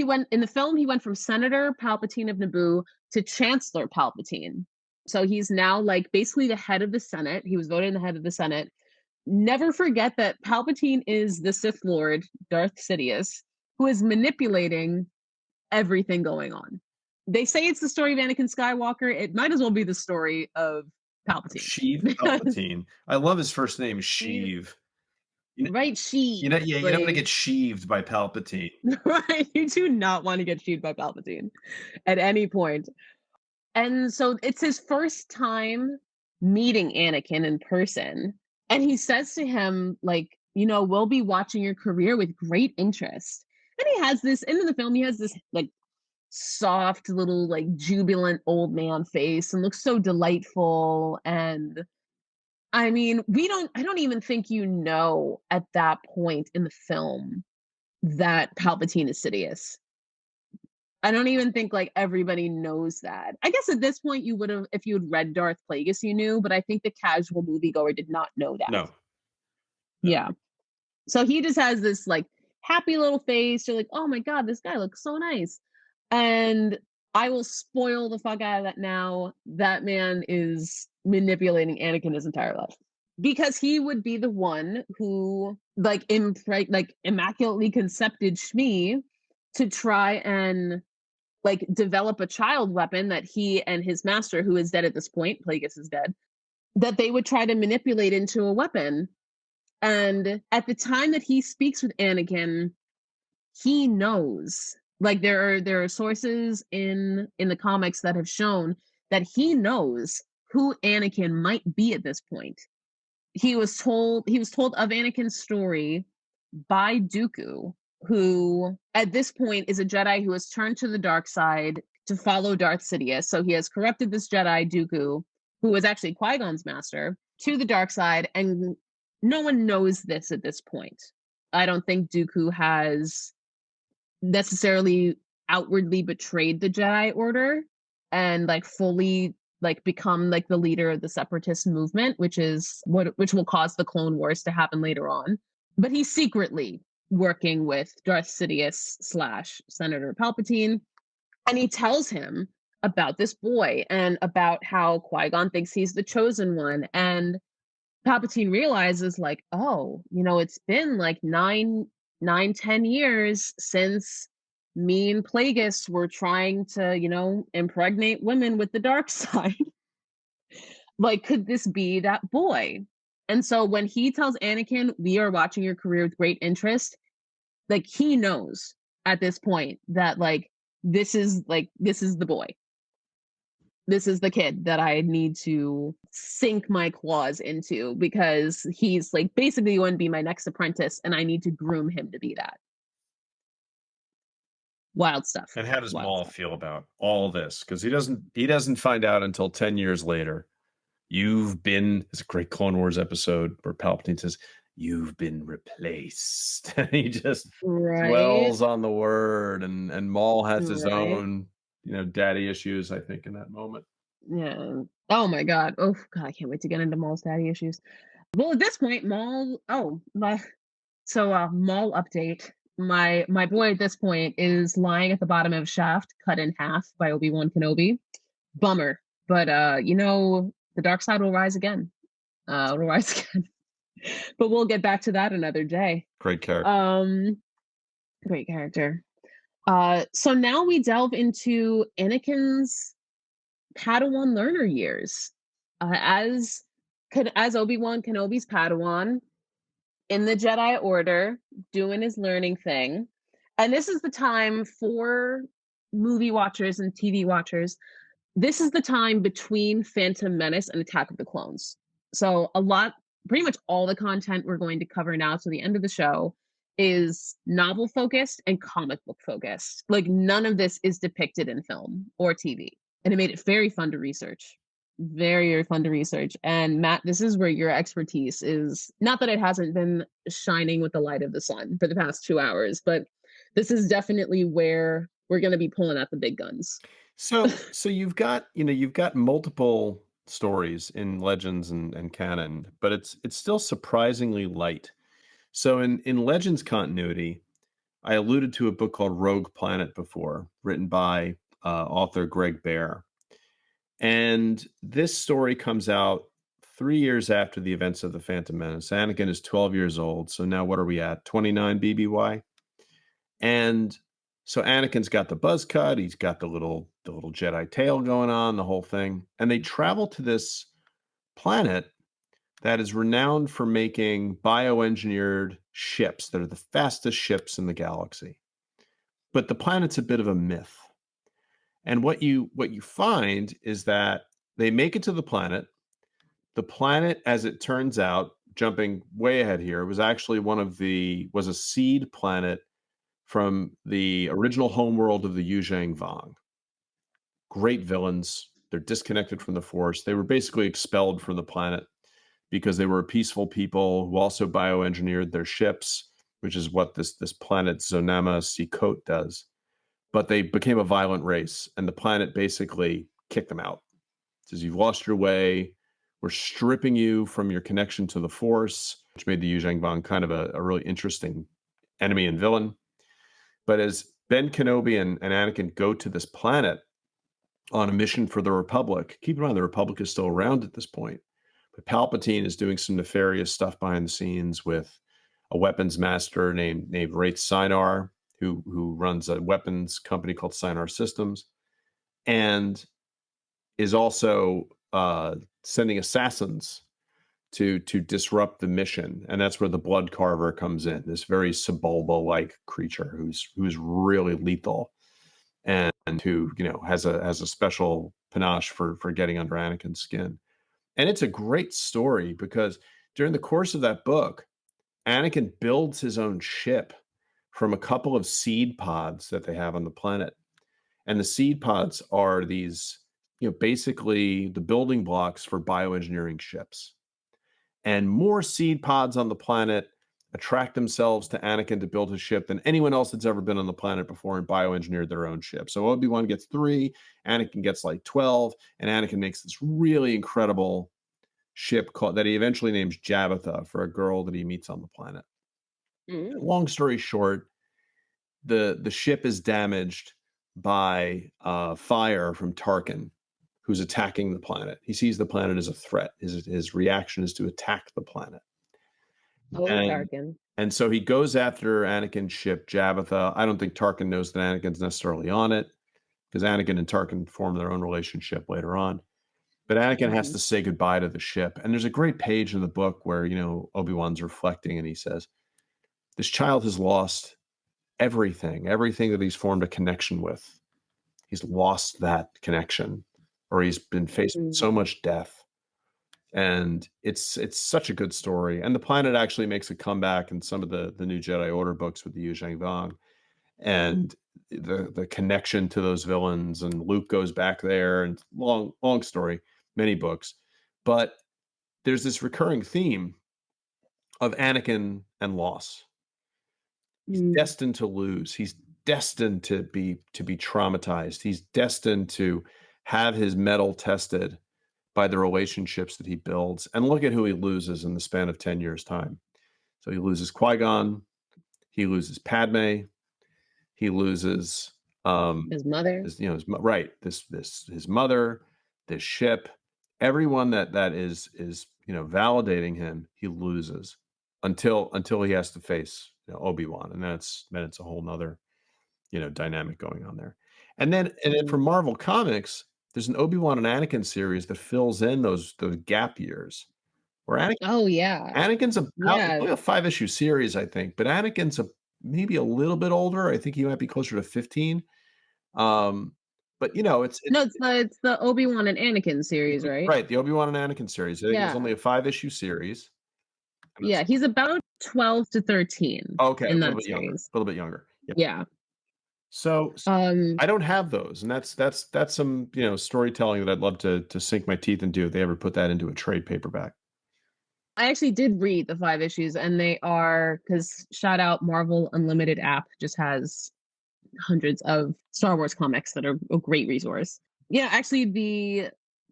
went in the film he went from Senator Palpatine of Naboo to Chancellor Palpatine. So he's now like basically the head of the Senate. He was voted in the head of the Senate. Never forget that Palpatine is the Sith Lord, Darth Sidious, who is manipulating everything going on. They say it's the story of Anakin Skywalker. It might as well be the story of Palpatine. Sheev Because Palpatine. I love his first name, he, Sheev. You kn right, you know she yeah, you don't wanna like get sheeved by Palpatine. right. You do not want to get chewed by Palpatine at any point. And so it's his first time meeting Anakin in person. And he says to him, like, we'll be watching your career with great interest. And he has this, in the film, he has this like soft little, like jubilant old man face and looks so delightful. And I mean, I don't even think at that point in the film that Palpatine is Sidious. I don't even think like everybody knows that. I guess at this point you would have, if you had read Darth Plagueis, you knew, but I think the casual moviegoer did not know that. No, no. Yeah. So he just has this like happy little face. You're like, oh my God, this guy looks so nice. And I will spoil the fuck out of that now. That man is manipulating Anakin his entire life. Because he would be the one who like immaculately concepted Shmi to try and like develop a child weapon that he and his master, who is dead at this point, Plagueis is dead, that they would try to manipulate into a weapon. And at the time that he speaks with Anakin, he knows. Like there are sources in the comics that have shown that he knows who Anakin might be at this point. He was told of Anakin's story by Dooku, who at this point is a Jedi who has turned to the dark side to follow Darth Sidious. So he has corrupted this Jedi, Dooku, who was actually Qui-Gon's master, to the dark side, and no one knows this at this point. I don't think Dooku has necessarily outwardly betrayed the Jedi Order and like fully like become like the leader of the separatist movement, which will cause the Clone Wars to happen later on. But he's secretly working with Darth Sidious / Senator Palpatine, and he tells him about this boy and about how Qui-Gon thinks he's the chosen one. And Palpatine realizes, like, oh, it's been like 10 years since mean Plagueis were trying to, impregnate women with the dark side. Like, could this be that boy? And so when he tells Anakin, "We are watching your career with great interest," like he knows at this point that this is the boy. This is the kid that I need to sink my claws into because he's like basically going to be my next apprentice and I need to groom him to be that. Wild stuff. And how does Wild Maul stuff. feel about all this? Because he doesn't find out until 10 years later. You've been It's a great Clone Wars episode where Palpatine says, "You've been replaced." And he just Right. dwells on the word, and Maul has his Right. own, daddy issues, I think, in that moment. Yeah. Oh my god. Oh god, I can't wait to get into Maul's daddy issues. Well, at this point, Maul update. My boy at this point is lying at the bottom of a shaft, cut in half by Obi-Wan Kenobi. Bummer. But the dark side will rise again. It'll rise again. But we'll get back to that another day. Great character. Um Great character. So now we delve into Anakin's Padawan learner years. As Obi-Wan Kenobi's Padawan in the Jedi Order, doing his learning thing. And this is the time for movie watchers and TV watchers. This is the time between Phantom Menace and Attack of the Clones. So pretty much all the content we're going to cover now to the end of the show is novel focused and comic book focused. Like none of this is depicted in film or TV. And it made it very fun to research. Very, very fun to research. And Matt, this is where your expertise is. Not that it hasn't been shining with the light of the sun for the past 2 hours, but this is definitely where we're going to be pulling out the big guns. So you've got multiple stories in Legends and canon, but it's still surprisingly light. So in Legends continuity, I alluded to a book called Rogue Planet before, written by author Greg Bear. And this story comes out 3 years after the events of the Phantom Menace. Anakin is 12 years old. So now what are we at? 29 BBY? And so Anakin's got the buzz cut, he's got the little Jedi tail going on, the whole thing. And they travel to this planet that is renowned for making bioengineered ships that are the fastest ships in the galaxy. But the planet's a bit of a myth. And what you find is that they make it to the planet. The planet, as it turns out, jumping way ahead here, was a seed planet from the original homeworld of the Yuzhang Vong. Great villains. They're disconnected from the Force. They were basically expelled from the planet because they were a peaceful people who also bioengineered their ships, which is what this planet Zonama Sikot does. But they became a violent race, and the planet basically kicked them out. It says, "You've lost your way. We're stripping you from your connection to the Force," which made the Yuzhang Vong kind of a really interesting enemy and villain. But as Ben Kenobi and Anakin go to this planet on a mission for the Republic, keep in mind the Republic is still around at this point, but Palpatine is doing some nefarious stuff behind the scenes with a weapons master named Wraith Sinar, who runs a weapons company called Sinar Systems, and is also sending assassins to disrupt the mission. And that's where the Blood Carver comes in, this very Sebulba-like creature who's really lethal and who has a special panache for getting under Anakin's skin. And it's a great story because during the course of that book, Anakin builds his own ship from a couple of seed pods that they have on the planet. And the seed pods are these, basically the building blocks for bioengineering ships. And more seed pods on the planet attract themselves to Anakin to build his ship than anyone else that's ever been on the planet before and bioengineered their own ship. So Obi-Wan gets 3, Anakin gets like 12, and Anakin makes this really incredible ship that he eventually names Jabbatha for a girl that he meets on the planet. Long story short, the ship is damaged by fire from Tarkin, who's attacking the planet. He sees the planet as a threat. His reaction is to attack the planet. Oh, And Tarkin. and so he goes after Anakin's ship, Jabbatha. I don't think Tarkin knows that Anakin's necessarily on it, because Anakin and Tarkin form their own relationship later on. But Anakin has Mhm. to say goodbye to the ship. And there's a great page in the book where, Obi-Wan's reflecting and he says, this child has lost everything that he's formed a connection with. He's lost that connection, or he's been faced with so Mhm. much death. And it's such a good story. And the planet actually makes a comeback in some of the new Jedi Order books with the Yu Zhang Vong. And the connection to those villains, and Luke goes back there, and long story, many books. But there's this recurring theme of Anakin and loss. He's Mm. destined to lose. He's destined to be traumatized. He's destined to have his mettle tested by the relationships that he builds. And look at who he loses in the span of 10 years' time. So he loses Qui-Gon, he loses Padme, he loses His mother. right, his mother, this ship, everyone that is validating him, he loses until he has to face Obi-Wan, and then it's a whole nother dynamic going on there. And then for Mm. Marvel Comics, there's an Obi-Wan and Anakin series that fills in those gap years where Oh, yeah. Anakin's about it's Yeah. only a 5-issue series, I think, but Anakin's maybe a little bit older. I think he might be closer to 15. Um, but, it's No, it's the Obi-Wan and Anakin series, right? right, the Obi-Wan and Anakin series. I think it was only Yeah. a 5-issue series, and it's Yeah, he's about 12 to 13 okay, in that series. a little bit younger. Yeah. Yeah. So Um, I don't have those, and that's some, storytelling that I'd love to sink my teeth into if they ever put that into a trade paperback. I actually did read the 5 issues, and they are because shout out Marvel Unlimited app just has hundreds of Star Wars comics that are a great resource. Yeah, actually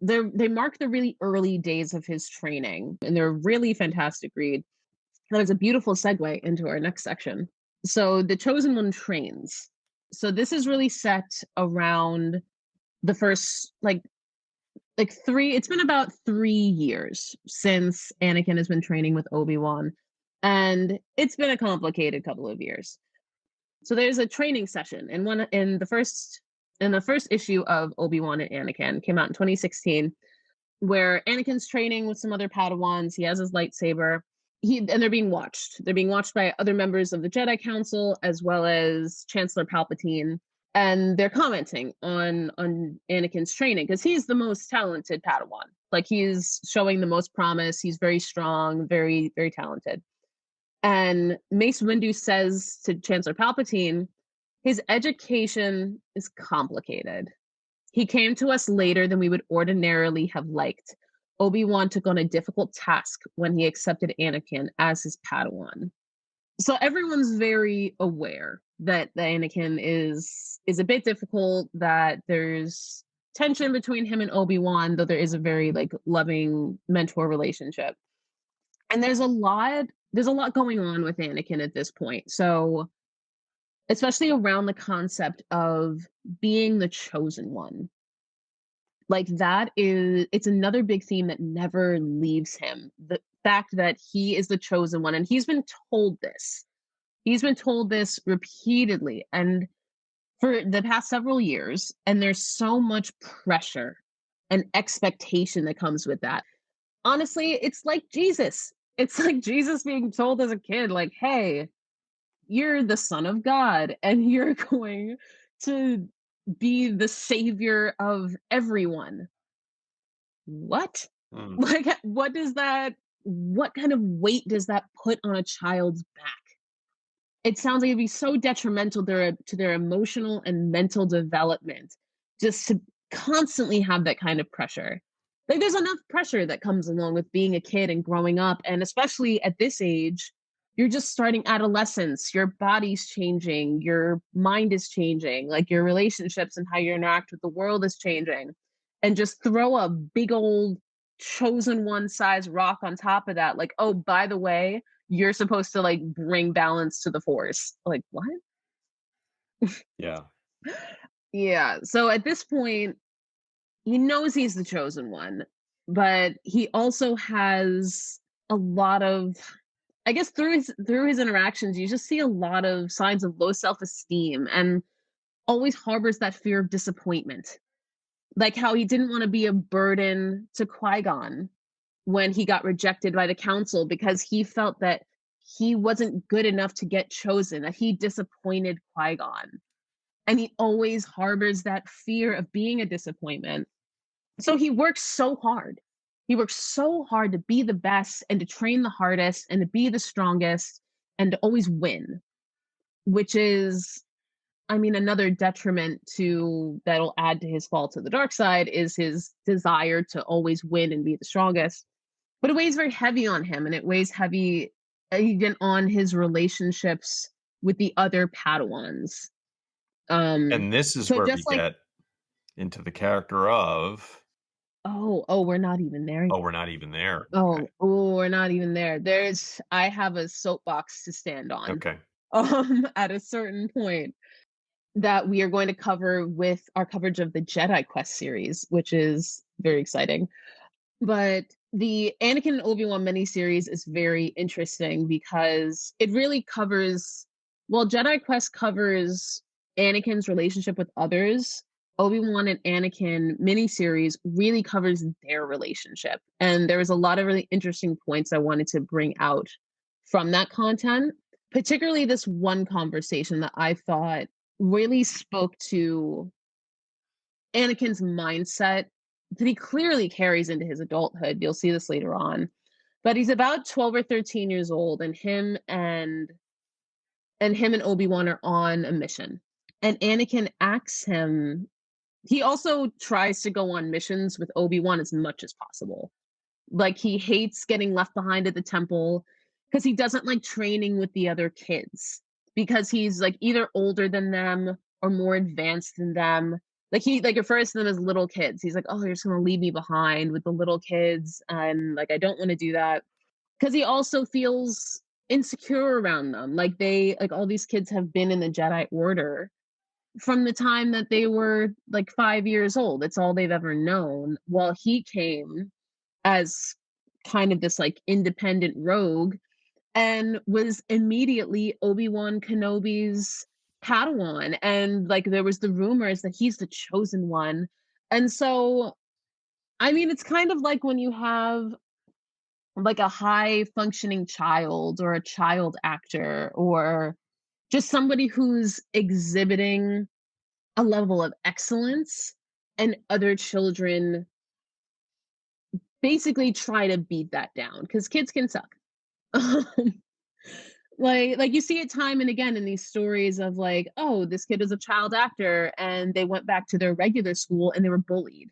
they mark the really early days of his training, and they're a really fantastic read. That was a beautiful segue into our next section. So the Chosen One trains. So this is really set around the first like three it's been about 3 years since Anakin has been training with Obi-Wan, and it's been a complicated couple of years. So there's a training session, and one in the first issue of Obi-Wan and Anakin came out in 2016, where Anakin's training with some other Padawans. He has his lightsaber. And they're being watched. They're being watched by other members of the Jedi Council as well as Chancellor Palpatine, and they're commenting on Anakin's training because he's the most talented Padawan. Like he's showing the most promise. He's very strong, very very talented. And Mace Windu says to Chancellor Palpatine, his education is complicated. He came to us later than we would ordinarily have liked. Obi-Wan took on a difficult task when he accepted Anakin as his Padawan. So everyone's very aware that the Anakin is a bit difficult, that there's tension between him and Obi-Wan, though there is a very like loving mentor relationship. And there's a lot going on with Anakin at this point. So especially around the concept of being the chosen one. Like it's another big theme that never leaves him. The fact that he is the chosen one, and he's been told this. He's been told this repeatedly and for the past several years, and there's so much pressure and expectation that comes with that. Honestly, it's like Jesus. It's like Jesus being told as a kid, like, hey, you're the son of God and you're going to be the savior of everyone. What? Mm, Like, what kind of weight does that put on a child's back? It sounds like it'd be so detrimental to their emotional and mental development just to constantly have that kind of pressure. Like, there's enough pressure that comes along with being a kid and growing up. And especially at this age, you're just starting adolescence. Your body's changing, your mind is changing, like your relationships and how you interact with the world is changing. And just throw a big old chosen one size rock on top of that. Like, oh, by the way, you're supposed to like bring balance to the force. Like, what? yeah. Yeah. So at this point, he knows he's the chosen one, but he also has a lot of I guess through his interactions, you just see a lot of signs of low self-esteem and always harbors that fear of disappointment. Like how he didn't want to be a burden to Qui-Gon when he got rejected by the council because he felt that he wasn't good enough to get chosen, that he disappointed Qui-Gon. And he always harbors that fear of being a disappointment. So he works so hard. He works so hard to be the best and to train the hardest and to be the strongest and to always win, which is, I mean, another detriment to that'll add to his fall to the dark side is his desire to always win and be the strongest. But it weighs very heavy on him, and it weighs heavy even on his relationships with the other Padawans. Um, And this is so where we just like, get into the character of oh, we're not even there oh, yet. we're not even there. Okay. Oh, we're not even there. I have a soapbox to stand on. Okay. At a certain point that we are going to cover with our coverage of the Jedi Quest series, which is very exciting. But the Anakin and Obi-Wan miniseries is very interesting because it really covers, well, Jedi Quest covers Anakin's relationship with others. Obi-Wan and Anakin miniseries really covers their relationship. And there was a lot of really interesting points I wanted to bring out from that content, particularly this one conversation that I thought really spoke to Anakin's mindset that he clearly carries into his adulthood. You'll see this later on. But he's about 12 or 13 years old, and him and Obi-Wan are on a mission. And Anakin asks him, he also tries to go on missions with Obi-Wan as much as possible. Like he hates getting left behind at the temple because he doesn't like training with the other kids because he's like either older than them or more advanced than them. Like he like refers to them as little kids. He's like, "Oh, you're just gonna leave me behind with the little kids," and like I don't want to do that because he also feels insecure around them. Like like all these kids have been in the Jedi Order from the time that they were like 5 years old. It's all they've ever known. While he came as kind of this like independent rogue and was immediately Obi-Wan Kenobi's Padawan. And like there was the rumors that he's the chosen one. And so, I mean, it's kind of like when you have like a high functioning child or a child actor or just somebody who's exhibiting a level of excellence and other children basically try to beat that down because kids can suck. Um, like you see it time and again in these stories of like, oh, this kid is a child actor and they went back to their regular school and they were bullied.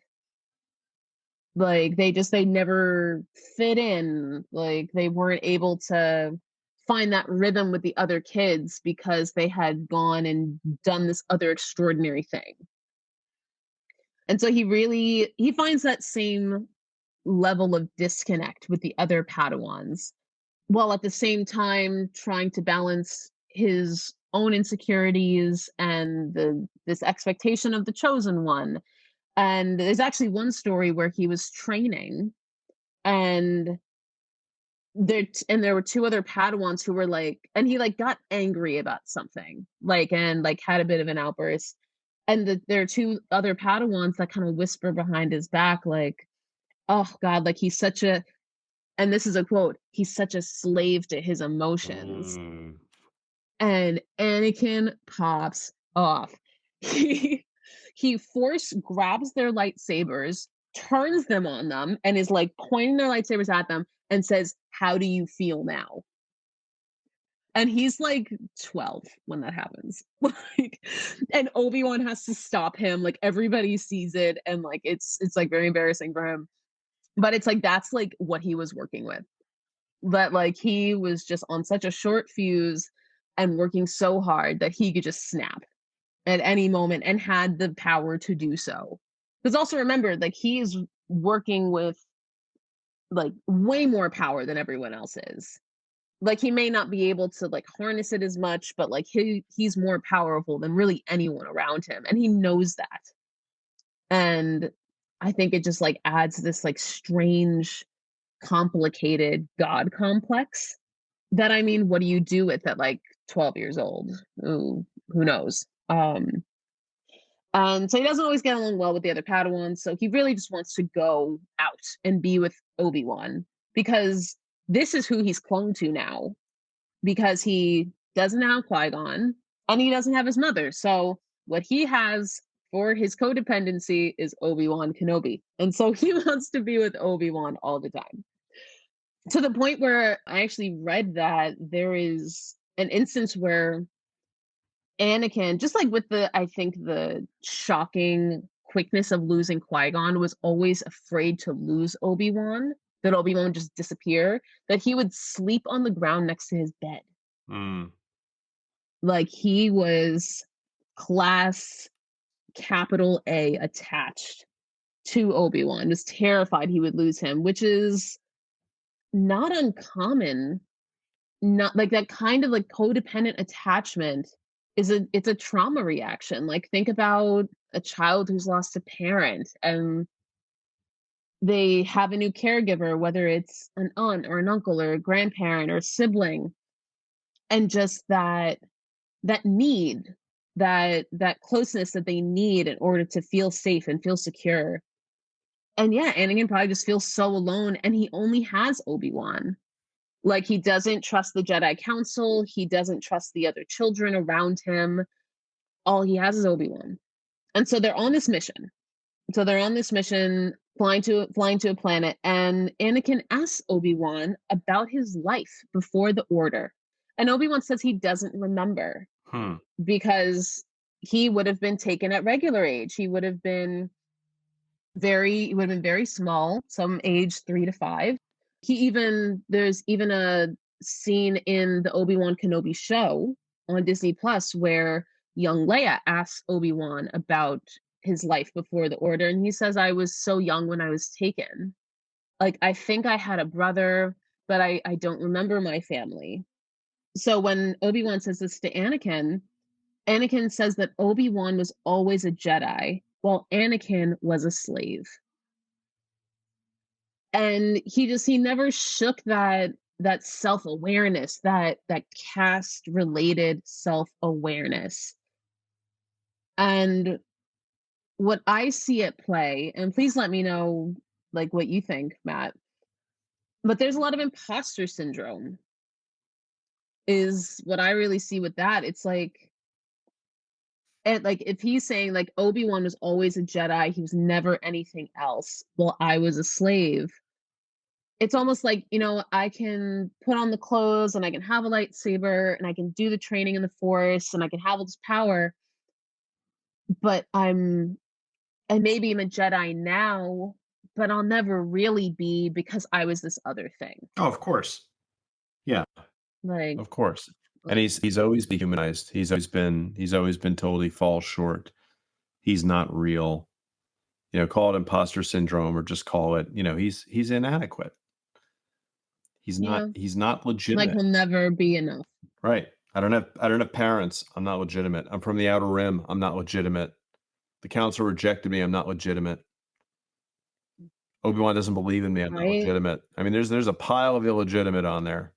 Like they never fit in. Like they weren't able to find that rhythm with the other kids because they had gone and done this other extraordinary thing. And so he finds that same level of disconnect with the other Padawans while at the same time trying to balance his own insecurities and this expectation of the chosen one. And there's actually one story where he was training and there were two other Padawans who were like, and he like got angry about something like and like had a bit of an outburst. And there are two other Padawans that kind of whisper behind his back like, oh god, like he's such a, and this is a quote, he's such a slave to his emotions. Mm. And Anakin pops off. He he force grabs their lightsabers, turns them on them, and is like pointing their lightsabers at them and says, "How do you feel now?" And he's like 12 when that happens. Like, and Obi-Wan has to stop him. Like everybody sees it, and like it's like very embarrassing for him. But it's like that's like what he was working with. That like he was just on such a short fuse and working so hard that he could just snap at any moment and had the power to do so. Because also remember, like he is working with like way more power than everyone else is. Like he may not be able to like harness it as much, but like he's more powerful than really anyone around him, and he knows that. And I think it just like adds this like strange, complicated god complex That I mean, what do you do with at like 12 years old? Who knows? And so he doesn't always get along well with the other Padawans. So he really just wants to go out and be with Obi-Wan because this is who he's clung to now because he doesn't have Qui-Gon and he doesn't have his mother. So what he has for his codependency is Obi-Wan Kenobi. And so he wants to be with Obi-Wan all the time. To the point where I actually read that there is an instance where Anakin, just like with I think the shocking quickness of losing Qui-Gon, was always afraid to lose Obi-Wan, that Obi-Wan would just disappear, that he would sleep on the ground next to his bed. Mm. Like he was class capital A attached to Obi-Wan, was terrified he would lose him, which is not uncommon. Not like that kind of like codependent attachment it's a trauma reaction. Like think about a child who's lost a parent and they have a new caregiver, whether it's an aunt or an uncle or a grandparent or a sibling, and just that need, that closeness that they need in order to feel safe and feel secure. And yeah, Anakin probably just feels so alone and he only has Obi-Wan. Like he doesn't trust the Jedi Council, he doesn't trust the other children around him. All he has is Obi-Wan. And so they're on this mission. So they're on this mission, flying to a planet, and Anakin asks Obi-Wan about his life before the Order. And Obi-Wan says he doesn't remember Hmm. because he would have been taken at regular age. He would have been very small, some age 3 to 5. There's even a scene in the Obi-Wan Kenobi show on Disney Plus where young Leia asks Obi-Wan about his life before the Order, and he says, I was so young when I was taken. Like, I think I had a brother, but I don't remember my family. So when Obi-Wan says this to Anakin, Anakin says that Obi-Wan was always a Jedi, while Anakin was a slave. And he never shook that self-awareness, that caste related self-awareness. And what I see at play, and please let me know like what you think, Matt, but there's a lot of imposter syndrome is what I really see with that. It's like, and like if he's saying like Obi-Wan was always a Jedi, he was never anything else, while I was a slave, it's almost like, I can put on the clothes and I can have a lightsaber and I can do the training in the Force and I can have all this power, but and maybe I'm a Jedi now, but I'll never really be because I was this other thing. Oh, of course. Yeah, Like, of course. And he's always dehumanized. He's always been told he falls short. He's not real. Call it imposter syndrome or just call it, he's inadequate. He's not yeah, he's not like legitimate. he'll never be enough. Right. I don't have parents. I'm not legitimate. I'm from the Outer Rim. I'm not legitimate. The council rejected me. I'm not legitimate. Obi-Wan doesn't believe in me. I'm not Right? legitimate. I mean, there's a pile of illegitimate on there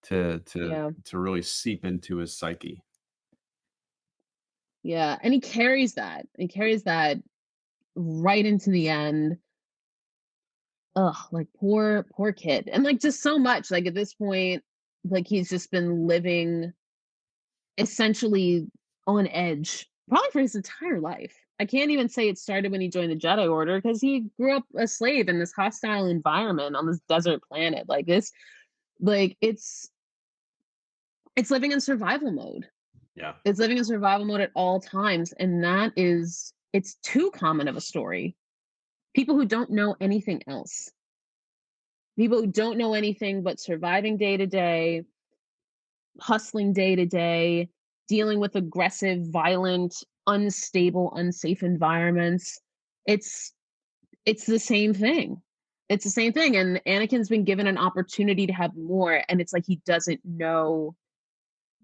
to to Yeah. to really seep into his psyche. Yeah. And he carries that. He carries that right into the end. Ugh, like poor kid. And like just so much. Like at this point, like he's just been living essentially on edge, probably for his entire life. I can't even say it started when he joined the Jedi Order because he grew up a slave in this hostile environment on this desert planet. Like this, like it's living in survival mode. Yeah. It's living in survival mode at all times, and it's too common of a story. People who don't know anything else, people who don't know anything but surviving day to day, hustling day to day, dealing with aggressive, violent, unstable, unsafe environments. It's it's the same thing. It's the same thing. And Anakin's been given an opportunity to have more, and it's like he doesn't know.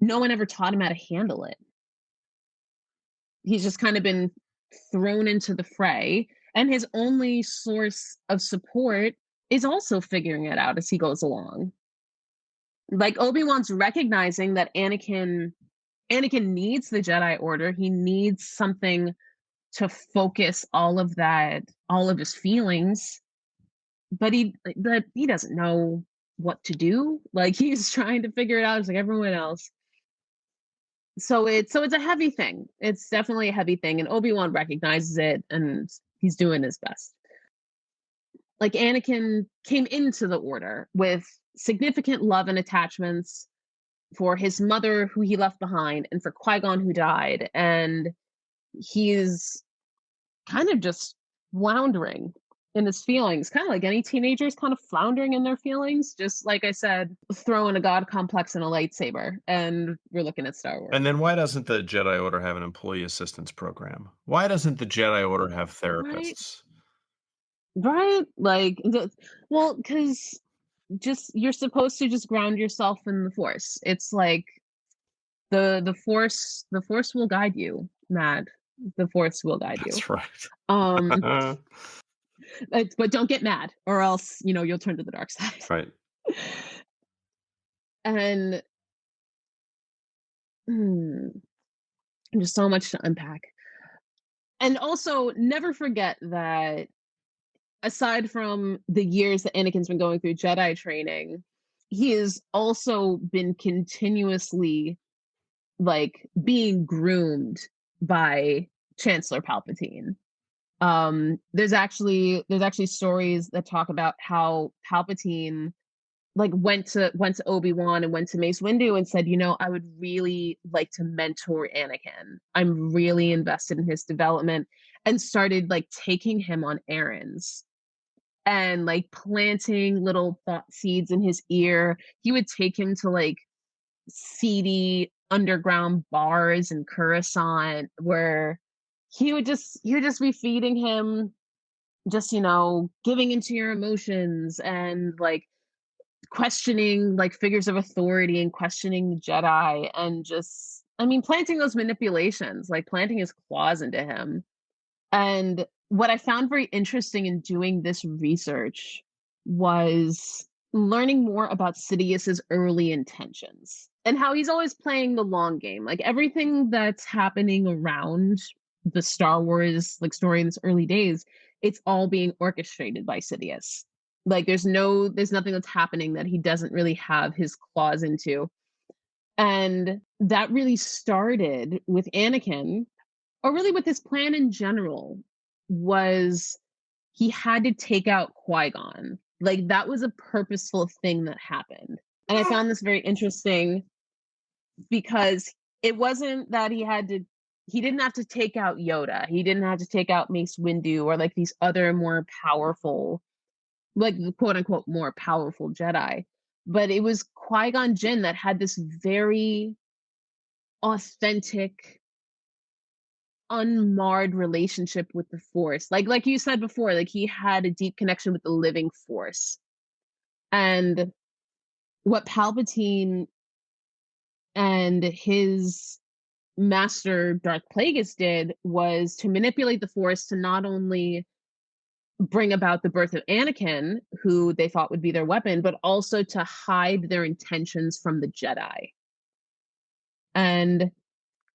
No one ever taught him how to handle it. He's just kind of been thrown into the fray, and his only source of support is also figuring it out as he goes along. Like Obi-Wan's recognizing that Anakin needs the Jedi Order. He needs something to focus all of his feelings, but he doesn't know what to do. Like he's trying to figure it out just like everyone else. So it's a heavy thing. It's definitely a heavy thing, and Obi-Wan recognizes it, and he's doing his best. Like Anakin came into the Order with significant love and attachments for his mother, who he left behind, and for Qui-Gon, who died, and he's kind of just floundering in his feelings, kind of like any teenagers kind of floundering in their feelings. Just like I said, throwing a god complex and a lightsaber, and we're looking at Star Wars. And then why doesn't the Jedi Order have an employee assistance program? Why doesn't the Jedi Order have Right, therapists? right. Well, because just you're supposed to just ground yourself in the Force. It's like the Force will guide you, Mad. The Force will guide you. That's right. Um, but don't get mad, or else you'll turn to the dark side. Right. And hmm, there's so much to unpack. And also, never forget that aside from the years that Anakin's been going through Jedi training, he has also been continuously like being groomed by Chancellor Palpatine. There's actually stories that talk about how Palpatine like went to Obi-Wan and went to Mace Windu and said, I would really like to mentor Anakin. I'm really invested in his development, and started like taking him on errands and like planting little thought seeds in his ear. He would take him to like seedy underground bars in Coruscant where he would just be feeding him, just giving into your emotions and like questioning like figures of authority and questioning the Jedi, and just planting those manipulations, like planting his claws into him. And what I found very interesting in doing this research was learning more about Sidious's early intentions and how he's always playing the long game. Like everything that's happening around the Star Wars like story in its early days, it's all being orchestrated by Sidious. Like there's nothing that's happening that he doesn't really have his claws into. And that really started with Anakin, or really with his plan in general, was he had to take out Qui-Gon. Like that was a purposeful thing that happened. And I found this very interesting because it wasn't that he didn't have to take out Yoda. He didn't have to take out Mace Windu or like these other more powerful, like the quote unquote more powerful Jedi. But it was Qui-Gon Jinn that had this very authentic, unmarred relationship with the Force. Like you said before, like he had a deep connection with the living Force. And what Palpatine and his master Darth Plagueis did was to manipulate the Force to not only bring about the birth of Anakin, who they thought would be their weapon, but also to hide their intentions from the Jedi. And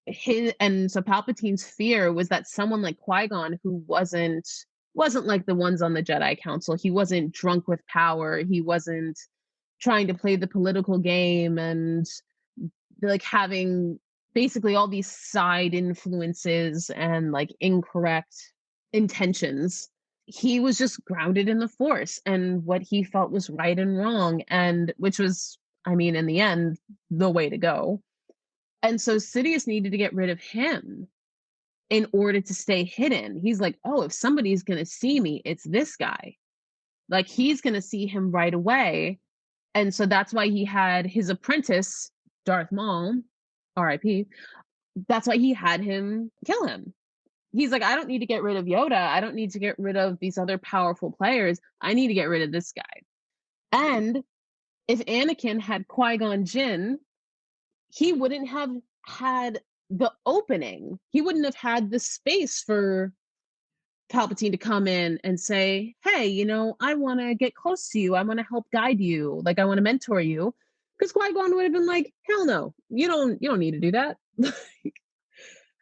so Palpatine's fear was that someone like Qui-Gon, who wasn't like the ones on the Jedi Council, he wasn't drunk with power, he wasn't trying to play the political game and like having basically all these side influences and like incorrect intentions. He was just grounded in the Force and what he felt was right and wrong, and which was, in the end, the way to go. And so Sidious needed to get rid of him in order to stay hidden. He's like, oh, if somebody's going to see me, it's this guy. Like, he's going to see him right away. And so that's why he had his apprentice, Darth Maul, RIP. That's why he had him kill him. He's like, I don't need to get rid of Yoda. I don't need to get rid of these other powerful players. I need to get rid of this guy. And if Anakin had Qui-Gon Jinn, he wouldn't have had the opening. He wouldn't have had the space for Palpatine to come in and say, hey, I want to get close to you. I want to help guide you. Like, I want to mentor you. Because Qui-Gon would have been like, hell no, you don't need to do that.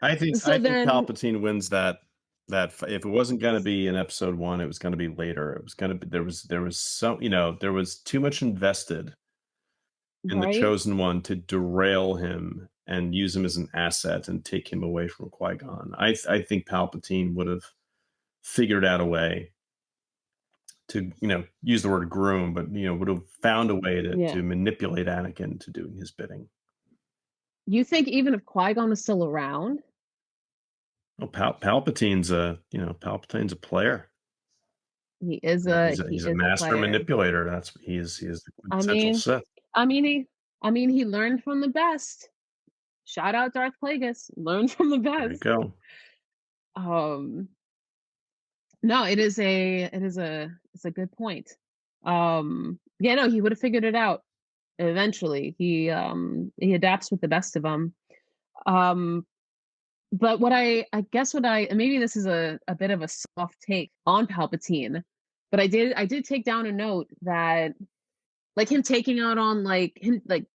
I So think then, Palpatine wins if it wasn't gonna be in episode 1, it was gonna be later. It was gonna be there was so there was too much invested in the right? chosen one to derail him and use him as an asset and take him away from Qui-Gon. I think Palpatine would have figured out a way to, use the word groom, but would have found a way Yeah. to manipulate Anakin to doing his bidding. You think even if Qui-Gon was still around, Well, Palpatine's a player. he is Yeah, a he he's a is a master player. manipulator. He is the I quintessential mean, Sith. I mean he he learned from the best. Shout out Darth Plagueis, learned from the There you best. go. Um no, it's a good point. Yeah, no, he would have figured it out eventually. He adapts with the best of them. Um but I guess what I and maybe this is a bit of a soft take on Palpatine, but I did take down a note that like him taking out on like him like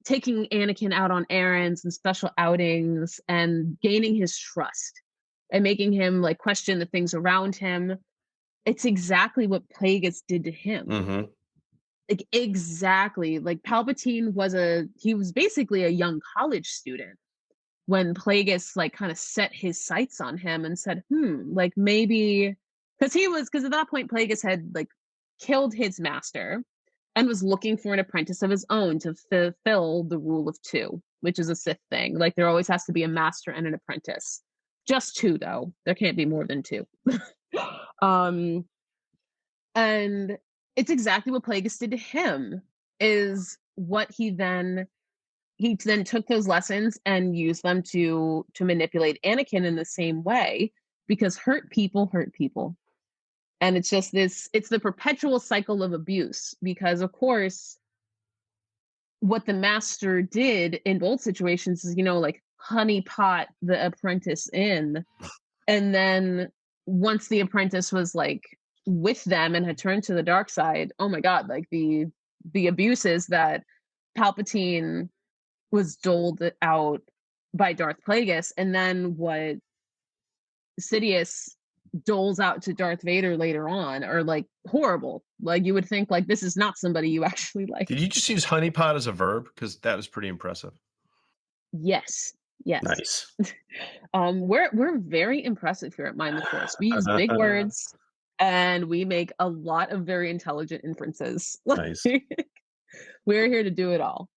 taking Anakin out on errands and special outings and gaining his trust and making him like question the things around him. It's exactly what Plagueis did to him. Mhm. Like exactly. Like Palpatine he was basically a young college student when Plagueis like kind of set his sights on him and said, like maybe because at that point Plagueis had like killed his master and was looking for an apprentice of his own to fulfill the rule of two, which is a Sith thing. Like there always has to be a master and an apprentice. Just two though. There can't be more than two. um and it's exactly what Plagueis did to him is what he then took those lessons and used them to manipulate Anakin in the same way because hurt people. And it's just it's the perpetual cycle of abuse because of course what the master did in both situations is like honeypot the apprentice in, and then once the apprentice was like with them and had turned to the dark side, oh my god, like the abuses that Palpatine was doled out by Darth Plagueis, and then what Sidious doles out to Darth Vader later on are like horrible. Like you would think like this is not somebody you actually like. Did you just use honeypot as a verb? Because that was pretty impressive. Yes. Yes. Nice. We're very impressive here at Mind the Force. We use big words and we make a lot of very intelligent inferences. Nice. We're here to do it all.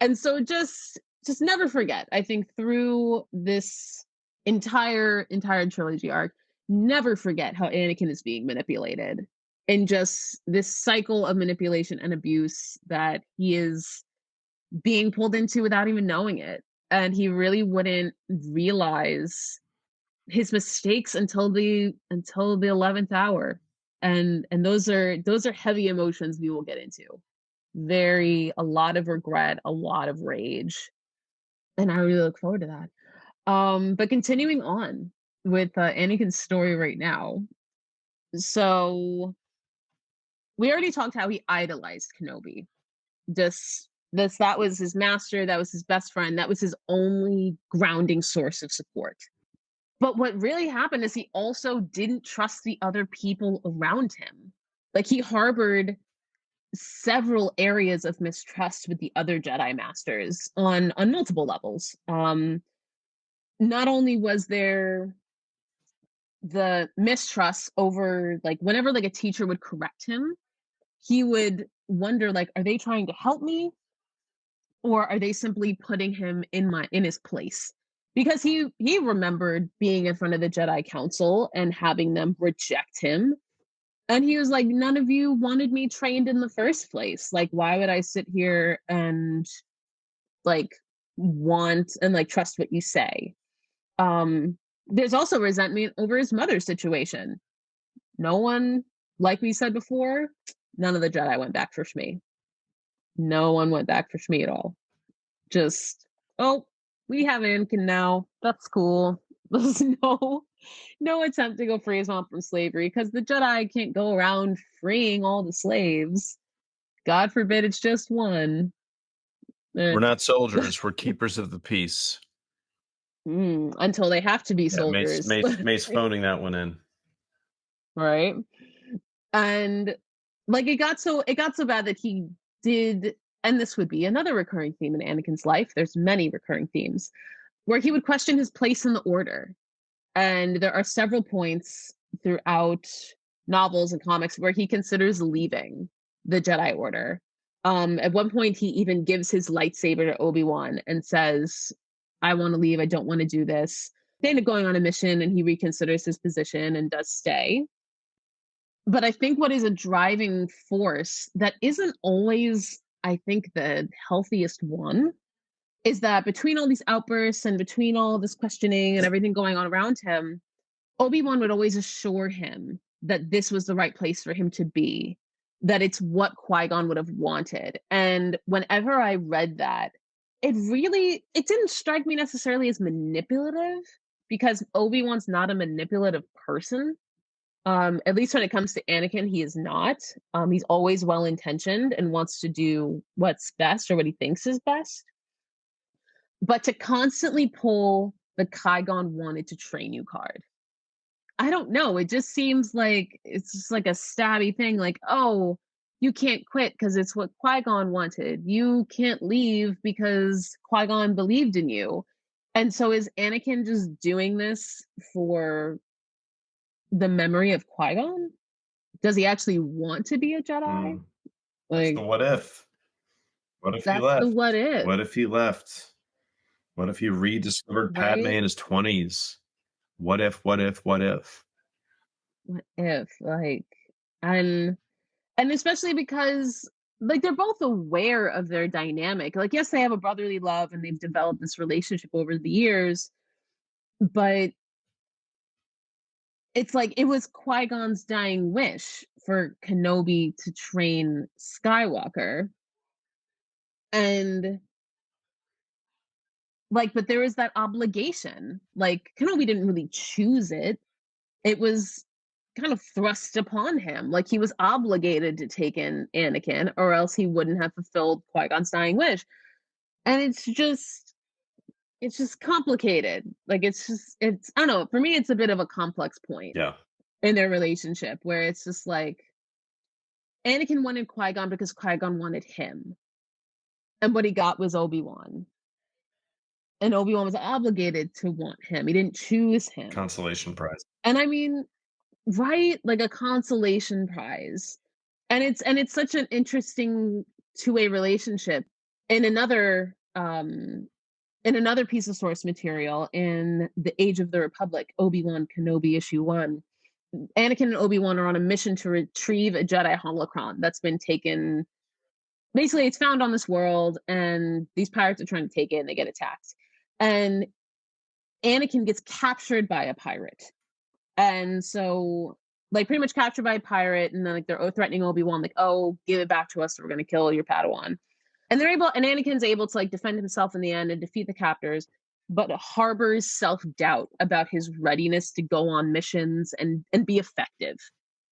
And so just never forget. I think through this entire trilogy arc, never forget how Anakin is being manipulated in just this cycle of manipulation and abuse that he is being pulled into without even knowing it. And he really wouldn't realize his mistakes until the 11th hour. And those are heavy emotions we will get into. A lot of regret, a lot of rage, and I really look forward to that. But continuing on with Anakin's story right now. So we already talked how he idolized Kenobi. This that was his master, that was his best friend, that was his only grounding source of support. But what really happened is he also didn't trust the other people around him. Like he harbored several areas of mistrust with the other Jedi masters on multiple levels. Not only was there the mistrust over like whenever like a teacher would correct him, he would wonder like, are they trying to help me or are they simply putting him in his place? Because he remembered being in front of the Jedi Council and having them reject him. And he was like, none of you wanted me trained in the first place. Like, why would I sit here and like want and like trust what you say? Um, there's also resentment over his mother's situation. No one, like we said before, none of the Jedi went back for Shmi. No one went back for Shmi at all. Just, oh, we have Anakin now. That's cool. There's no attempt to go free his mom from slavery because the Jedi can't go around freeing all the slaves. God forbid it's just one. Eh. We're not soldiers, we're keepers of the peace. Until they have to be Yeah, soldiers. Mace phoning that one in. Right? And like it got so bad that he did, and this would be another recurring theme in Anakin's life. There's many recurring themes where he would question his place in the order. And there are several points throughout novels and comics where he considers leaving the Jedi Order. At one point, he even gives his lightsaber to Obi-Wan and says, I want to leave. I don't want to do this. They end up going on a mission and he reconsiders his position and does stay. But I think what is a driving force that isn't always, I think, the healthiest one is that between all these outbursts and between all this questioning and everything going on around him, Obi-Wan would always assure him that this was the right place for him to be, that it's what Qui-Gon would have wanted. And whenever I read that, it didn't strike me necessarily as manipulative because Obi-Wan's not a manipulative person. At least when it comes to Anakin, he is not. He's always well intentioned and wants to do what's best or what he thinks is best. But to constantly pull the Qui-Gon wanted to train you card, I don't know. It just seems like it's just like a stabby thing. Like, oh, you can't quit because it's what Qui-Gon wanted. You can't leave because Qui-Gon believed in you. And so is Anakin just doing this for the memory of Qui-Gon? Does he actually want to be a Jedi? Mm, that's the Like, what if. What if he that's the left? what if, What if he left? What if he rediscovered Padme right? in his 20s? What if, what if, what if? What if, like, and especially because like they're both aware of their dynamic. Like, yes, they have a brotherly love and they've developed this relationship over the years, but it's like it was Qui-Gon's dying wish for Kenobi to train Skywalker. And like, but there was that obligation. Like, Kenobi didn't really choose it. It was kind of thrust upon him. Like he was obligated to take in Anakin, or else he wouldn't have fulfilled Qui-Gon's dying wish. And it's just complicated. Like it's I don't know. For me, it's a bit of a complex point Yeah. in their relationship where it's just like Anakin wanted Qui-Gon because Qui-Gon wanted him, and what he got was Obi-Wan. And Obi-Wan was obligated to want him. He didn't choose him. Consolation prize. And I mean, right? Like a consolation prize. And it's such an interesting two-way relationship. In another piece of source material in The Age of the Republic, Obi-Wan Kenobi issue 1, Anakin and Obi-Wan are on a mission to retrieve a Jedi holocron that's been taken. Basically, it's found on this world, and these pirates are trying to take it, and they get attacked. And Anakin gets captured by a pirate. And so, like, pretty much captured by a pirate, and then like they're threatening Obi-Wan, like, "Oh, give it back to us, or we're gonna kill your Padawan." And Anakin's able to like defend himself in the end and defeat the captors, but harbors self-doubt about his readiness to go on missions and be effective,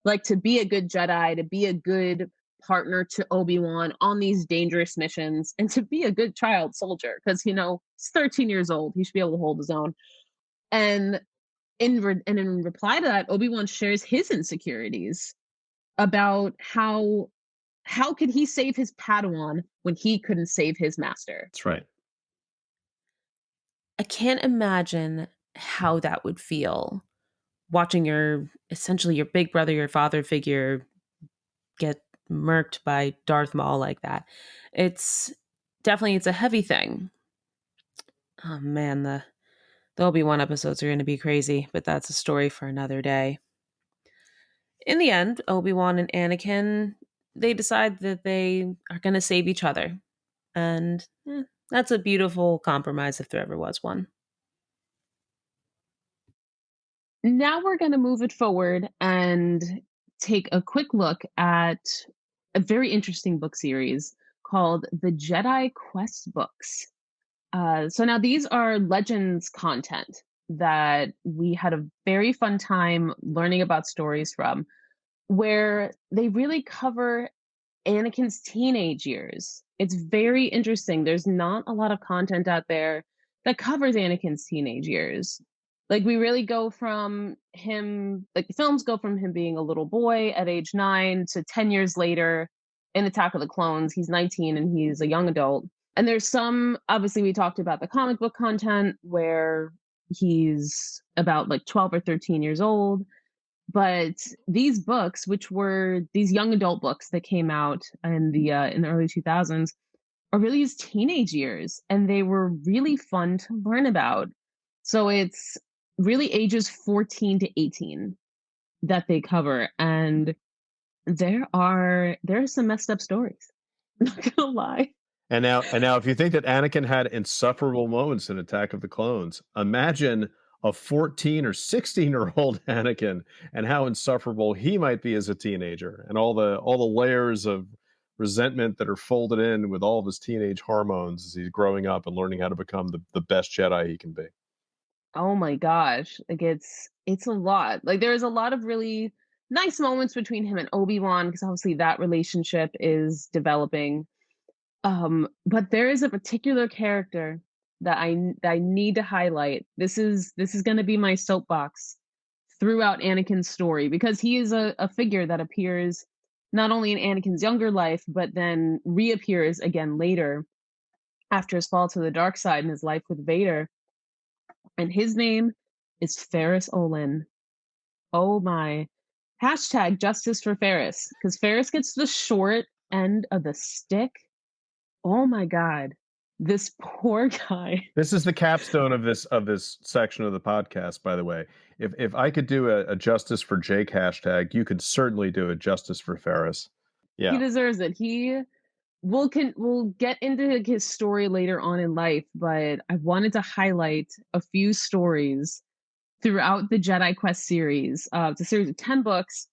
like to be a good Jedi, to be a good partner to Obi-Wan on these dangerous missions, and to be a good child soldier because he's 13 years old, he should be able to hold his own. And in reply to that, Obi-Wan shares his insecurities about how could he save his Padawan when he couldn't save his master. That's right. I can't imagine how that would feel, watching essentially your big brother, your father figure, get murked by Darth Maul like that. It's a heavy thing. Oh man, the Obi-Wan episodes are going to be crazy, but that's a story for another day. In the end, Obi-Wan and Anakin, they decide that they are going to save each other. And that's a beautiful compromise if there ever was one. Now we're going to move it forward and take a quick look at a very interesting book series called the Jedi Quest books. So now these are Legends content that we had a very fun time learning about stories from, where they really cover Anakin's teenage years. It's very interesting. There's not a lot of content out there that covers Anakin's teenage years. Like, we really go from him, like, the films go from him being a little boy at age 9 to 10 years later in Attack of the Clones. He's 19 and he's a young adult. And there's some, obviously, we talked about the comic book content where he's about like 12 or 13 years old. But these books, which were these young adult books that came out in the early 2000s, are really his teenage years, and they were really fun to learn about. So it's really ages 14 to 18 that they cover, and there are some messed up stories. Not gonna lie. And now, if you think that Anakin had insufferable moments in Attack of the Clones, imagine a 14 or 16-year-old Anakin and how insufferable he might be as a teenager, and all the layers of resentment that are folded in with all of his teenage hormones as he's growing up and learning how to become the best Jedi he can be. Oh my gosh. Like, it's a lot. Like, there's a lot of really nice moments between him and Obi-Wan, because obviously that relationship is developing. But there is a particular character that I need to highlight. This is gonna be my soapbox throughout Anakin's story, because he is a figure that appears not only in Anakin's younger life, but then reappears again later after his fall to the dark side in his life with Vader. And his name is Ferris Olin. Oh my. Hashtag justice for Ferris, because Ferris gets the short end of the stick. Oh my God. This poor guy. This is the capstone of this section of the podcast, by the way. If I could do a justice for Jake hashtag, you could certainly do a justice for Ferris. He Yeah. deserves it. We'll get into his story later on in life, but I wanted to highlight a few stories throughout the Jedi Quest series. It's a series of 10 books,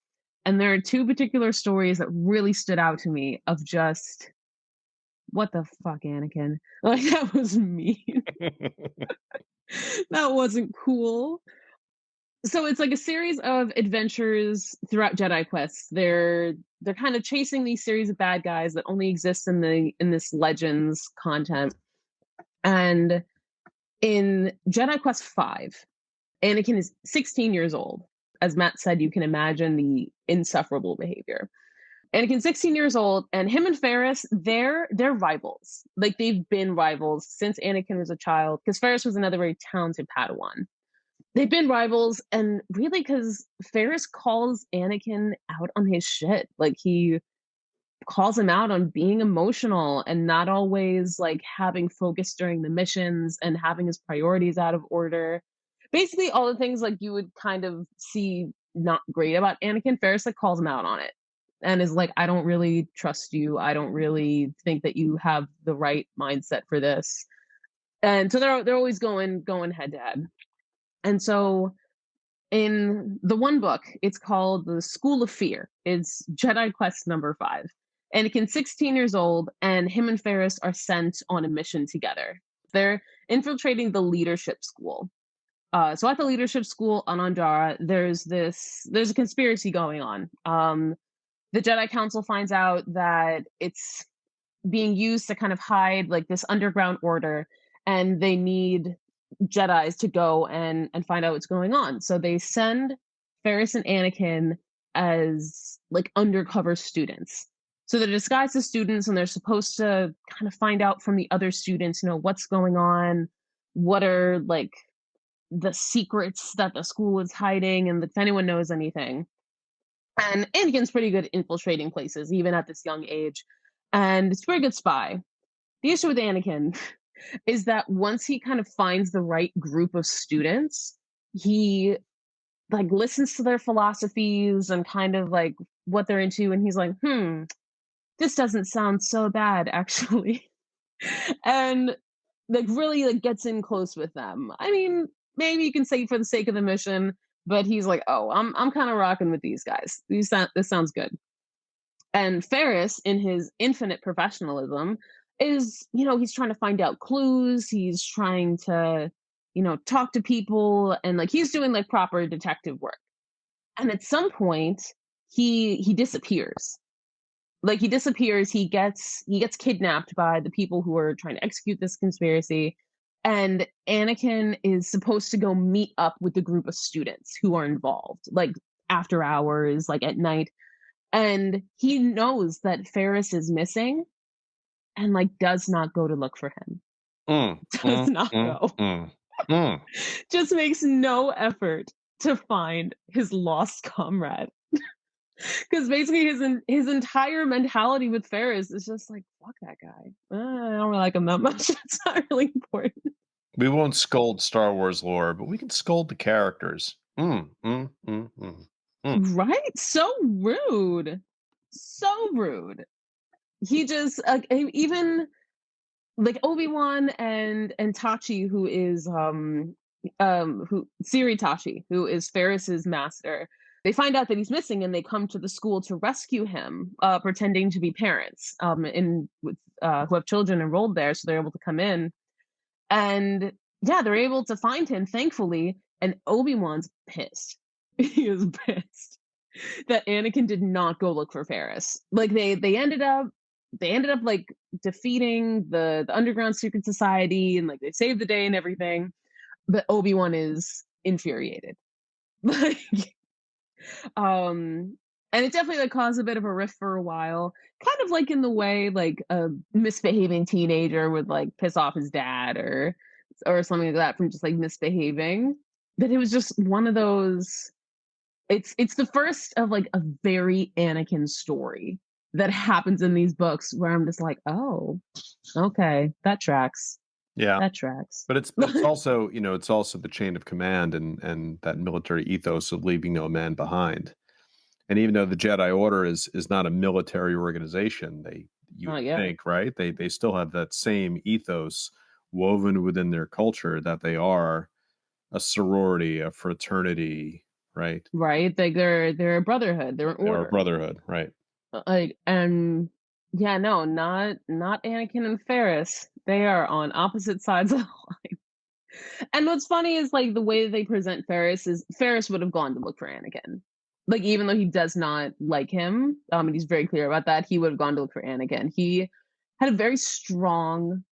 and there are two particular stories that really stood out to me of just, what the fuck, Anakin? Like, that was mean. That wasn't cool. So it's like a series of adventures throughout Jedi Quests. They're kind of chasing these series of bad guys that only exist in this Legends content. And in Jedi Quest 5, Anakin is 16 years old. As Matt said, you can imagine the insufferable behavior. Anakin's 16 years old, and him and Ferris, they're rivals. Like, they've been rivals since Anakin was a child, because Ferris was another very talented Padawan. They've been rivals, and really because Ferris calls Anakin out on his shit. Like, he calls him out on being emotional and not always like having focus during the missions and having his priorities out of order. Basically, all the things like you would kind of see not great about Anakin, Ferris like calls him out on it and is like, I don't really trust you. I don't really think that you have the right mindset for this. And so they're always going head to head. And so in the one book, it's called The School of Fear. It's Jedi Quest number 5. Anakin's 16 years old, and him and Ferris are sent on a mission together. They're infiltrating the leadership school. So at the leadership school on Andara, there's a conspiracy going on. The Jedi Council finds out that it's being used to kind of hide like this underground order, and they need Jedis to go and find out what's going on. So they send Ferris and Anakin as like undercover students. So they're disguised as students, and they're supposed to kind of find out from the other students, you know, what's going on, what are like the secrets that the school is hiding, and if anyone knows anything. And Anakin's pretty good at infiltrating places, even at this young age. And it's a very good spy. The issue with Anakin is that once he kind of finds the right group of students, he like listens to their philosophies and kind of like what they're into, and he's like, this doesn't sound so bad, actually. And like really like gets in close with them. I mean, maybe you can say for the sake of the mission, but he's like, oh, I'm kind of rocking with these guys. This sounds good. And Ferris, in his infinite professionalism, is, you know, he's trying to find out clues. He's trying to, you know, talk to people, and like he's doing like proper detective work. And at some point, he disappears. Like he disappears, he gets kidnapped by the people who are trying to execute this conspiracy, and Anakin is supposed to go meet up with the group of students who are involved, like after hours, like at night, and he knows that Ferris is missing and like does not go to look for him. Mm, Does mm, not mm, go. mm, mm. Just makes no effort to find his lost comrade. Because basically his entire mentality with Ferris is just like, fuck that guy. I don't really like him that much. It's not really important. We won't scold Star Wars lore, but we can scold the characters. Mm. Right? So rude. So rude. He just even like Obi-Wan and Tachi, who is who Siri Tachi, who is Ferris's master. They find out that he's missing and they come to the school to rescue him, pretending to be parents, in with who have children enrolled there, so they're able to come in. And yeah, they're able to find him, thankfully, and Obi-Wan's pissed. He is pissed that Anakin did not go look for Ferris. Like they ended up like defeating the underground secret society, and like they saved the day and everything. But Obi-Wan is infuriated. Like and it definitely like caused a bit of a rift for a while. Kind of like in the way like a misbehaving teenager would like piss off his dad or something like that from just like misbehaving. But it was just one of those, it's the first of like a very Anakin story that happens in these books where I'm just like, oh, okay, that tracks. Yeah. That tracks. But it's also, it's also the chain of command and that military ethos of leaving no man behind. And even though the Jedi Order is not a military organization, you Oh would yeah. think, right? They still have that same ethos woven within their culture that they are a sorority, a fraternity, right? Right? Like they're a brotherhood, they're an They are a order. brotherhood, right? Like and yeah, no, not Anakin and Ferris. They are on opposite sides of the line. And what's funny is like the way that they present Ferris is Ferris would have gone to look for Anakin. Like even though he does not like him, and he's very clear about that, he would have gone to look for Anakin. He had a very strong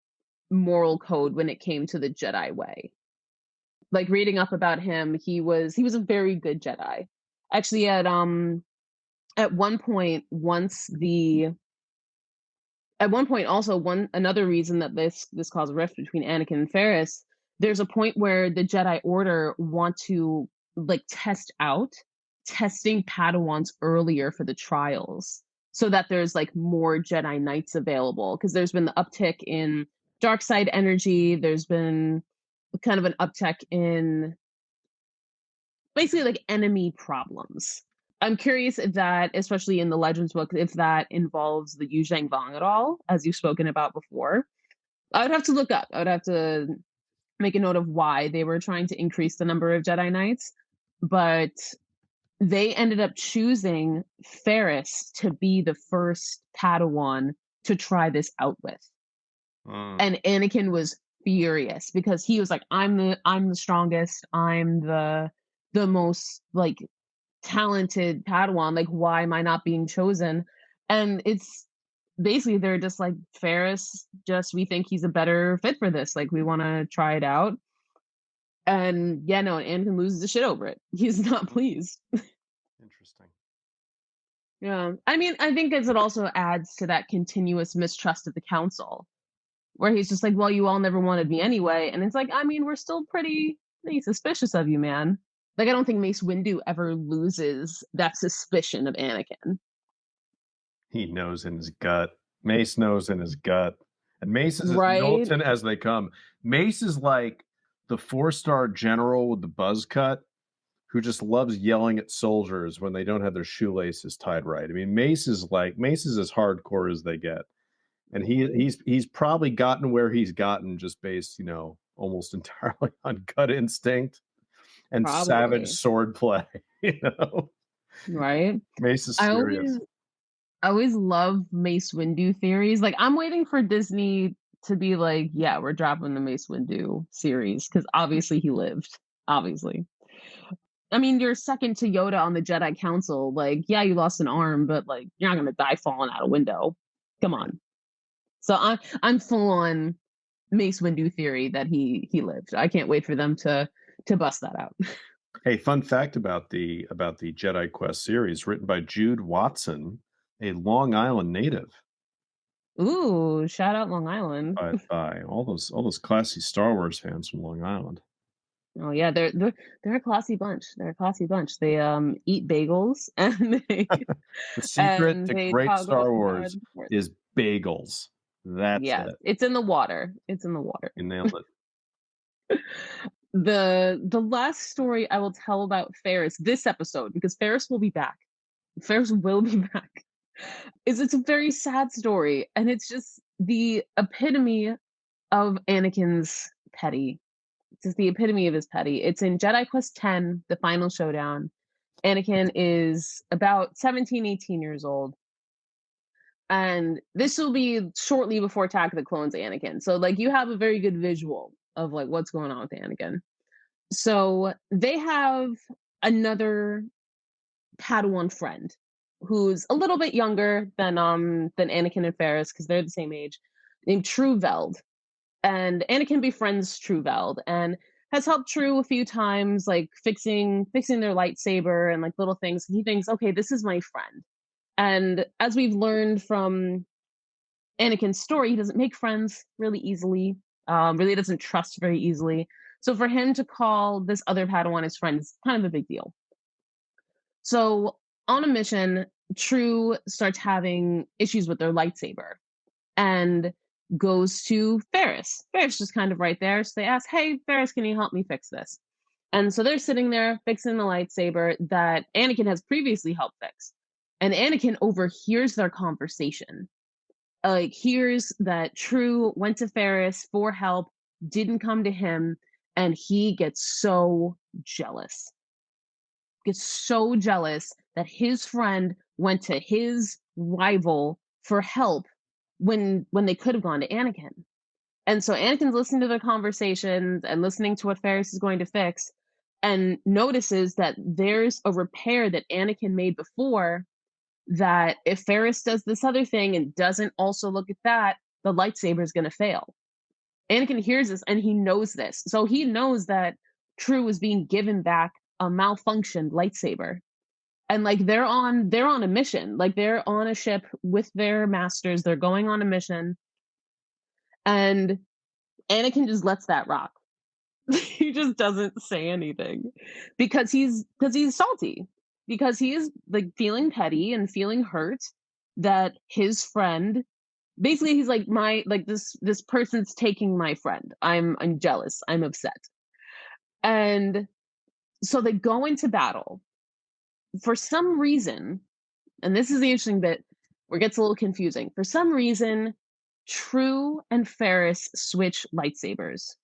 moral code when it came to the Jedi way. Like reading up about him, he was a very good Jedi. Actually, at one point, at one point also one another reason that this caused a rift between Anakin and Ferris, there's a point where the Jedi Order want to like testing Padawans earlier for the trials so that there's like more Jedi Knights available, because there's been the uptick in dark side energy, there's been kind of an uptick in basically like enemy problems. I'm curious if that, especially in the Legends book, if that involves the Yu Zhang Vong at all, as you've spoken about before. I would have to look up. I would have to make a note of why they were trying to increase the number of Jedi Knights, but they ended up choosing Ferris to be the first Padawan to try this out with. Mm. And Anakin was furious because he was like, I'm the strongest, I'm the most like talented Padawan. Like, why am I not being chosen? And it's basically they're just like, Ferris, just we think he's a better fit for this. Like, we want to try it out. And yeah, no, Anakin loses the shit over it. He's not pleased. Interesting. Yeah. I mean, I think as it also adds to that continuous mistrust of the council, where he's just like, well, you all never wanted me anyway. And it's like, I mean, we're still pretty suspicious of you, man. Like, I don't think Mace Windu ever loses that suspicion of Anakin. He knows in his gut. Mace knows in his gut. And Mace is as Right? militant as they come. Mace is like the 4-star general with the buzz cut who just loves yelling at soldiers when they don't have their shoelaces tied right. I mean, Mace is as hardcore as they get. And he's probably gotten where he's gotten just based, almost entirely on gut instinct and savage Probably. swordplay, you know. Right? Mace is I serious. always I always love Mace Windu theories. Like, I'm waiting for Disney to be like, yeah, we're dropping the Mace Windu series because obviously he lived. Obviously. I mean, you're second to Yoda on the Jedi Council. Like, yeah, you lost an arm, but like, you're not gonna die falling out a window. Come Right. on. So I'm full on Mace Windu theory that he lived. I can't wait for them to bust that out. Hey, fun fact about the Jedi Quest series, written by Jude Watson, a Long Island native, Ooh, shout out Long Island. by all those classy Star Wars fans from Long Island. Oh yeah, they're a classy bunch. They're a classy bunch. They eat bagels The secret and to they great talk about Star Star Wars Wars sports. is bagels. That's Yes, it. it's in the water. It's in the water. You nailed it. The last story I will tell about Ferris this episode, because Ferris will be back. Ferris will be back. Is it's a very sad story, and it's just the epitome of Anakin's petty. It's just the epitome of his petty. It's in Jedi Quest 10, the final showdown. Anakin is about 17, 18 years old. And this will be shortly before Attack of the Clones Anakin. So like you have a very good visual of like what's going on with Anakin. So they have another Padawan friend who's a little bit younger than Anakin and Ferris because they're the same age, named True Veld. And Anakin befriends True Veld and has helped True a few times, like fixing their lightsaber and like little things. And he thinks, okay, this is my friend. And as we've learned from Anakin's story, he doesn't make friends really easily, really doesn't trust very easily. So for him to call this other Padawan his friend is kind of a big deal. So on a mission, True starts having issues with their lightsaber and goes to Ferris. Ferris is kind of right there. So they ask, hey, Ferris, can you help me fix this? And so they're sitting there fixing the lightsaber that Anakin has previously helped fix. And Anakin overhears their conversation. Like, hears that True went to Ferris for help, didn't come to him, and he gets so jealous. Gets so jealous that his friend went to his rival for help when they could have gone to Anakin. And so Anakin's listening to their conversations and listening to what Ferris is going to fix and notices that there's a repair that Anakin made before that if Ferris does this other thing and doesn't also look at that, the lightsaber is going to fail. Anakin hears this and he knows this. So he knows that True is being given back a malfunctioned lightsaber. And like they're on a mission. Like they're on a ship with their masters. They're going on a mission. And Anakin just lets that rock. He just doesn't say anything because he's salty. Because he is like feeling petty and feeling hurt that his friend basically he's like my like this person's taking my friend. I'm jealous. I'm upset. And so they go into battle. For some reason, and this is the interesting bit where it gets a little confusing. For some reason, True and Ferris switch lightsabers.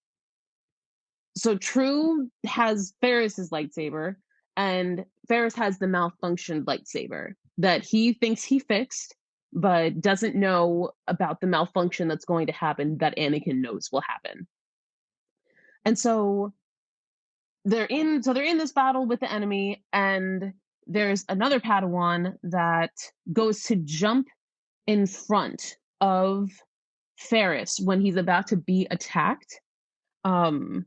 So True has Ferris's lightsaber, and Ferris has the malfunctioned lightsaber that he thinks he fixed, but doesn't know about the malfunction that's going to happen that Anakin knows will happen. And so they're in this battle with the enemy, and there's another Padawan that goes to jump in front of Ferris when he's about to be attacked. Um,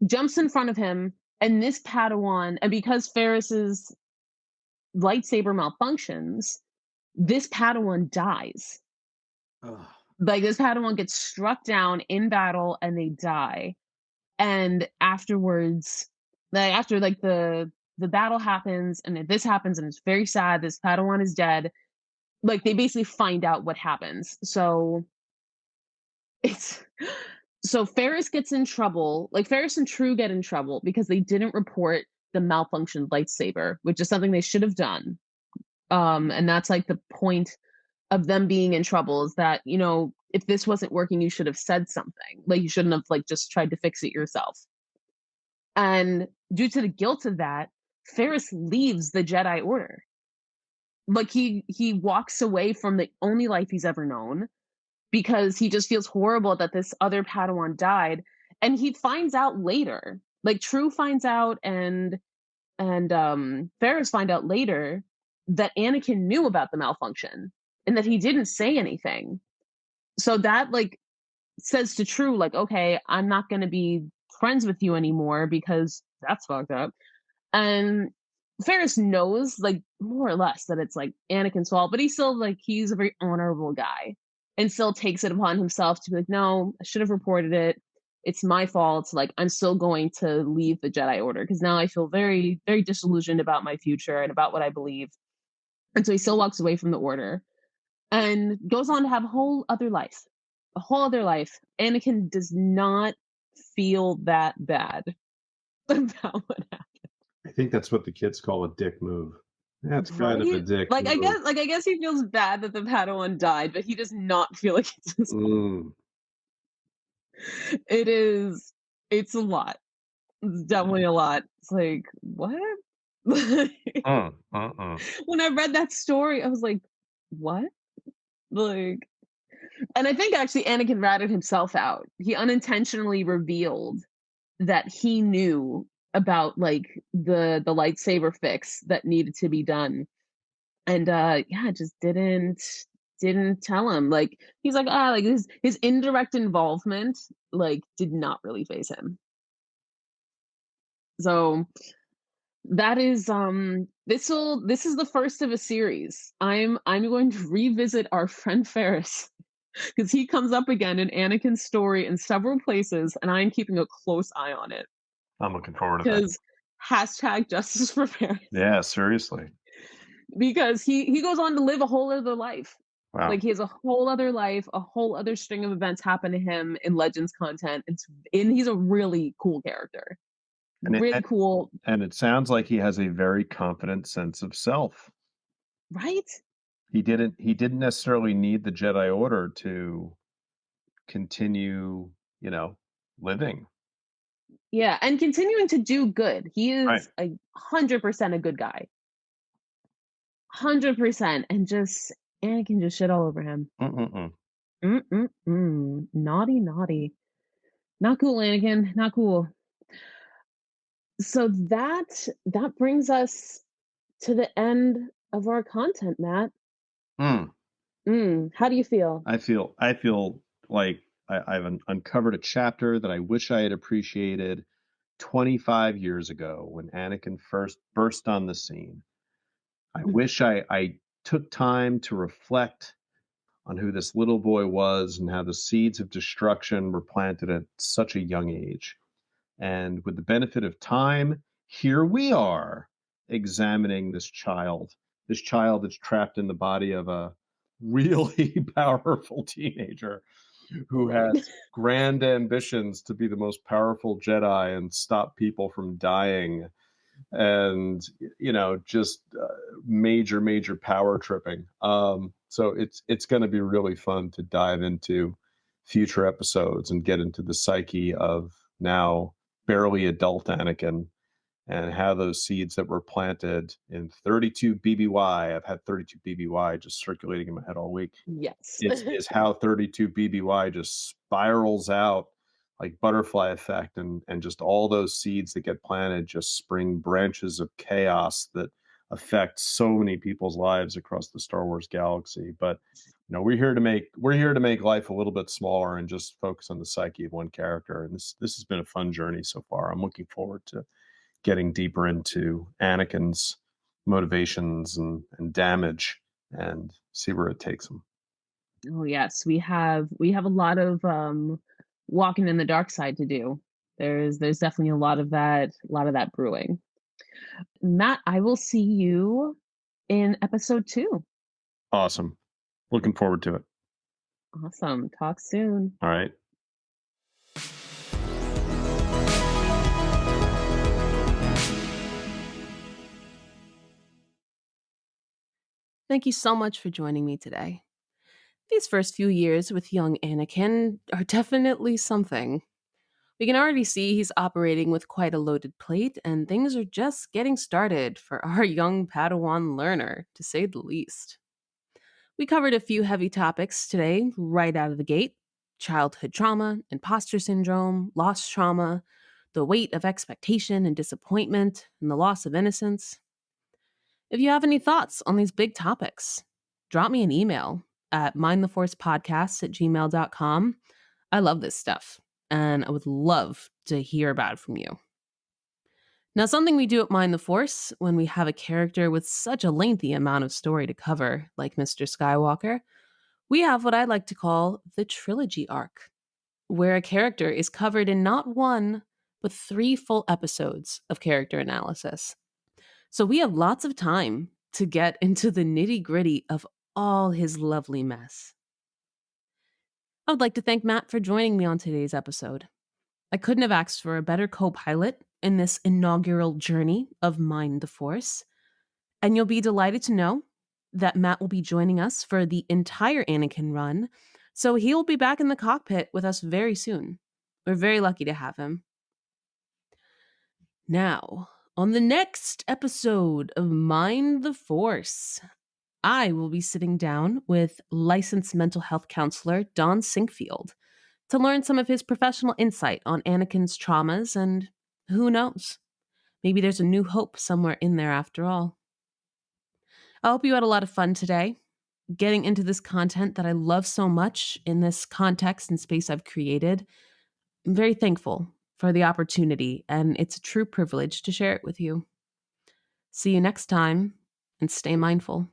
Jumps in front of him, and this Padawan, and because Ferris's lightsaber malfunctions, this Padawan dies. Ugh. Like this Padawan gets struck down in battle and they die. And afterwards, like after like the battle happens and this happens and it's very sad, this Padawan is dead. Like they basically find out what happens. So it's so Ferris gets in trouble. Like Ferris and True get in trouble because they didn't report the malfunctioned lightsaber, which is something they should have done. And that's like the point of them being in trouble is that, if this wasn't working, you should have said something. Like you shouldn't have like just tried to fix it yourself. And due to the guilt of that, Ferris leaves the Jedi Order. Like he walks away from the only life he's ever known because he just feels horrible that this other Padawan died. And he finds out later. Like True finds out and And Ferris find out later that Anakin knew about the malfunction and that he didn't say anything. So that like says to True, like, okay, I'm not gonna be friends with you anymore because that's fucked up. And Ferris knows, like, more or less that it's like Anakin's fault, but he's still like he's a very honorable guy and still takes it upon himself to be like, no, I should have reported it. It's my fault. Like, I'm still going to leave the Jedi Order because now I feel very, very disillusioned about my future and about what I believe. And so he still walks away from the Order and goes on to have a whole other life. A whole other life. Anakin does not feel that bad about what happened. I think that's what the kids call a dick move. That's kind of a Right? dick move. Like, I guess he feels bad that the Padawan died, but he does not feel like it's his fault. Mm. It is it's a lot. It's definitely a lot. It's like, "What?" Uh. When I read that story, I was like, "What?" Like, and I think actually Anakin ratted himself out. He unintentionally revealed that he knew about, like, the lightsaber fix that needed to be done. And, yeah, just didn't tell him, like, he's like, "Ah," like, his indirect involvement, like, did not really phase him. So, that is, this is the first of a series. I'm going to revisit our friend Ferris because he comes up again in Anakin's story in several places, and I am keeping a close eye on it I'm looking forward to that. because hashtag justice for Ferris. Yeah, seriously. Because he goes on to live a whole other life. Wow. Like, he has a whole other life, a whole other string of events happen to him in Legends content. And he's a really cool character. And it Really cool, and it sounds like he has a very confident sense of self. right? He didn't necessarily need the Jedi Order to continue, living. Yeah, and continuing to do good. He Right. is 100% a good guy. 100%. And just Anakin just shit all over him. Mm-mm-mm. Mm-mm-mm. Naughty, naughty. Not cool, Anakin. Not cool. So that brings us to the end of our content, Matt. Mm. How do you feel? I feel like I've uncovered a chapter that I wish I had appreciated 25 years ago when Anakin first burst on the scene. I wish I took time to reflect on who this little boy was and how the seeds of destruction were planted at such a young age. And with the benefit of time, here we are examining this child that's trapped in the body of a really powerful teenager who has grand ambitions to be the most powerful Jedi and stop people from dying and just major power tripping. So it's going to be really fun to dive into future episodes and get into the psyche of now barely adult Anakin and how those seeds that were planted in 32 BBY. I've had 32 BBY just circulating in my head all week. Yes. Is how 32 BBY just spirals out like butterfly effect, and just all those seeds that get planted just spring branches of chaos that affect so many people's lives across the Star Wars galaxy. But we're here to make life a little bit smaller and just focus on the psyche of one character. And this has been a fun journey so far. I'm looking forward to getting deeper into Anakin's motivations and damage and see where it takes him. Oh yes, we have a lot of walking in the dark side to do. There's definitely a lot of that brewing. Matt, I will see you in episode 2. Awesome. Looking forward to it. Awesome. Talk soon. All right. Thank you so much for joining me today. These first few years with young Anakin are definitely something. We can already see he's operating with quite a loaded plate, and things are just getting started for our young Padawan learner, to say the least. We covered a few heavy topics today, right out of the gate: childhood trauma, imposter syndrome, loss trauma, the weight of expectation and disappointment and the loss of innocence. If you have any thoughts on these big topics, drop me an email at mindtheforcepodcast@gmail.com. I love this stuff, and I would love to hear about it from you. Now, something we do at Mind the Force when we have a character with such a lengthy amount of story to cover, like Mr. Skywalker, we have what I like to call the trilogy arc, where a character is covered in not one, but 3 full episodes of character analysis. So we have lots of time to get into the nitty gritty of all his lovely mess. I would like to thank Matt for joining me on today's episode. I couldn't have asked for a better co pilot in this inaugural journey of Mind the Force, and you'll be delighted to know that Matt will be joining us for the entire Anakin run, so he'll be back in the cockpit with us very soon. We're very lucky to have him. Now, on the next episode of Mind the Force, I will be sitting down with licensed mental health counselor Don Sinkfield to learn some of his professional insight on Anakin's traumas, and who knows, maybe there's a new hope somewhere in there after all. I hope you had a lot of fun today, getting into this content that I love so much in this context and space I've created. I'm very thankful for the opportunity, and it's a true privilege to share it with you. See you next time, and stay mindful.